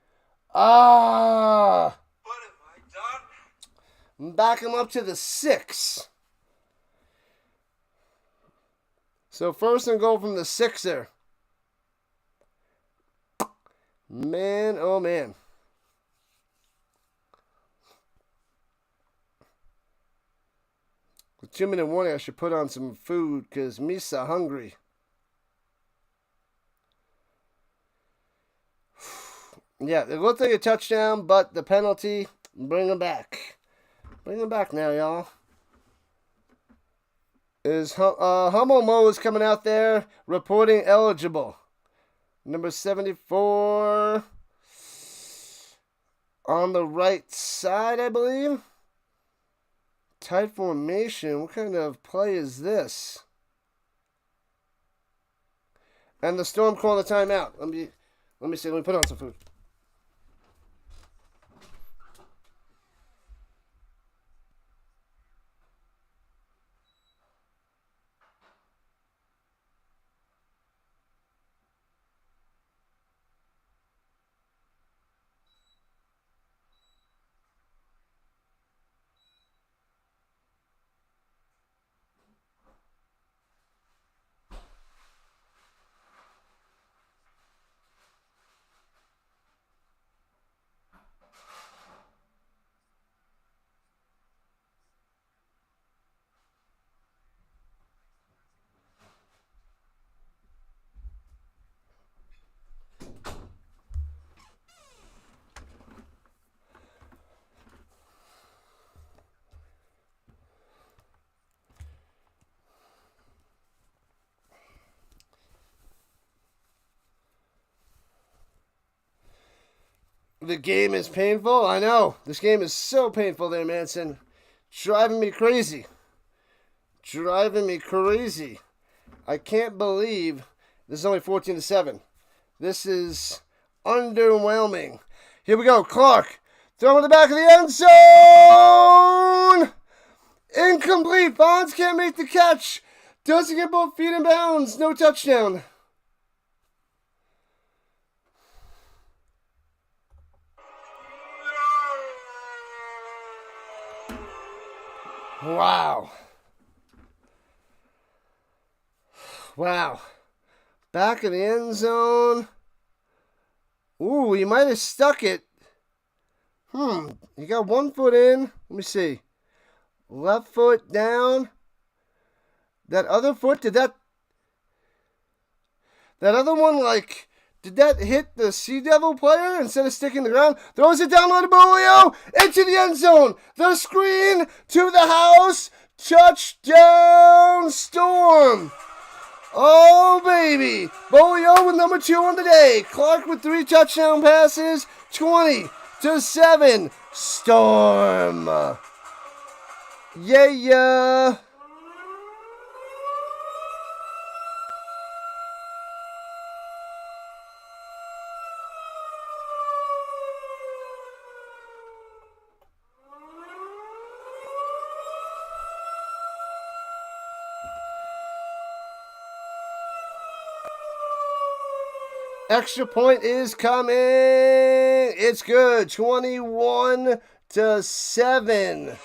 What have I done? Back him up to the 6. So first and goal from the 6er. Man, oh man. With 2-minute warning, I should put on some food because me's so hungry. Yeah, it looked like a touchdown, but the penalty, bring him back. Bring him back now, y'all. Hummel Mo is coming out there, reporting eligible. Number 74 on the right side, I believe. Tight formation. What kind of play is this? And the Storm calling the timeout. Let me see. Let me put on some food. The game is painful. I know. This game is so painful there, Manson. Driving me crazy. Driving me crazy. I can't believe this is only 14-7. This is underwhelming. Here we go. Clark. Throw in the back of the end zone. Incomplete. Bonds can't make the catch. Doesn't get both feet in bounds. No touchdown. Wow. Wow. Back in the end zone. Ooh, he might have stuck it. He got 1 foot in. Let me see. Left foot down. That other foot, did that other one, like, did that hit the Sea Devil player instead of sticking the ground? Throws it down to Bolio into the end zone. The screen to the house Touchdown Storm! Oh, baby. Bolio with number 2 on the day. Clark with 3 touchdown passes. 20-7. Storm. Yeah. Extra point is coming. It's good. 21-7.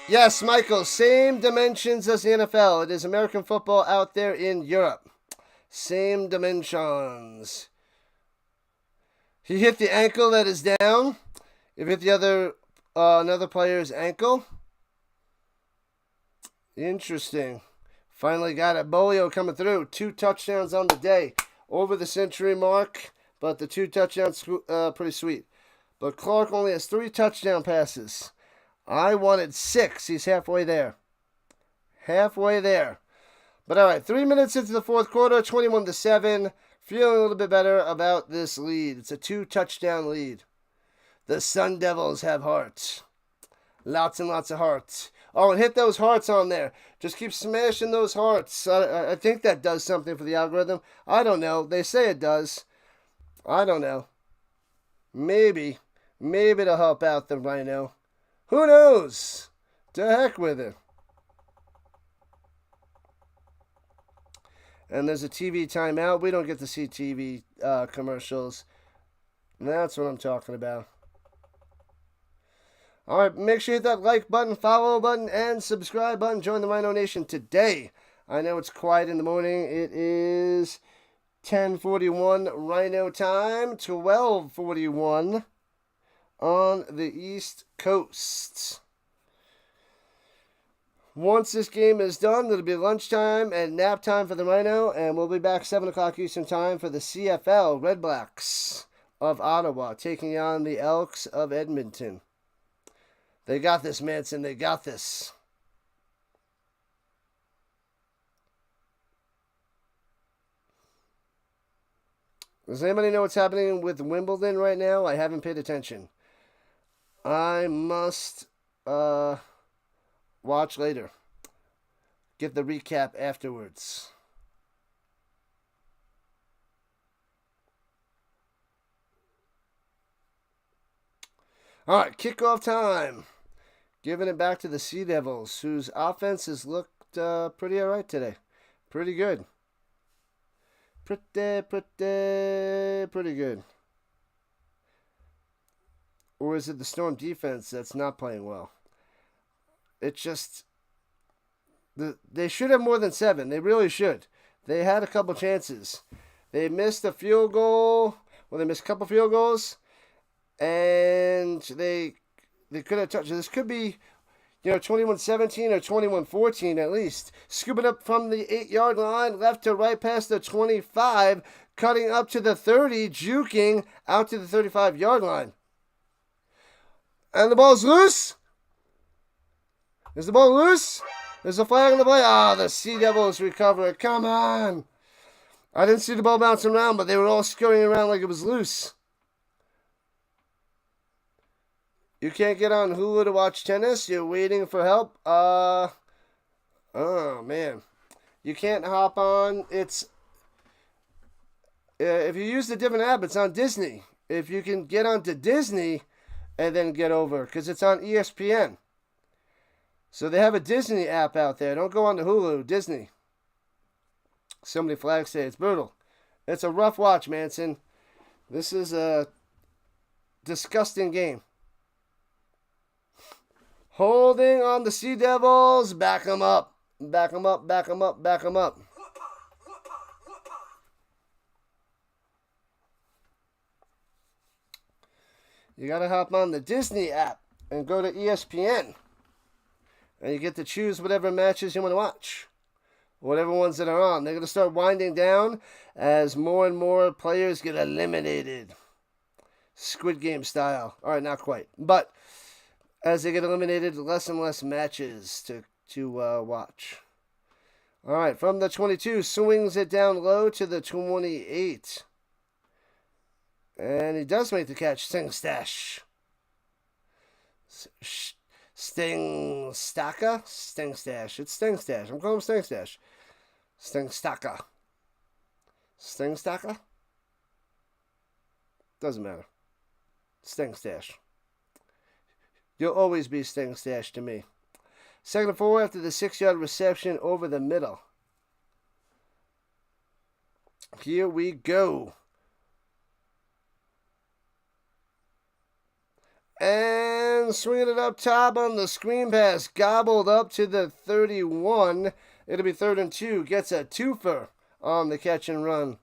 Yes, Michael, same dimensions as the NFL. It is American football out there in Europe. Same dimensions. He hit the ankle that is down. If hit the another player's ankle. Interesting. Finally got it. Bolio coming through. 2 touchdowns on the day. Over the century mark, but the 2 touchdowns, pretty sweet. But Clark only has 3 touchdown passes. I wanted 6. He's halfway there. Halfway there. But all right, 3 minutes into the fourth quarter, 21-7. Feeling a little bit better about this lead. It's a 2 touchdown lead. The Sun Devils have hearts. Lots and lots of hearts. Oh, and hit those hearts on there. Just keep smashing those hearts. I think that does something for the algorithm. I don't know. They say it does. I don't know. Maybe. Maybe it'll help out the Rhino. Who knows? To heck with it. And there's a TV timeout. We don't get to see TV commercials. That's what I'm talking about. All right, make sure you hit that like button, follow button, and subscribe button. Join the Rhino Nation today. I know it's quiet in the morning. It is 10:41 Rhino time, 12:41 on the East Coast. Once this game is done, it'll be lunchtime and nap time for the Rhino, and we'll be back 7 o'clock Eastern time for the CFL Red Blacks of Ottawa taking on the Elks of Edmonton. They got this, Manson. They got this. Does anybody know what's happening with Wimbledon right now? I haven't paid attention. I must watch later. Get the recap afterwards. All right, kickoff time. Giving it back to the Sea Devils, whose offense has looked pretty all right today. Pretty good. Pretty good. Or is it the Storm defense that's not playing well? It's just... They should have more than 7. They really should. They had a couple chances. They missed a field goal. Well, they missed a couple field goals. And they could have touched. This could be, 21-17 or 21-14 at least. Scooping up from the 8-yard line, left to right past the 25, cutting up to the 30, juking out to the 35-yard line. And the ball's loose. Is the ball loose? There's a flag on the play. The Sea Devils recover it. Come on. I didn't see the ball bouncing around, but they were all scurrying around like it was loose. You can't get on Hulu to watch tennis. You're waiting for help. Oh, man. You can't hop on. It's... if you use the different app, it's on Disney. If you can get onto Disney and then get over, because it's on ESPN. So they have a Disney app out there. Don't go on to Hulu. Disney. So many flags say it's brutal. It's a rough watch, Manson. This is a disgusting game. Holding on the Sea Devils. Back them up. Back them up, back them up, back them up. You got to hop on the Disney app and go to ESPN. And you get to choose whatever matches you want to watch. Whatever ones that are on. They're going to start winding down as more and more players get eliminated. Squid Game style. All right, not quite. But as they get eliminated, less and less matches to watch. All right, from the 22, swings it down low to the 28. And he does make the catch. Sting Stash. Sting Stacka? Sting Stash. It's Sting Stash. I'm calling him Sting Stash. Sting Stacka. Sting Stacka? Doesn't matter. Sting Stash. You'll always be Sting Stash to me. Second and 4 after the 6-yard reception over the middle. Here we go. And swinging it up top on the screen pass. Gobbled up to the 31. It'll be 3rd and 2. Gets a twofer on the catch and run.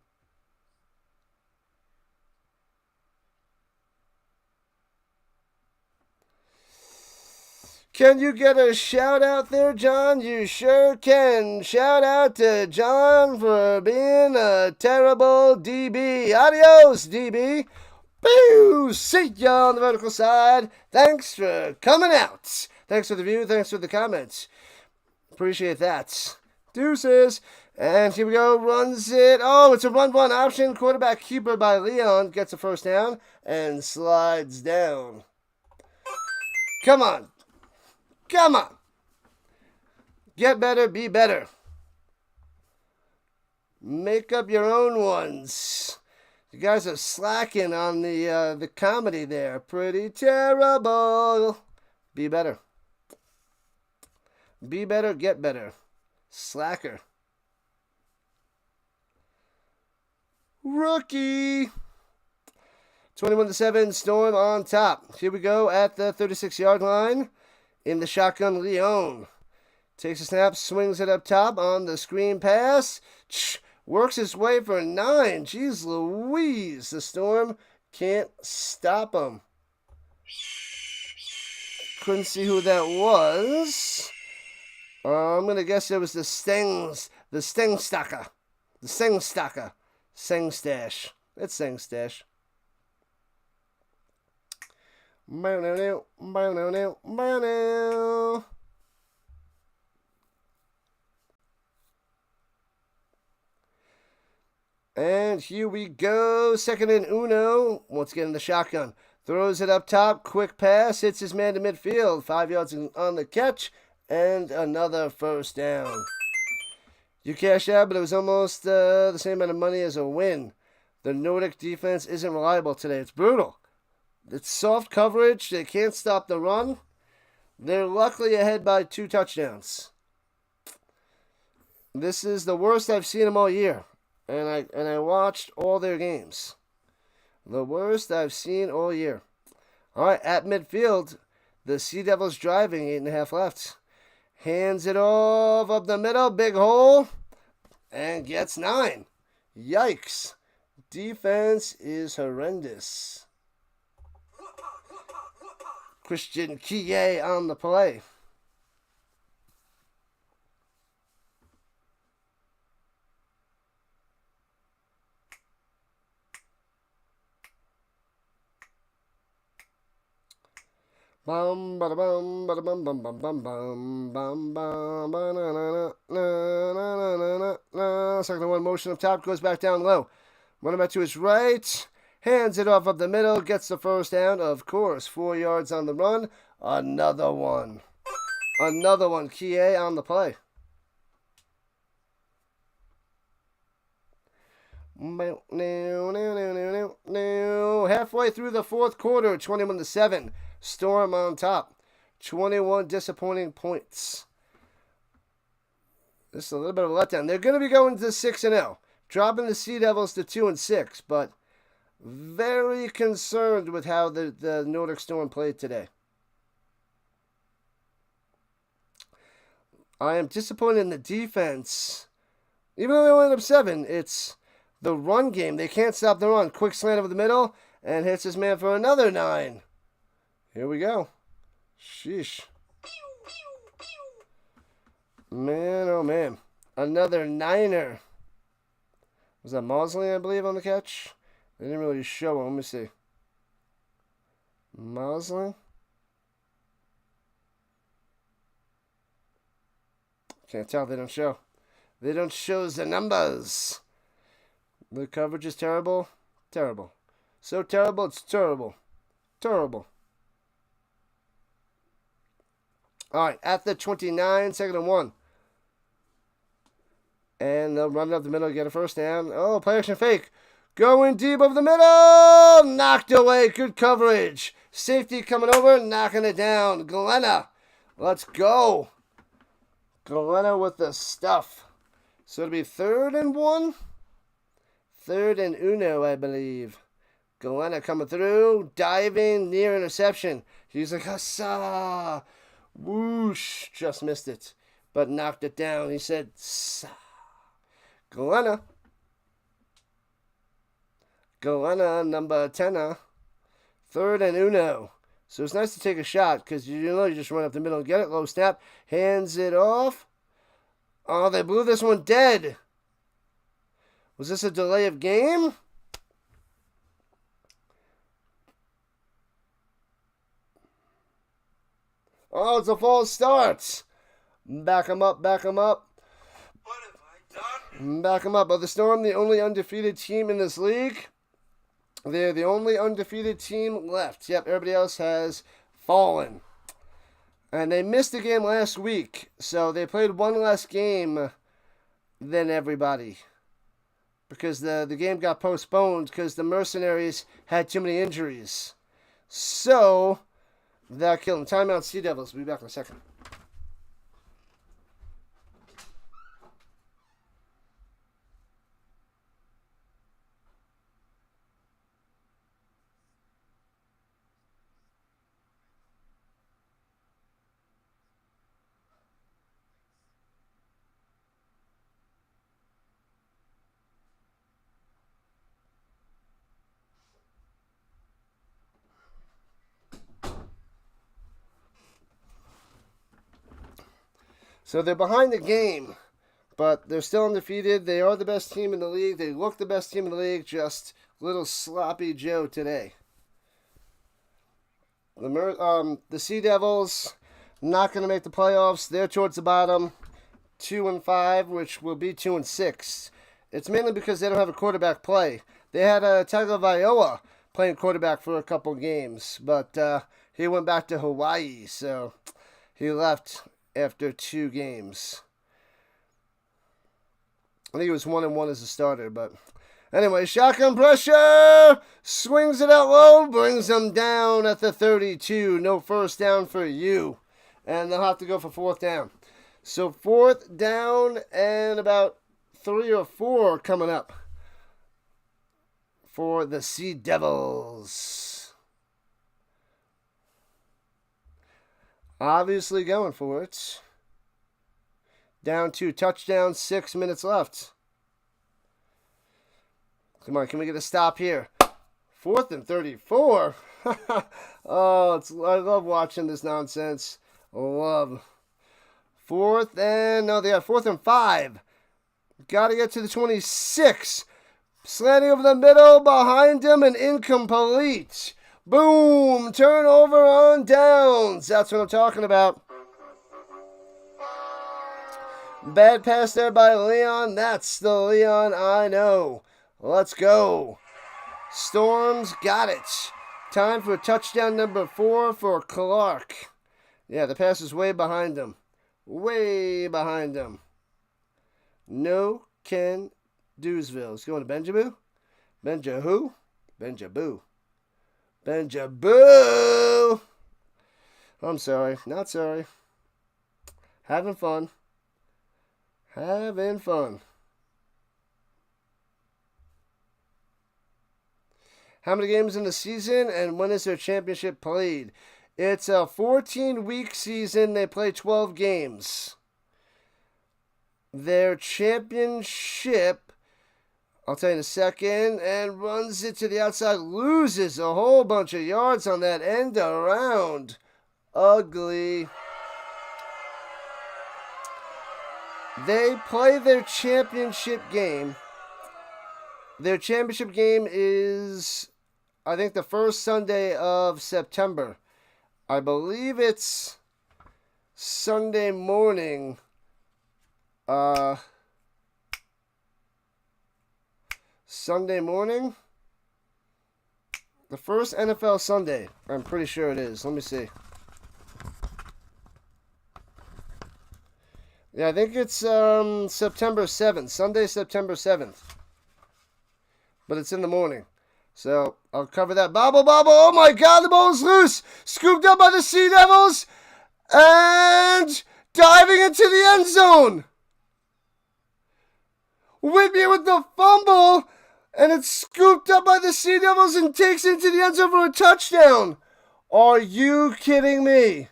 Can you get a shout out there, John? You sure can. Shout out to John for being a terrible DB. Adios, DB. Boo! See ya on the vertical side. Thanks for coming out. Thanks for the view. Thanks for the comments. Appreciate that. Deuces. And here we go. Runs it. Oh, it's a run-1 option. Quarterback keeper by Leon. Gets a first down and slides down. Come on. Come on. Get better, be better. Make up your own ones. You guys are slacking on the comedy there. Pretty terrible. Be better. Be better, get better. Slacker. Rookie. 21-7, Storm on top. Here we go at the 36-yard line. In the shotgun, Leon takes a snap, swings it up top on the screen pass. Works his way for 9. Jeez Louise. The Storm can't stop him. Couldn't see who that was. I'm going to guess it was the Stings. The Sting Stacker. The Sting Stacker. Sting Stash. It's Sting Stash. And here we go. Second and uno. Once again in the shotgun. Throws it up top. Quick pass. Hits his man to midfield. 5 yards on the catch. And another first down. You cash out, but it was almost the same amount of money as a win. The Nordic defense isn't reliable today. It's brutal. It's soft coverage. They can't stop the run. They're luckily ahead by 2 touchdowns. This is the worst I've seen them all year. And I watched all their games. The worst I've seen all year. All right, at midfield, the Sea Devils driving, 8.5 left. Hands it off up the middle, big hole, and gets 9. Yikes. Defense is horrendous. Christian Kie on the play. Bum bada bum bada bum bum bum bum bum bum bum ba na na na na na na na. Second and 1 motion up top, goes back down low. Running back to his right, hands it off up the middle, gets the first down, of course. 4 yards on the run. Another one. Another one. Kie on the play. Halfway through the fourth quarter, 21-7. Storm on top. 21 disappointing points. This is a little bit of a letdown. They're going to be going to 6-0. Dropping the Sea Devils to 2-6. But very concerned with how the Nordic Storm played today. I am disappointed in the defense. Even though they only ended up 7, it's the run game. They can't stop the run. Quick slant over the middle. And hits his man for another 9. Here we go. Sheesh. Man, oh man. Another 9er. Was that Mosley, I believe, on the catch? They didn't really show him. Let me see. Mosley? Can't tell. They don't show. They don't show the numbers. The coverage is terrible. Terrible. So terrible, it's terrible. Terrible. All right, at the 29, 2nd and 1. And they'll run it up the middle, get a first down. Oh, play action fake. Going deep over the middle. Knocked away. Good coverage. Safety coming over, knocking it down. Glenna. Let's go. Glenna with the stuff. So it'll be 3rd and 1. 3rd and uno, I believe. Glenna coming through. Diving, near interception. He's like, Hassa. Whoosh. Just missed it. But knocked it down. He said, Sa. Glenna. Glenna, number 10. 3rd and uno. So it's nice to take a shot because you know you just run up the middle and get it. Low snap. Hands it off. Oh, they blew this one dead. Was this a delay of game? Oh, it's a false start. Back him up, back him up. What have I done? Back them up. But the Storm, the only undefeated team in this league. They're the only undefeated team left. Yep, everybody else has fallen. And they missed a game last week. So they played one less game than everybody. Because the game got postponed because the Mercenaries had too many injuries. So that killed them. Timeout, Sea Devils. We'll be back in a second. So they're behind the game, but they're still undefeated. They are the best team in the league. They look the best team in the league. Just little sloppy Joe today. The Sea Devils not going to make the playoffs. They're towards the bottom, 2-5, which will be 2-6. It's mainly because they don't have a quarterback play. They had Tagovailoa playing quarterback for a couple games, but he went back to Hawaii, so he left after 2 games. I think he was 1-1 as a starter, but anyway, shotgun pressure, swings it out low, brings them down at the 32. No first down for you, and they'll have to go for 4th down. So 4th down and about 3 or 4 coming up for the Sea Devils. Obviously going for it. Down 2 touchdowns, 6 minutes left. Come on, can we get a stop here? 4th and 34. Oh, I love watching this nonsense. Love. 4th and, no, they got 4th and 5. Got to get to the 26. Slanting over the middle, behind him, and incomplete. Boom! Turnover on downs. That's what I'm talking about. Bad pass there by Leon. That's the Leon I know. Let's go. Storms got it. Time for touchdown number 4 for Clark. Yeah, the pass is way behind him. Way behind him. No Ken Dewsville. He's going to Benjaboo? Benja-who? Benjaboo. Benjaboo! I'm sorry. Not sorry. Having fun. Having fun. How many games in the season and when is their championship played? It's a 14-week season. They play 12 games. Their championship, I'll tell you in a second, and runs it to the outside, loses a whole bunch of yards on that end around. Ugly. They play their championship game. Their championship game is, I think, the first Sunday of September. I believe it's Sunday morning Sunday morning. The first NFL Sunday. I'm pretty sure it is. Let me see. Yeah, I think it's September 7th. Sunday, September 7th. But it's in the morning. So, I'll cover that. Bobble, bobble. Oh my God, the ball's loose. Scooped up by the Sea Devils. And diving into the end zone. Whitney with the fumble. And it's scooped up by the Sea Devils and takes into the end zone for a touchdown. Are you kidding me?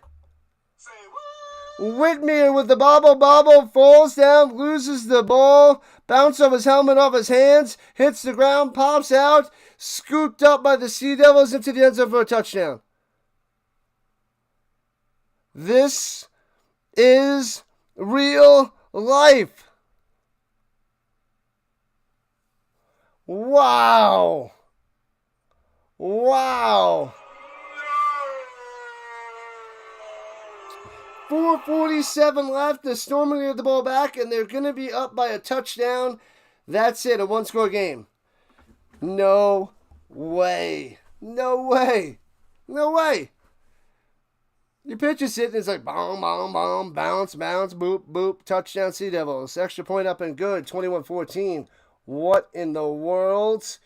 Whitmere with the bobble, falls down, loses the ball, bounces off his helmet, off his hands, hits the ground, pops out, scooped up by the Sea Devils into the end zone for a touchdown. This is real life. Wow. Wow. 4:47 left. The Storm will get the ball back, and they're going to be up by a touchdown. That's it, a one-score game. No way. No way. No way. Your pitch is sitting, it's like boom, boom, boom, bounce, bounce, boop, boop, touchdown Sea Devils. Extra point up and good, 21-14. What in the world?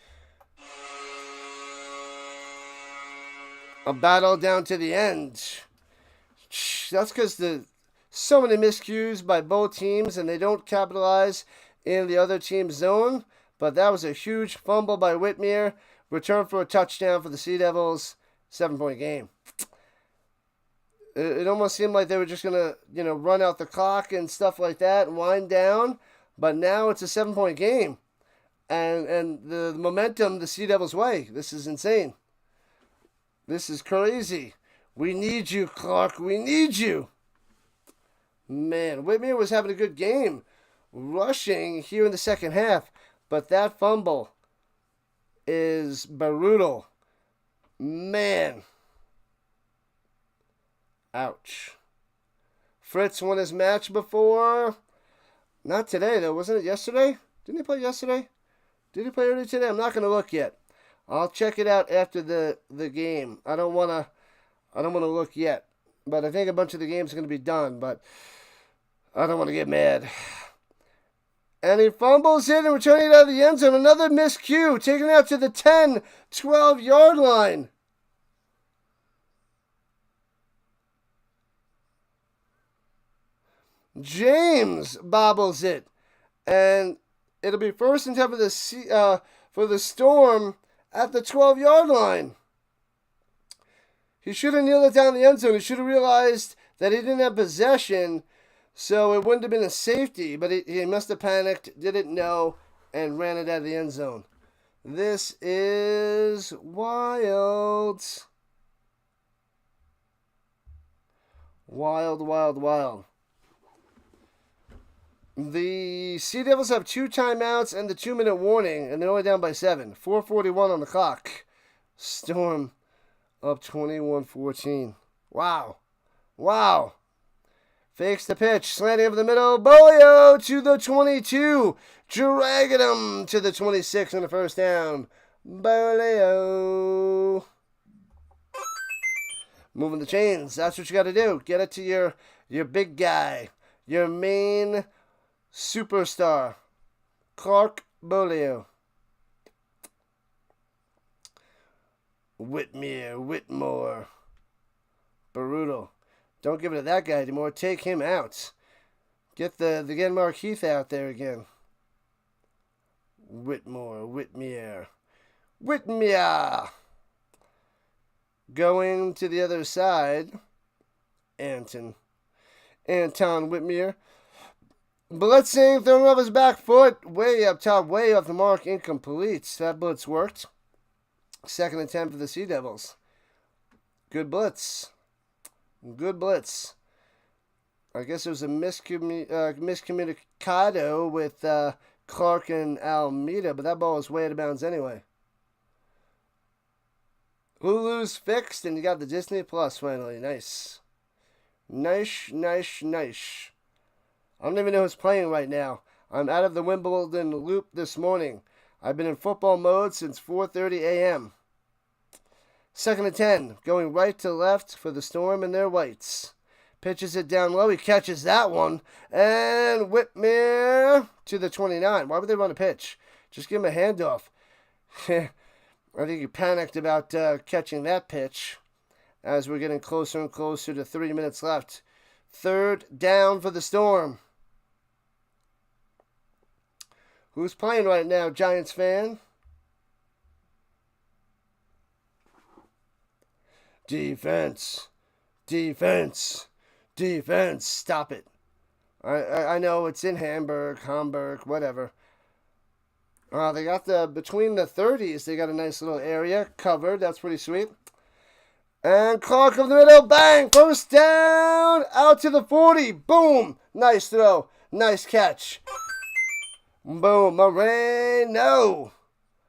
A battle down to the end. That's because so many miscues by both teams, and they don't capitalize in the other team's zone. But that was a huge fumble by Whitmere. Return for a touchdown for the Sea Devils. 7-point game. It almost seemed like they were just going to, run out the clock and stuff like that and wind down. But now it's a 7-point game. And the momentum the Sea Devils' way. This is insane. This is crazy. We need you, Clark. We need you. Man, Whitmere was having a good game. Rushing here in the second half. But that fumble is brutal. Man. Ouch. Fritz won his match before. Not today, though. Wasn't it yesterday? Didn't he play yesterday? Did he play early today? I'm not going to look yet. I'll check it out after the game. I don't want to look yet. But I think a bunch of the games are going to be done. But I don't want to get mad. And he fumbles it and returning it out of the end zone. Another miscue. Taking it out to the 10, 12-yard line. James bobbles it. And it'll be first and 10 for the Storm at the 12-yard line. He should have kneeled it down the end zone. He should have realized that he didn't have possession, so it wouldn't have been a safety. But he must have panicked, didn't know, and ran it out of the end zone. This is wild. Wild, wild, wild. The Sea Devils have 2 timeouts and the 2-minute warning, and they're only down by 7. 4:41 on the clock. Storm up 21-14. Wow. Wow. Fakes the pitch. Slanting over the middle. Bolio to the 22. Dragging him to the 26 on the first down. Bolio. Moving the chains. That's what you got to do. Get it to your big guy. Your main superstar. Clark Bolio. Whitmore. Brutal. Don't give it to that guy anymore. Take him out. Get the Mark Heath out there again. Whitmere. Going to the other side. Anton Whitmere. Blitzing, throwing off his back foot. Way up top, way off the mark. Incomplete. That blitz worked. Second attempt for the Sea Devils. Good blitz. I guess there was a miscommunicado with Clark and Almeida, but that ball was way out of bounds anyway. Hulu's fixed, and you got the Disney Plus finally. Nice. I don't even know who's playing right now. I'm out of the Wimbledon loop this morning. I've been in football mode since 4:30 a.m. Second and 10, going right to left for the Storm and their whites. Pitches it down low. He catches that one. And Whitmere to the 29. Why would they run a pitch? Just give him a handoff. I think he panicked about catching that pitch as we're getting closer and closer to 3 minutes left. Third down for the Storm. Who's playing right now, Giants fan? Defense. Defense. Defense. Stop it. I know it's in Hamburg, whatever. They got between the 30s, they got a nice little area covered. That's pretty sweet. And Clark over the middle. Bang. First down. Out to the 40. Boom. Nice throw. Nice catch. Boom. Moreno.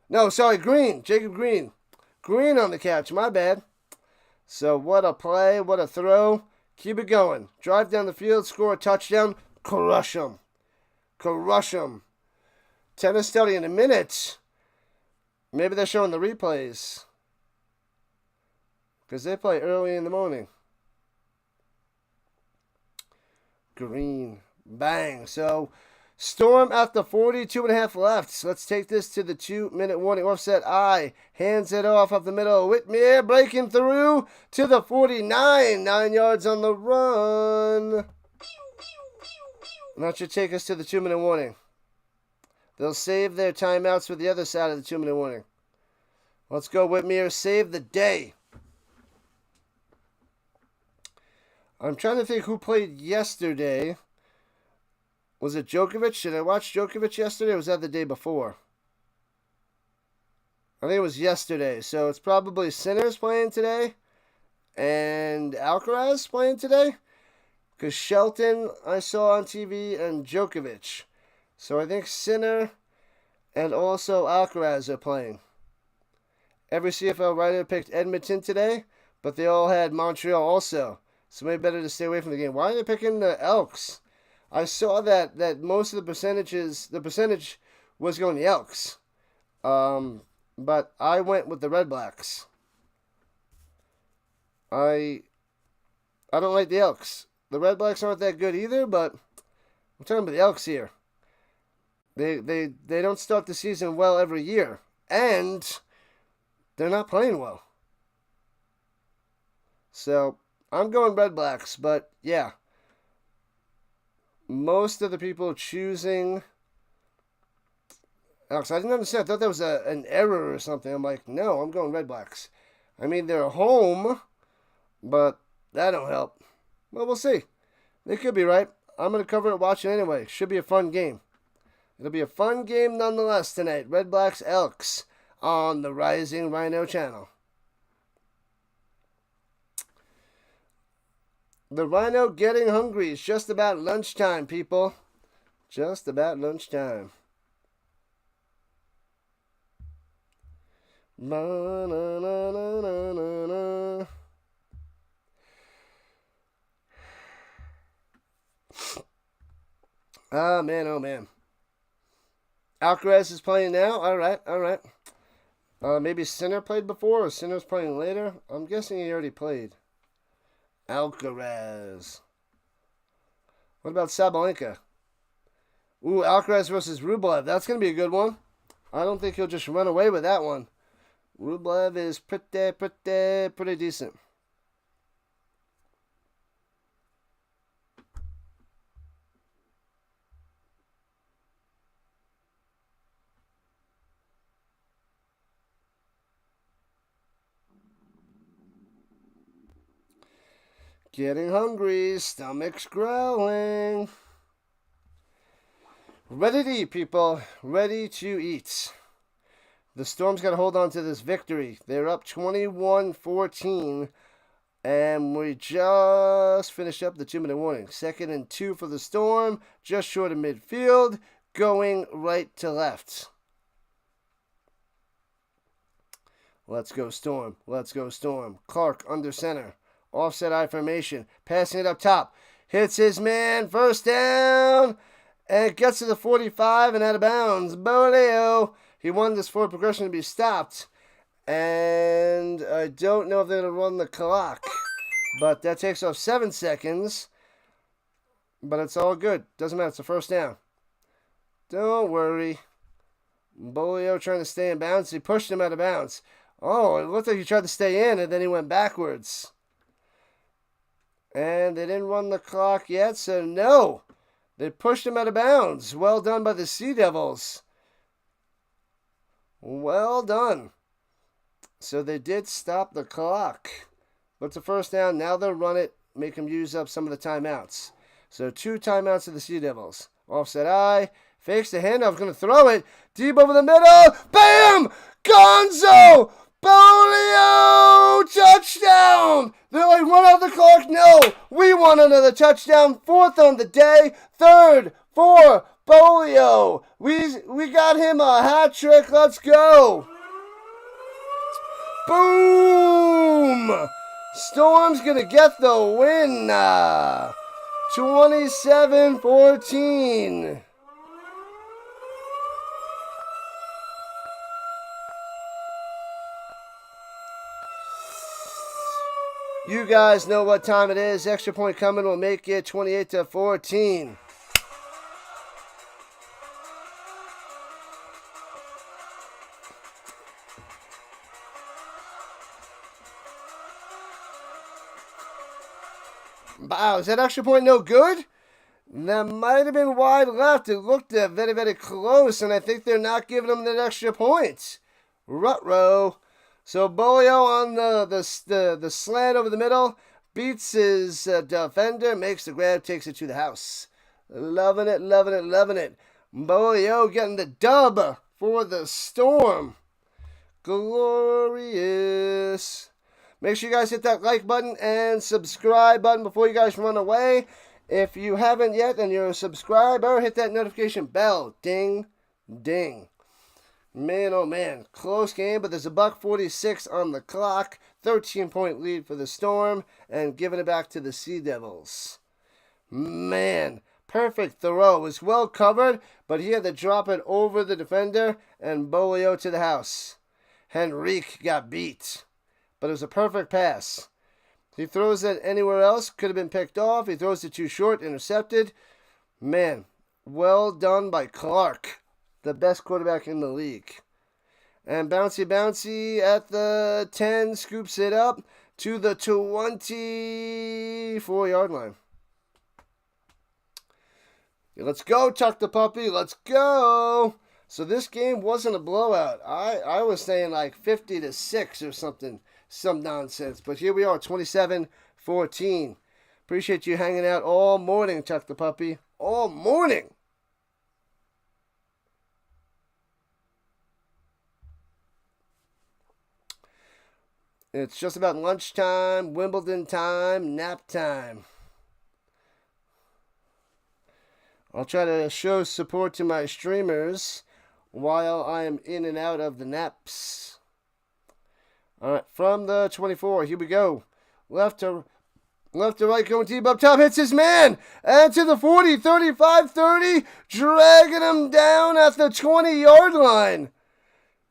No, sorry. Green. Jacob Green. Green on the catch. My bad. So what a play. What a throw. Keep it going. Drive down the field. Score a touchdown. Crush them. Crush them. Tennis study in a minute. Maybe they're showing the replays. Because they play early in the morning. Green. Bang. So, Storm at the 40, 2.5 left. So let's take this to the 2-minute warning. Offset I hands it off the middle. Whitmere breaking through to the 49. 9 yards on the run. And that should take us to the 2-minute warning. They'll save their timeouts for the other side of the 2-minute warning. Let's go, Whitmere. Save the day. I'm trying to think who played yesterday. Was it Djokovic? Did I watch Djokovic yesterday, or was that the day before? I think it was yesterday. So it's probably Sinners playing today and Alcaraz playing today. Because Shelton I saw on TV and Djokovic. So I think Sinner and also Alcaraz are playing. Every CFL writer picked Edmonton today, but they all had Montreal also. So maybe better to stay away from the game. Why are they picking the Elks? I saw that most of the percentage was going the Elks. But I went with the Red Blacks. I don't like the Elks. The Red Blacks aren't that good either, but I'm talking about the Elks here. They don't start the season well every year. And they're not playing well. So, I'm going Red Blacks, but yeah. Most of the people choosing Elks. I didn't understand. I thought that was an error or something. I'm like, no, I'm going Red Blacks. I mean, they're home, but that don't help. Well, we'll see. They could be right. I'm going to cover it, watch it anyway. Should be a fun game. It'll be a fun game nonetheless tonight. Red Blacks Elks on the Rising Rhino channel. The Rhino getting hungry. It's just about lunchtime, people. Just about lunchtime. Na-na-na-na-na-na. Ah, man, oh, man. Alcaraz is playing now? All right. Maybe Sinner played before, or Sinner's playing later? I'm guessing he already played. Alcaraz. What about Sabalenka? Ooh, Alcaraz versus Rublev. That's going to be a good one. I don't think he'll just run away with that one. Rublev is pretty decent. Getting hungry, stomach's growling. Ready to eat, people. Ready to eat. The Storm's got to hold on to this victory. They're up 21-14. And we just finished up the 2-minute warning. 2nd and 2 for the Storm. Just short of midfield. Going right to left. Let's go Storm. Let's go Storm. Clark under center. Offset I formation. Passing it up top. hits his man, first down, and gets to the 45 and out of bounds. Bolio, he wanted this forward progression to be stopped. And I don't know if they're going to run the clock. But that takes off 7 seconds. But it's all good. Doesn't matter. It's a first down. Don't worry. Bolio trying to stay in bounds. He pushed him out of bounds. Oh, it looked like he tried to stay in, and then he went backwards. And they didn't run the clock yet, so no. They pushed him out of bounds. Well done by the Sea Devils. Well done. So they did stop the clock. But it's a first down. Now they'll run it, make them use up some of the timeouts. So 2 timeouts of the Sea Devils. Offset eye. Fakes the handoff. Going to throw it. Deep over the middle. Bam! Gonzo! Bolio! Touchdown! They're like, run out the clock. No! We want another touchdown. 4th on the day. 3rd for Bolio. We got him a hat trick. Let's go. Boom! Storm's going to get the win. 27-14. You guys know what time it is. Extra point coming will make it 28-14. Wow, is that extra point no good? That might have been wide left. It looked very, very close, and I think they're not giving them that extra point. Ruh-roh. So Bolio on the slant over the middle, beats his defender, makes the grab, takes it to the house. Loving it, loving it, loving it. Bolio getting the dub for the Storm. Glorious. Make sure you guys hit that like button and subscribe button before you guys run away. If you haven't yet and you're a subscriber, hit that notification bell. Ding, ding. Man, oh man, close game, but there's a $1.46 on the clock. 13-point lead for the Storm, and giving it back to the Sea Devils. Man, perfect throw. It was well covered, but he had to drop it over the defender, and Bolio to the house. Henrique got beat, but it was a perfect pass. He throws it anywhere else, could have been picked off. He throws it too short, intercepted. Man, well done by Clark, the best quarterback in the league. And Bouncy at the 10 scoops it up to the 24-yard line. Let's go, Tuck the Puppy. Let's go. So this game wasn't a blowout. I was saying like 50-6 or something. Some nonsense. But here we are, 27-14. Appreciate you hanging out all morning, Tuck the Puppy. All morning. It's just about lunchtime, Wimbledon time, nap time. I'll try to show support to my streamers while I am in and out of the naps. All right, from the 24, here we go. Left to right, going deep up top, hits his man. And to the 40, 35, 30, dragging him down at the 20-yard line.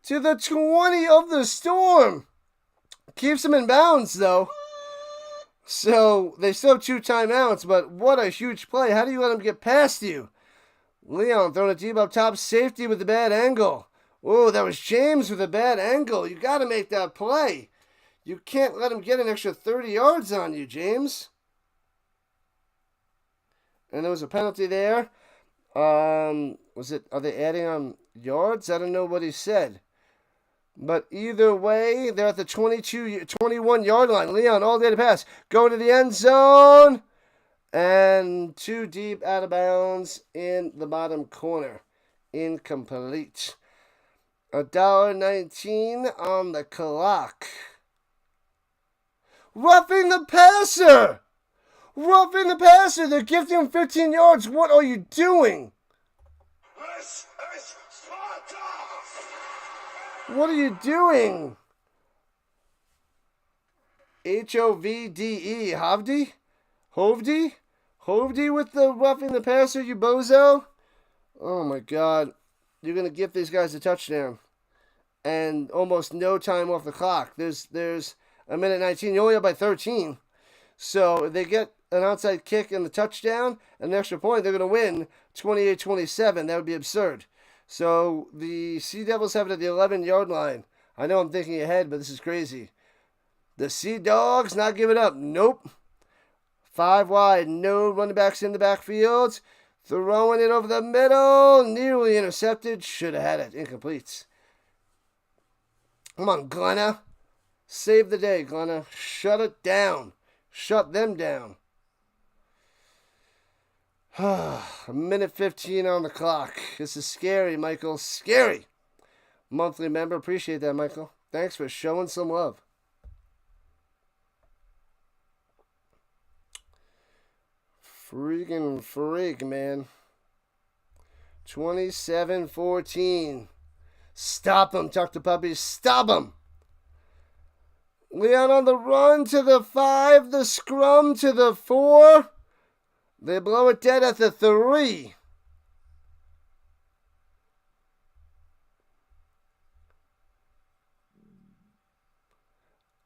To the 20 of the Storm. Keeps him in bounds, though. So, they still have 2 timeouts, but what a huge play. How do you let him get past you? Leon throwing a deep up top, safety with the bad angle. Oh, that was James with a bad angle. You got to make that play. You can't let him get an extra 30 yards on you, James. And there was a penalty there. Are they adding on yards? I don't know what he said. But either way, they're at the 21-yard line. Leon all day to pass. Go to the end zone. And too deep, out of bounds in the bottom corner. Incomplete. $1.19 on the clock. Roughing the passer. Roughing the passer. They're gifting him 15 yards. What are you doing? What are you doing? Hovde? Hovde? Hovde with the roughing the passer, you bozo. Oh my God. You're going to give these guys a touchdown. And almost no time off the clock. There's a minute 19. You're only up by 13. So if they get an outside kick and the touchdown, an extra point, they're going to win 28-27. That would be absurd. So the Sea Devils have it at the 11-yard line. I know I'm thinking ahead, but this is crazy. The Sea Dogs not giving up. Nope. 5 wide. No running backs in the backfield. Throwing it over the middle. Nearly intercepted. Should have had it. Incomplete. Come on, Glenna. Save the day, Glenna. Shut it down. Shut them down. A minute 15 on the clock. This is scary, Michael. Scary. Monthly member. Appreciate that, Michael. Thanks for showing some love. Freaking freak, man. 27-14. Stop him, Tuck the Puppies. Stop him. Leon on the run to the 5. The scrum to the 4. They blow it dead at the 3.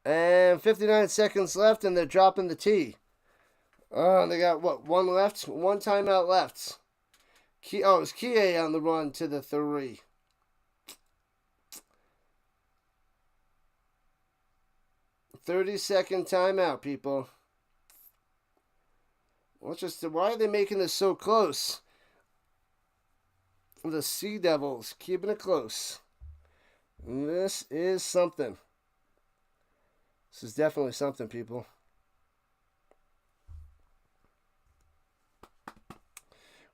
And 59 seconds left, and they're dropping the T. Oh, they got, what, 1 left? 1 timeout left. It's Kie on the run to the 3. "30-second timeout, people. Why are they making this so close? The Sea Devils keeping it close. This is something. This is definitely something, people.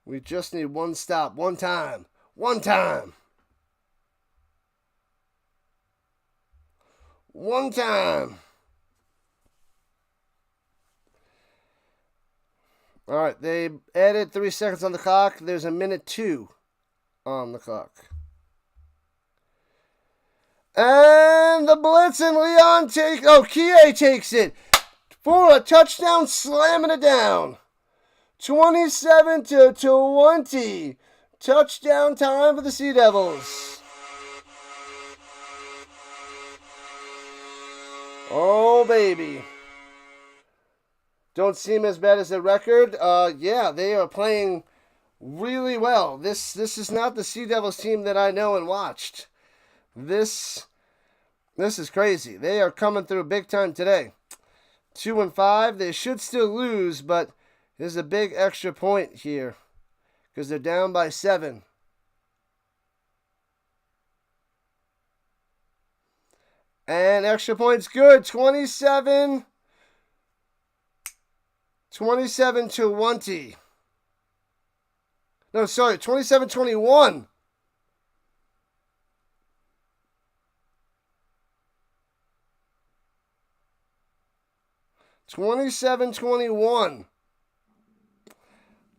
We just need one stop, one time. One time. One time. All right, they added 3 seconds on the clock. There's a minute 2 on the clock. And the blitz and Leon Kie takes it for a touchdown, slamming it down. 27-20. Touchdown time for the Sea Devils. Oh, baby. Don't seem as bad as the record. Yeah, they are playing really well. This is not the Sea Devils team that I know and watched. This is crazy. They are coming through big time today. 2-5. They should still lose, but there's a big extra point here because they're down by 7. And extra point's good. 27-20. No, sorry, 27-21.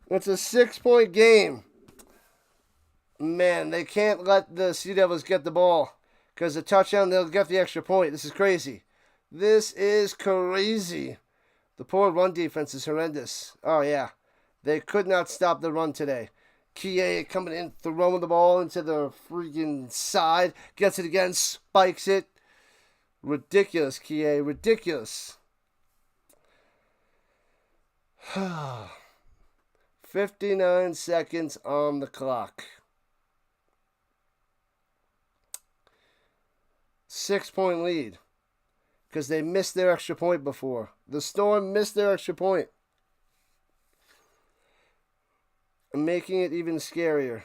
It's a 6-point game. Man, they can't let the Sea Devils get the ball. Because a touchdown, they'll get the extra point. This is crazy. This is crazy. The poor run defense is horrendous. Oh, yeah. They could not stop the run today. Kie coming in, throwing the ball into the freaking side. Gets it again, spikes it. Ridiculous, Kie. Ridiculous. 59 seconds on the clock. 6-point lead. Because they missed their extra point before. The Storm missed their extra point. Making it even scarier.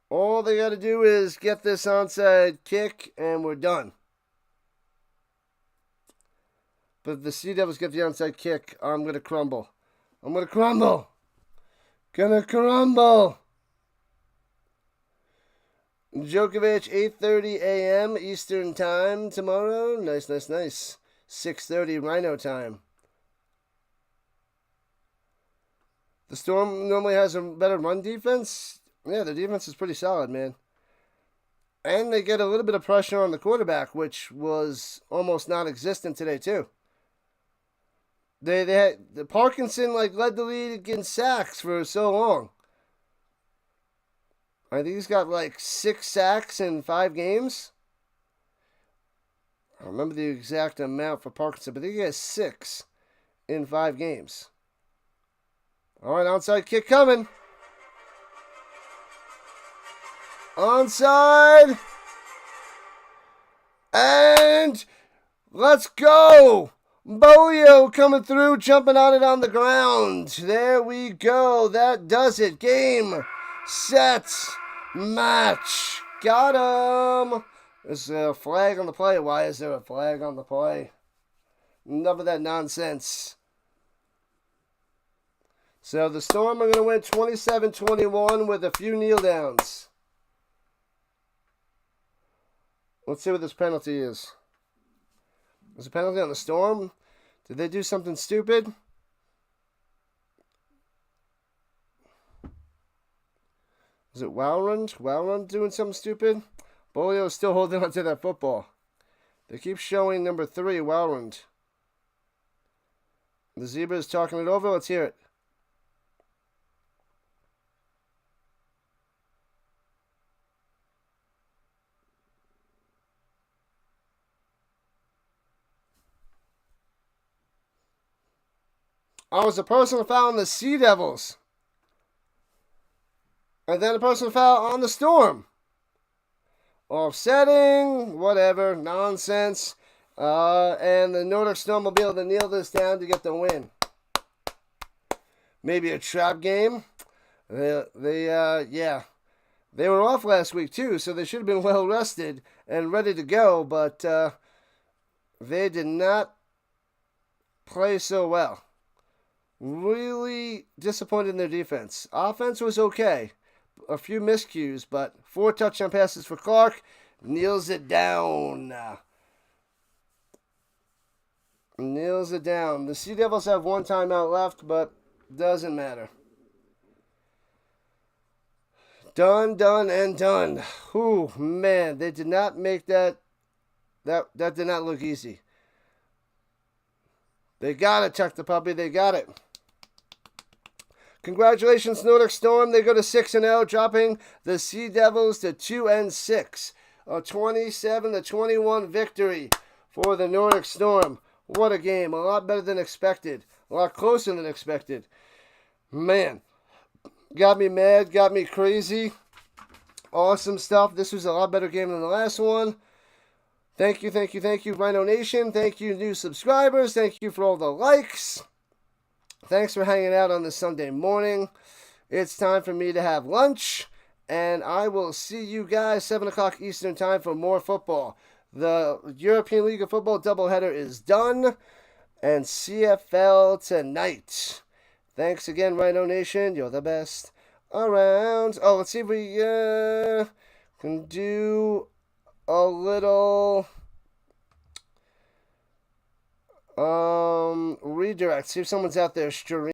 All they got to do is get this onside kick and we're done. But if the Sea Devils get the onside kick, I'm going to crumble. I'm going to crumble. Gonna crumble. Djokovic, 8:30 a.m. Eastern Time tomorrow. Nice. 6:30 Rhino time. The Storm normally has a better run defense. Yeah, the defense is pretty solid, man. And they get a little bit of pressure on the quarterback, which was almost non-existent today, too. They had the Parkinson like led the league against sacks for so long. I think he's got like 6 sacks in 5 games. I don't remember the exact amount for Parkinson, but I think he has 6 in 5 games. All right, onside kick coming. Onside. And let's go. Bolio coming through, jumping on it on the ground. There we go. That does it. Game, set, match. Got him. There's a flag on the play. Why is there a flag on the play? Enough of that nonsense. So the Storm are going to win 27-21 with a few kneel downs. Let's see what this penalty is. Was a penalty on the Storm? Did they do something stupid? Is it Wowrund? Wowrund doing something stupid? Bolio's still holding on to that football. They keep showing number 3, Wowrund. The Zebra is talking it over. Let's hear it. Oh, it was a personal foul on the Sea Devils. And then a personal foul on the Storm. Offsetting, whatever, nonsense. And the Nordic Storm will be able to kneel this down to get the win. Maybe a trap game. Yeah. They were off last week too, so they should have been well rested and ready to go, but they did not play so well. Really disappointed in their defense. Offense was okay. A few miscues, but 4 touchdown passes for Clark. Kneels it down. Kneels it down. The Sea Devils have 1 timeout left, but doesn't matter. Done, and done. Whew, man, they did not make that. That did not look easy. They got it, Chuck the Puppy. They got it. Congratulations, Nordic Storm. They go to 6-0, dropping the Sea Devils to 2-6. A 27-21 victory for the Nordic Storm. What a game. A lot better than expected. A lot closer than expected. Man, got me mad, got me crazy. Awesome stuff. This was a lot better game than the last one. Thank you, Rhino Nation. Thank you, new subscribers. Thank you for all the likes. Thanks for hanging out on this Sunday morning. It's time for me to have lunch, and I will see you guys 7 o'clock Eastern time for more football. The European League of Football doubleheader is done, and CFL tonight. Thanks again, Rhino Nation. You're the best around. Oh, let's see if we can do a little redirect. See if someone's out there streaming.